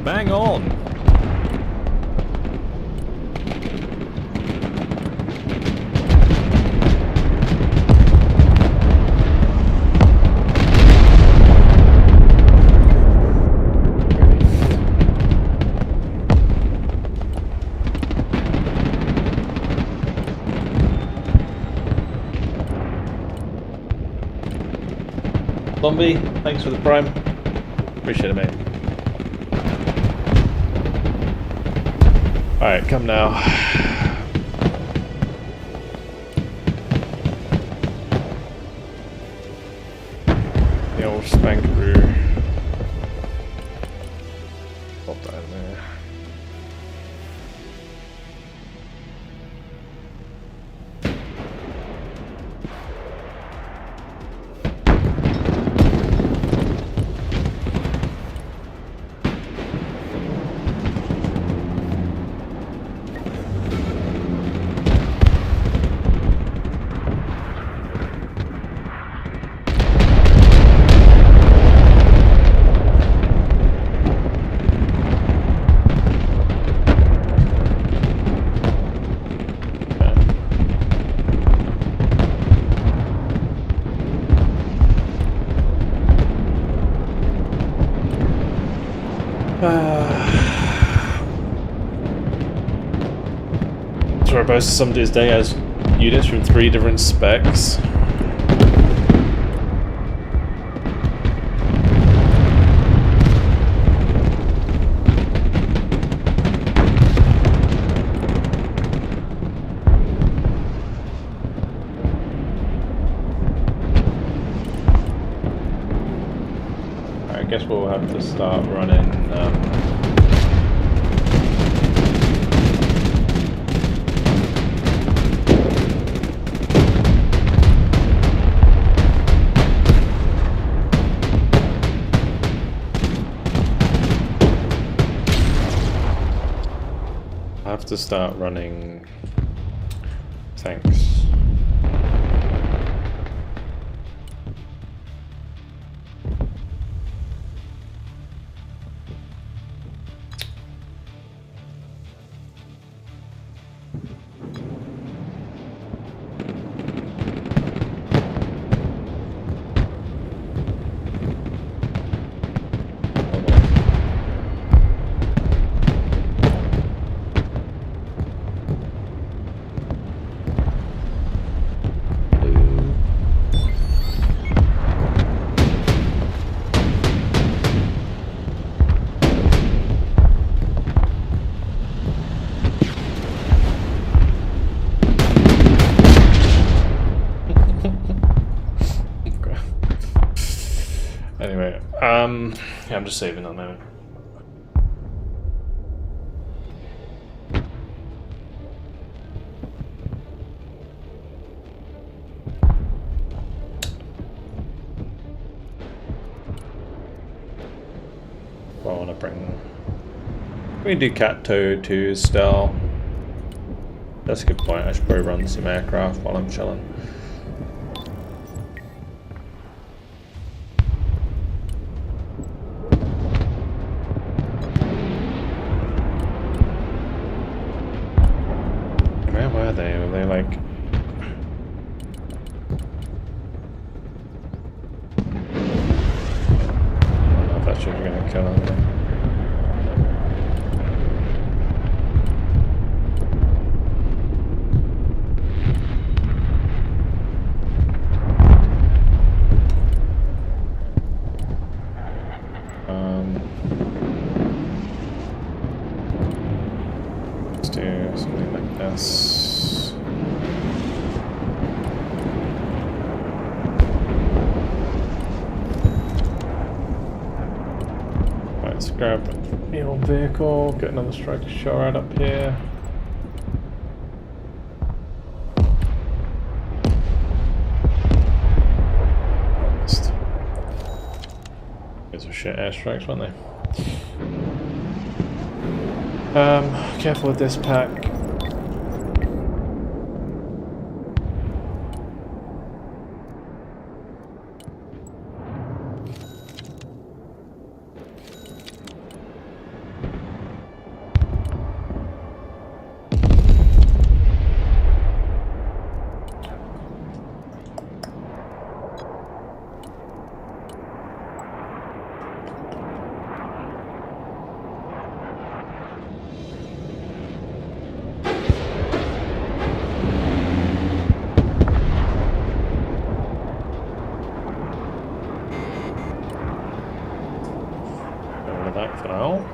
Bang on! Zombie, thanks for the prime. Appreciate it, mate. Alright, come now. The old spankaroo. Pop that in there. So most of somebody's day has units from 3 different specs. I guess we'll have to start running. To start running tanks. Anyway, yeah, I'm just saving that moment. Well, I want to bring. We can do Cat Toe 2 still. That's a good point. I should probably run some aircraft while I'm chilling. Where were they? Were they like... I don't know if that's just going to kill them. Let's do something like this. Right, let's grab the old vehicle, get another striker shot right up here. Those were shit airstrikes, weren't they? Careful with this pack. That for now.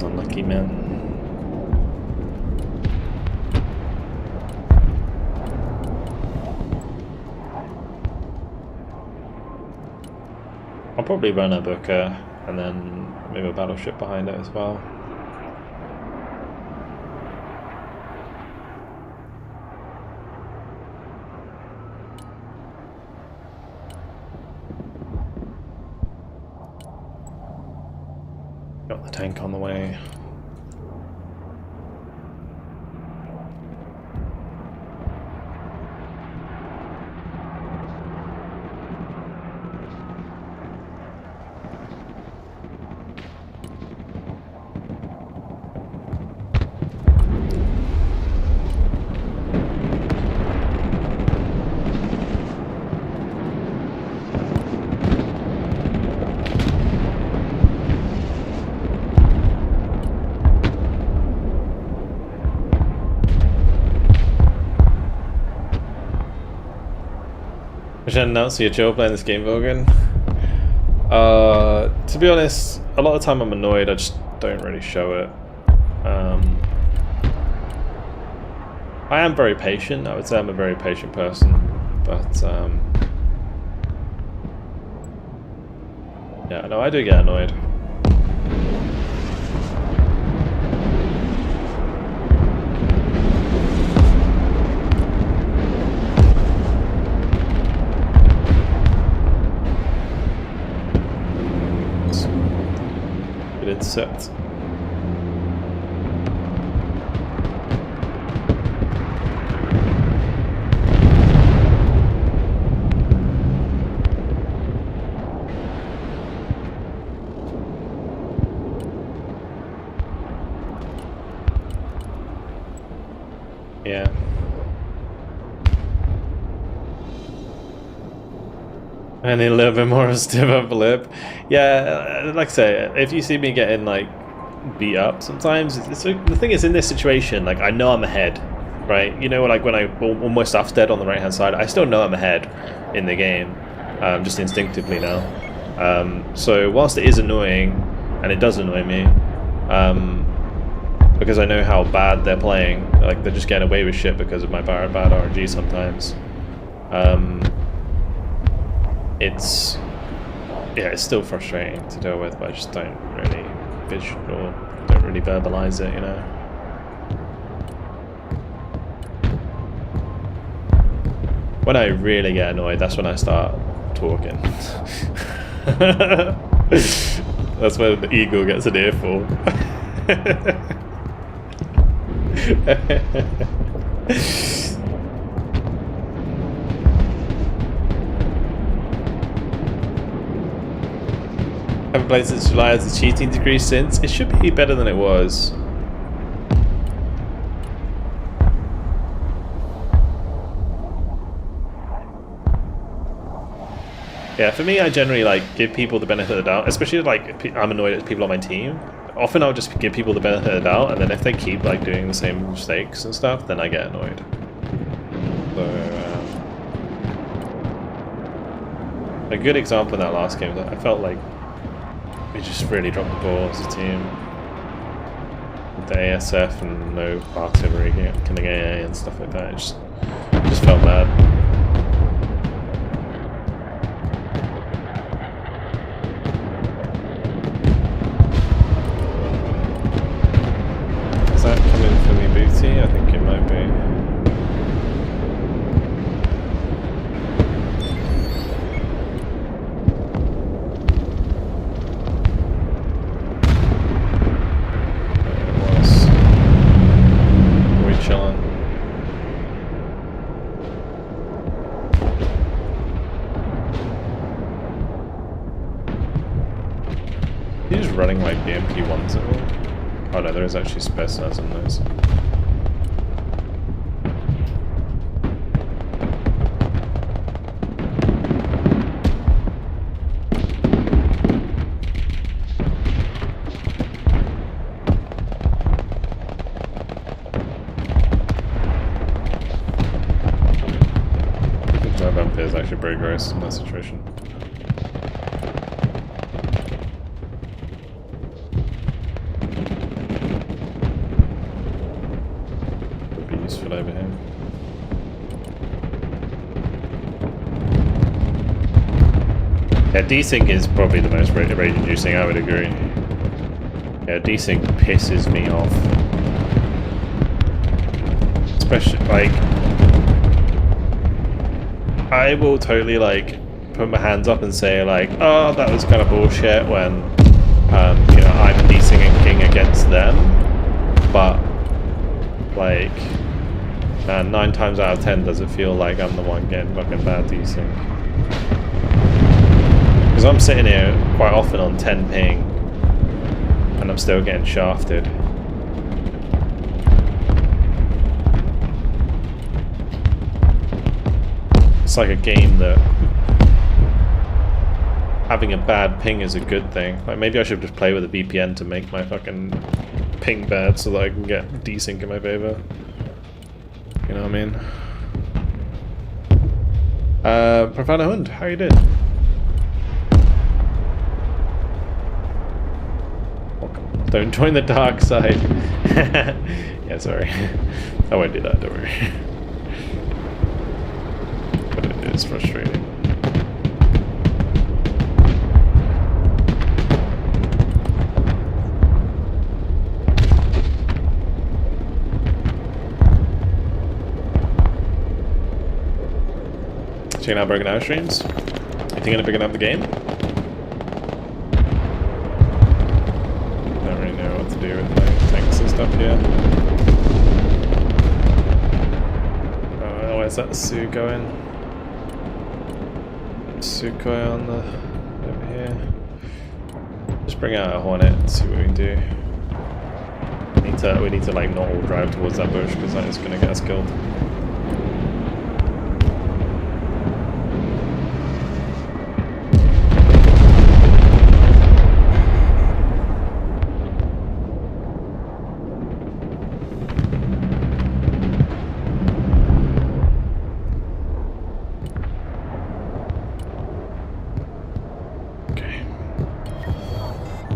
was unlucky, man. I'll probably run a Booker and then maybe a battleship behind it as well. Got the tank on the way. I should announce you're chill playing this game, Vulcan. To be honest, a lot of the time I'm annoyed, I just don't really show it. I am very patient, I would say I'm a very patient person, but yeah, no, I do get annoyed. Set. Yeah. I need a little bit more of a stiff upper lip. Yeah, like I say, if you see me getting like beat up sometimes, the thing is in this situation, like I know I'm ahead, right? You know, like when my stuff's dead on the right hand side, I still know I'm ahead in the game, just instinctively now. So whilst it is annoying, and it does annoy me, because I know how bad they're playing, like they're just getting away with shit because of my bad RNG sometimes. It's still frustrating to deal with, but I just don't really don't really verbalize it, you know. When I really get annoyed, that's when I start talking. That's when the ego gets an earful. Haven't played since July. Has the cheating decreased since? It should be better than it was. Yeah, for me, I generally like give people the benefit of the doubt, especially like I'm annoyed at people on my team. Often I'll just give people the benefit of the doubt, and then if they keep like doing the same mistakes and stuff, then I get annoyed. So, a good example in that last game, I felt like we just really dropped the ball as a team. With the ASF and no artillery killing AA and stuff like that. It just felt bad. Is that coming for me, Booty? I think it might be. Running like the MP1s at all? Oh no, there is actually specials in those. That bump is actually very gross in that situation. desync is probably the most rage-inducing, I would agree. Yeah, desync pisses me off. Especially, like... I will totally, like, put my hands up and say, like, oh, that was kind of bullshit when, you know, I'm desyncing against them. But, like, man, 9 times out of 10 does it feel like I'm the one getting fucking bad desync. Because I'm sitting here quite often on 10 ping, and I'm still getting shafted. It's like a game that having a bad ping is a good thing. Like maybe I should just play with a VPN to make my fucking ping bad so that I can get desync in my favor. You know what I mean? Profana Hund, how you doing? Welcome. Don't join the dark side. Yeah, sorry. I won't do that, don't worry. But it is frustrating. Checking out Broken Hour streams. You thinking of picking up the game? Don't really know what to do with my tanks and stuff here. Oh, where's that Sue going? Sukhoi on the over here. Just bring out a Hornet and see what we can do. We need to like not all drive towards that bush because that is gonna get us killed.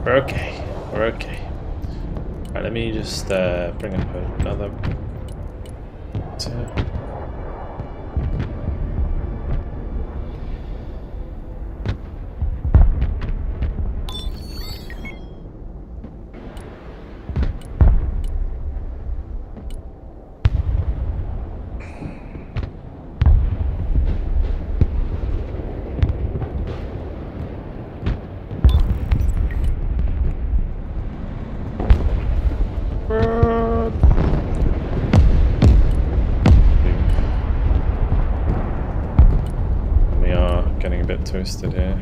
We're okay. Alright, let me just bring up another... Toasted here.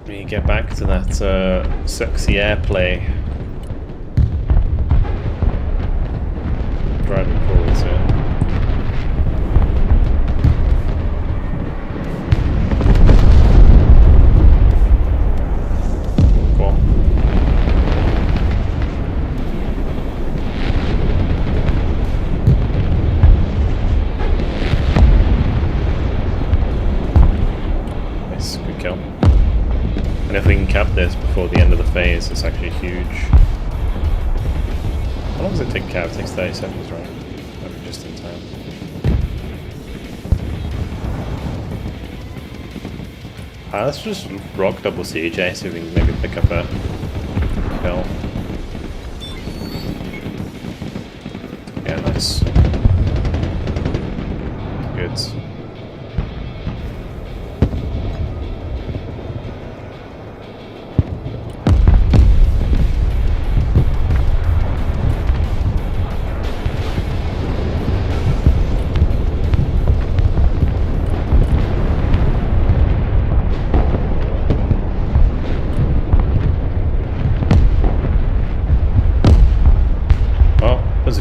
We get back to that sexy airplay. Driving forwards here. And if we can cap this before the end of the phase, it's actually huge. How long does it take to cap? It takes 30 seconds, right? That'd be just in time. Let's just rock double CJ, see if we can maybe pick up a kill. Yeah, nice. Good.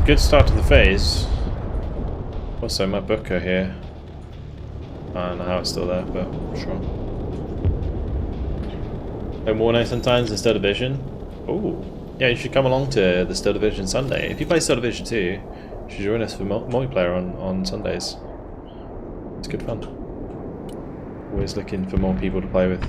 Good start to the phase. Also, my booker here. I don't know how it's still there, but sure. No more nice sometimes in Still Division. Ooh, yeah, you should come along to the Still Division Sunday. If you play Still Division 2, you should join us for multiplayer on Sundays. It's good fun. Always looking for more people to play with.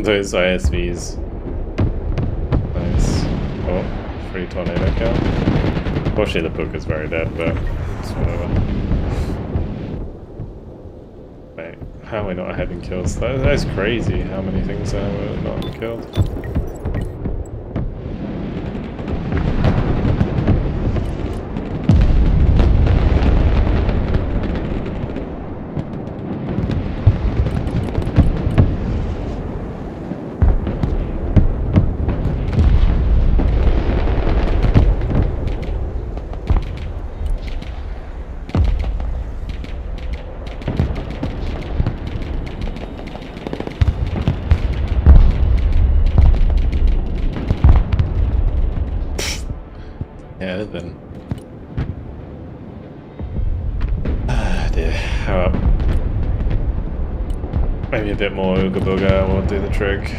Those ISVs. Nice. Oh, free tornado kill. Unfortunately, the book is very dead, but it's whatever. Wait, how are we not having kills? That's crazy how many things are not killed. Yeah, then. Ah, dear. Oh, well. Maybe a bit more Ooga Booga will do the trick.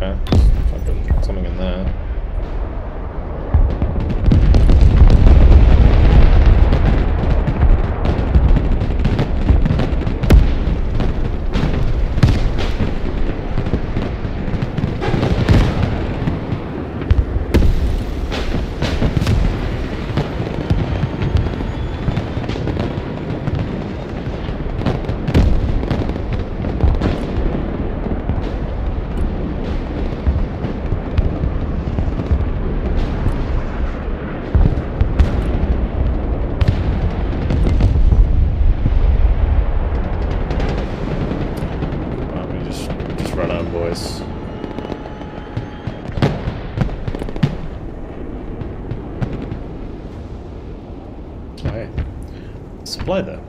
Okay. Something in there. Boys. Okay. Supply there.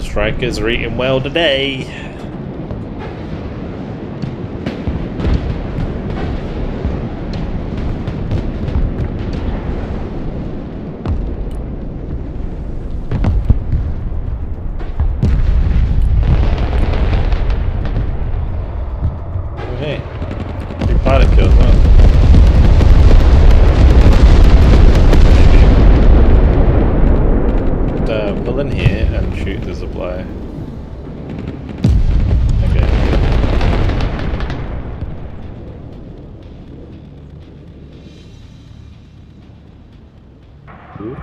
Strikers are eating well today. fly. Okay. Ooh.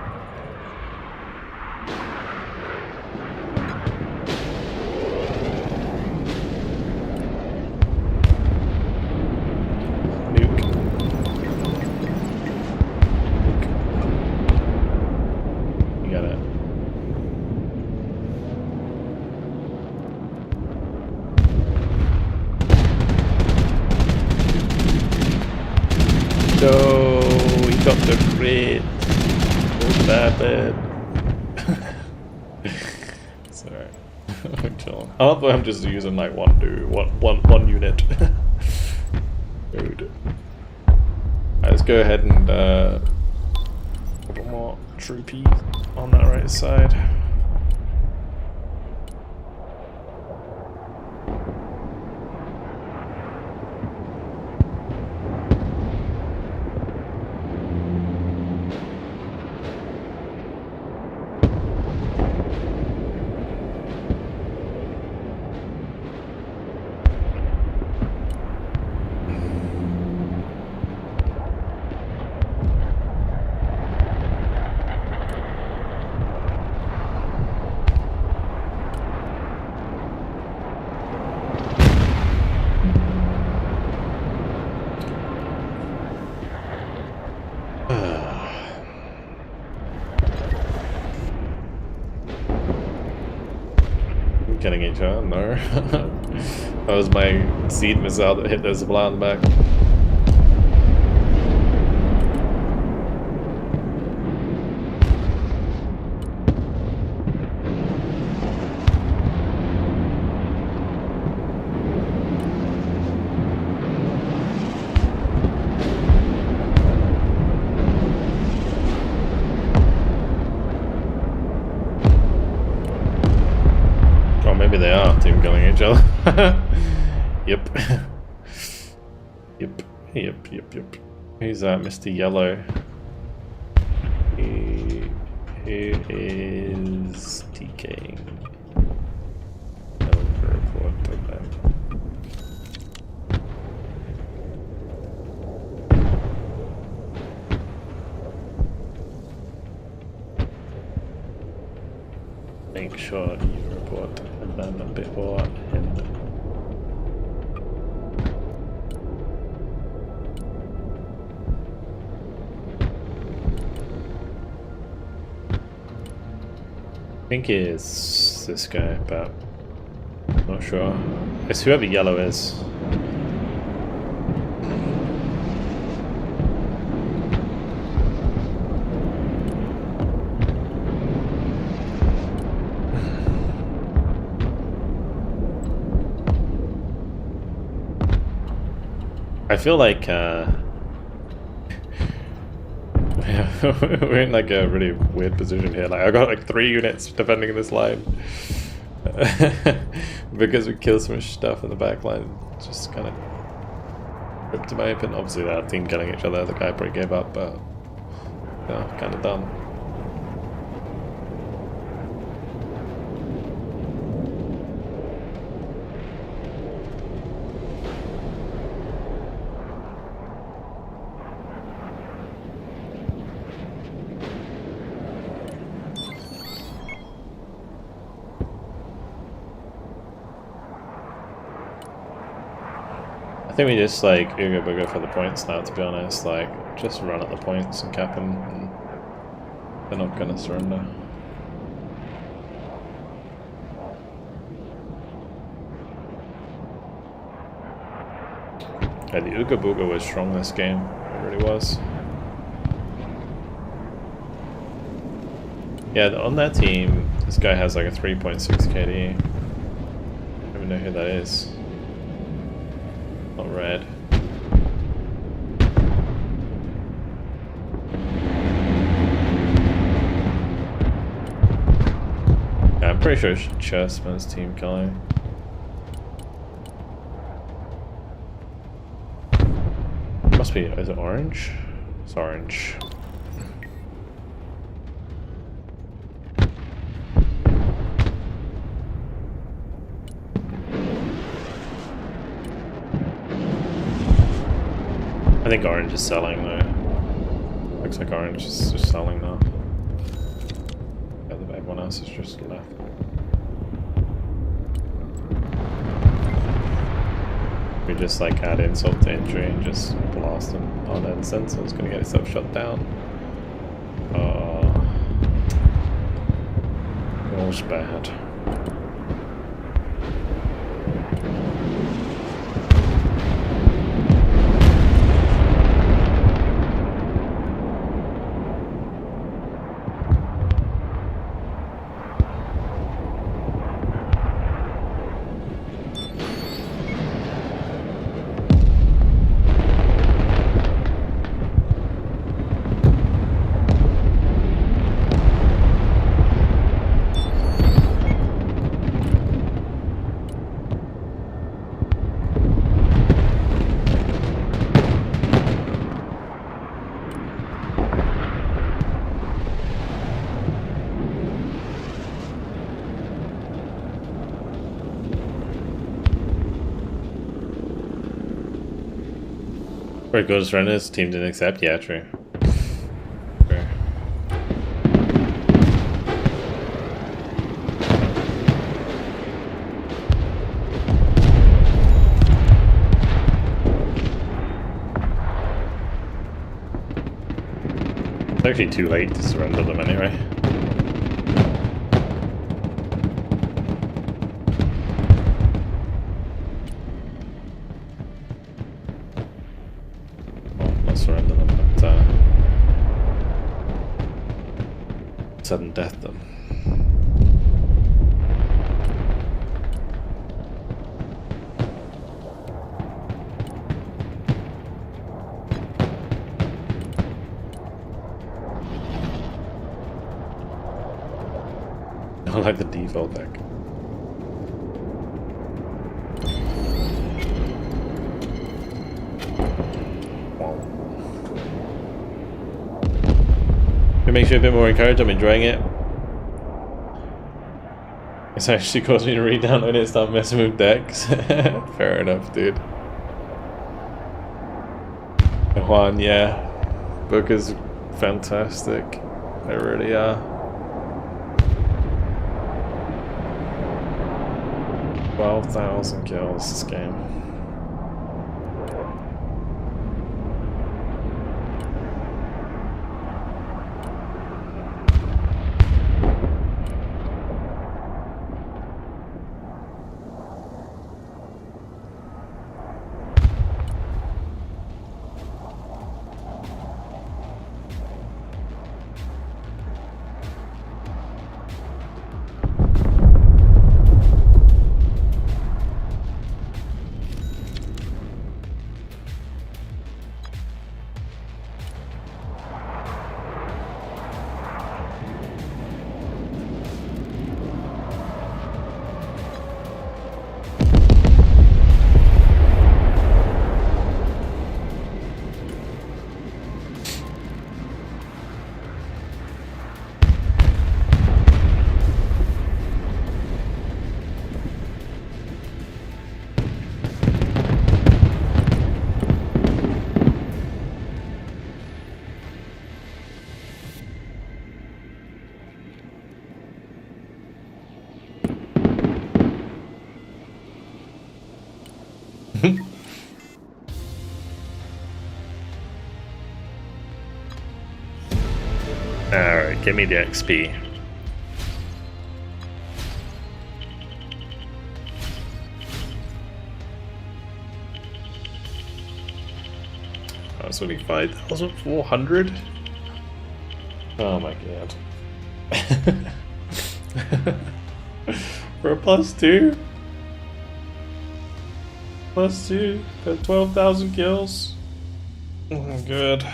No, he got the crit. Oh, bad. It's alright. I'm chilling. I love that I'm just using like one unit. Rude. Alright, let's go ahead and put more troopies on that right side. Getting each other? No. That was my seed missile that hit their supply on the back. Maybe they are team killing each other. Yep. Yep. Who's that, Mr. Yellow? He is TKing. Make sure you report them before him. I think it's this guy, but I'm not sure. It's whoever yellow is. I feel like we're in like a really weird position here. Like I got like 3 units defending this line because we killed so much stuff in the back line. Just kind of ripped in my opinion. Obviously, that team killing each other. The guy probably gave up, but yeah, kind of done. I think we just like Ooga Booga for the points now, to be honest. Like, just run at the points and cap them, and they're not gonna surrender. Yeah, the Ooga Booga was strong this game. It really was. Yeah, on that team, this guy has like a 3.6 KD. I don't even know who that is. Not red. Yeah, I'm pretty sure it's Chessman's team killing. Must be, is it orange? It's orange. think orange is selling though. Looks like orange is just selling now. Everyone else is just left. We just like add insult to injury and just blast them. Oh no, the sensor's gonna get itself shut down. Oh, all's bad. Very good as runners, team didn't accept, yeah, true. Okay. It's actually too late to surrender them anyway. Surrender them, but sudden death them. I like the default deck. It makes you a bit more encouraged. I'm enjoying it. It's actually caused me to re-download it and start messing with decks. Fair enough, dude. Juan, yeah. Book is fantastic. They really are. 12,000 kills this game. Alright, give me the XP. That's only 5,400? Oh my god. For a +2? +2 for 12,000 kills? Oh, good.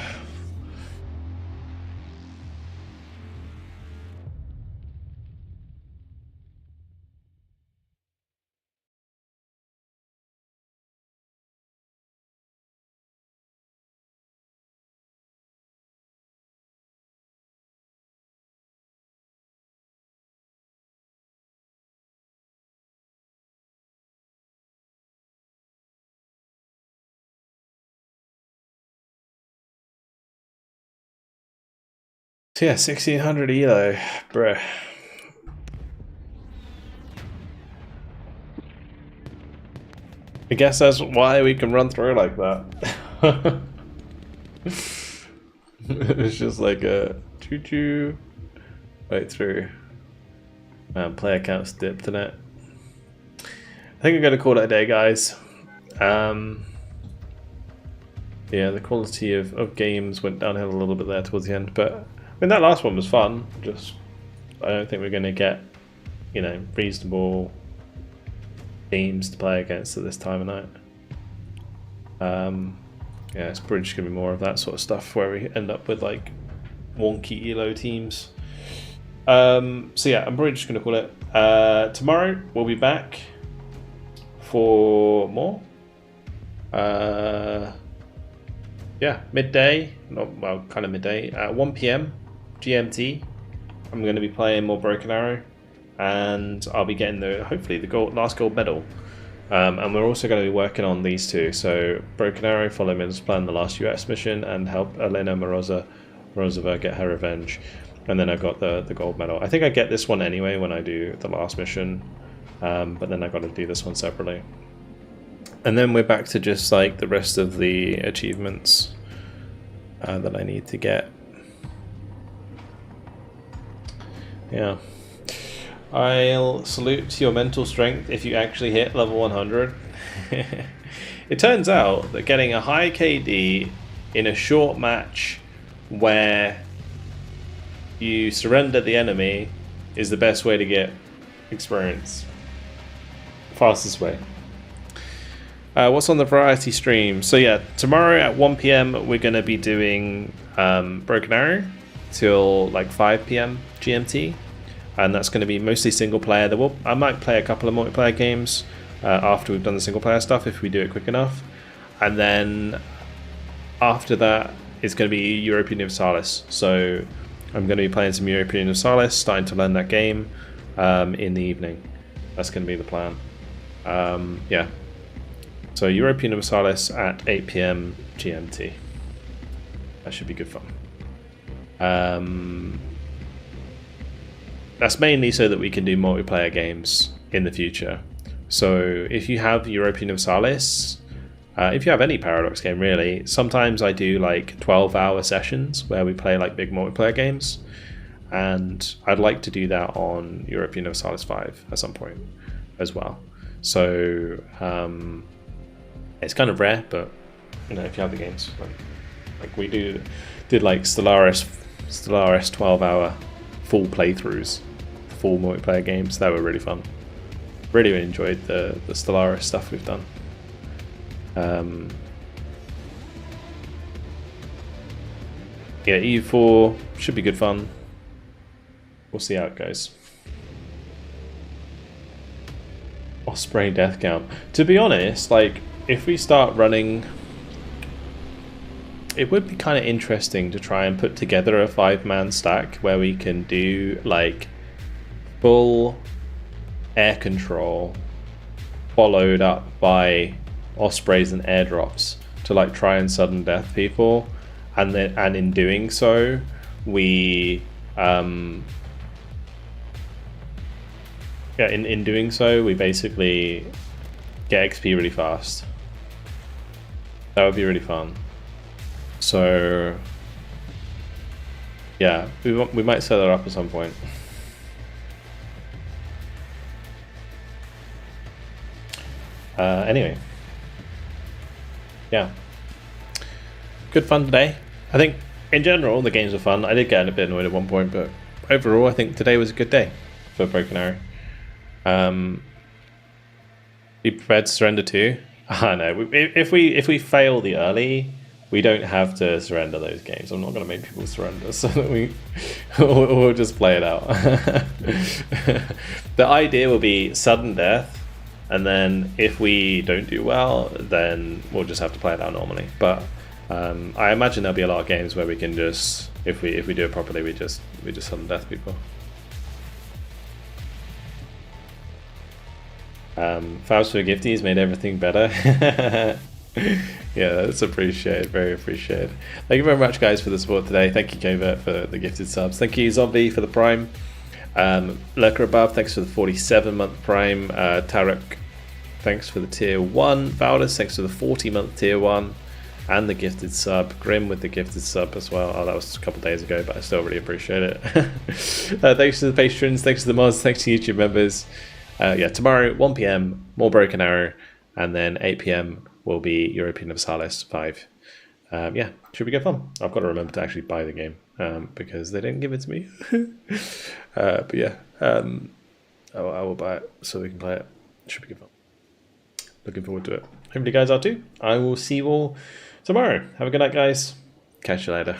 So yeah, 1600 elo, bruh. I guess that's why we can run through like that. It's just like a choo-choo right through. Player counts dipped in it. I think I'm going to call it a day, guys. Yeah, the quality of games went downhill a little bit there towards the end, but I mean that last one was fun. Just I don't think we're going to get, you know, reasonable teams to play against at this time of night. Yeah, it's probably just going to be more of that sort of stuff where we end up with like wonky elo teams. So yeah, I'm probably just going to call it. Tomorrow we'll be back for more. Yeah, midday, well, kind of midday, 1 PM GMT. I'm going to be playing more Broken Arrow, and I'll be getting hopefully the last gold medal. And we're also going to be working on these two. So Broken Arrow, follow Miller's plan, the last US mission, and help Elena Morozova get her revenge. And then I got the gold medal. I think I get this one anyway when I do the last mission, but then I got to do this one separately. And then we're back to just like the rest of the achievements that I need to get. Yeah. I'll salute your mental strength if you actually hit level 100. It turns out that getting a high KD in a short match where you surrender the enemy is the best way to get experience. Fastest way. What's on the variety stream? So yeah, tomorrow at 1 PM we're going to be doing Broken Arrow till like 5 PM GMT, and that's going to be mostly single player. I might play a couple of multiplayer games after we've done the single player stuff if we do it quick enough, and then after that it's going to be European Universalis. So I'm going to be playing some European Universalis, starting to learn that game in the evening. That's going to be the plan. Yeah. So European Universalis at 8 PM GMT. That should be good fun. That's mainly so that we can do multiplayer games in the future. So if you have European Universalis, if you have any Paradox game really, sometimes I do like 12-hour sessions where we play like big multiplayer games, and I'd like to do that on European Universalis 5 at some point as well. So it's kind of rare, but you know, if you have the games, like we did like Stellaris 12-hour full playthroughs, full multiplayer games. That were really fun. Really enjoyed the Stellaris stuff we've done. Yeah, EU4 should be good fun. We'll see how it goes. Osprey death count. To be honest, like if we start running, it would be kind of interesting to try and put together a 5-man stack where we can do like full air control followed up by Ospreys and airdrops to like try and sudden death people, and in doing so we in doing so we basically get XP really fast. That would be really fun. So yeah, we might set that up at some point. Anyway, yeah, good fun today. I think in general the games were fun. I did get a bit annoyed at one point, but overall I think today was a good day for Broken Arrow. Be prepared to surrender too. I know. If we fail the early, we don't have to surrender those games. I'm not going to make people surrender, so that we'll just play it out. The idea will be sudden death, and then if we don't do well, then we'll just have to play it out normally. But I imagine there'll be a lot of games where we can just, if we do it properly, we just sudden death people. Fabs for Gifties made everything better. Yeah, that's appreciated. Very appreciated. Thank you very much, guys, for the support today. Thank you, Covert, for the gifted subs. Thank you, Zombie, for the Prime. Lurker Above, thanks for the 47-month Prime. Tarek, thanks for the Tier 1. Valdus, thanks for the 40-month Tier 1. And the gifted sub. Grim with the gifted sub as well. Oh, that was a couple days ago, but I still really appreciate it. Thanks to the patrons, thanks to the mods, thanks to YouTube members. Yeah, tomorrow, 1 PM, more Broken Arrow, and then 8 PM will be European Universalis 5. Yeah, should be good fun. I've got to remember to actually buy the game because they didn't give it to me. But yeah, I will buy it so we can play it. Should be good fun. Looking forward to it. Hopefully you guys are too. I will see you all tomorrow. Have a good night, guys. Catch you later.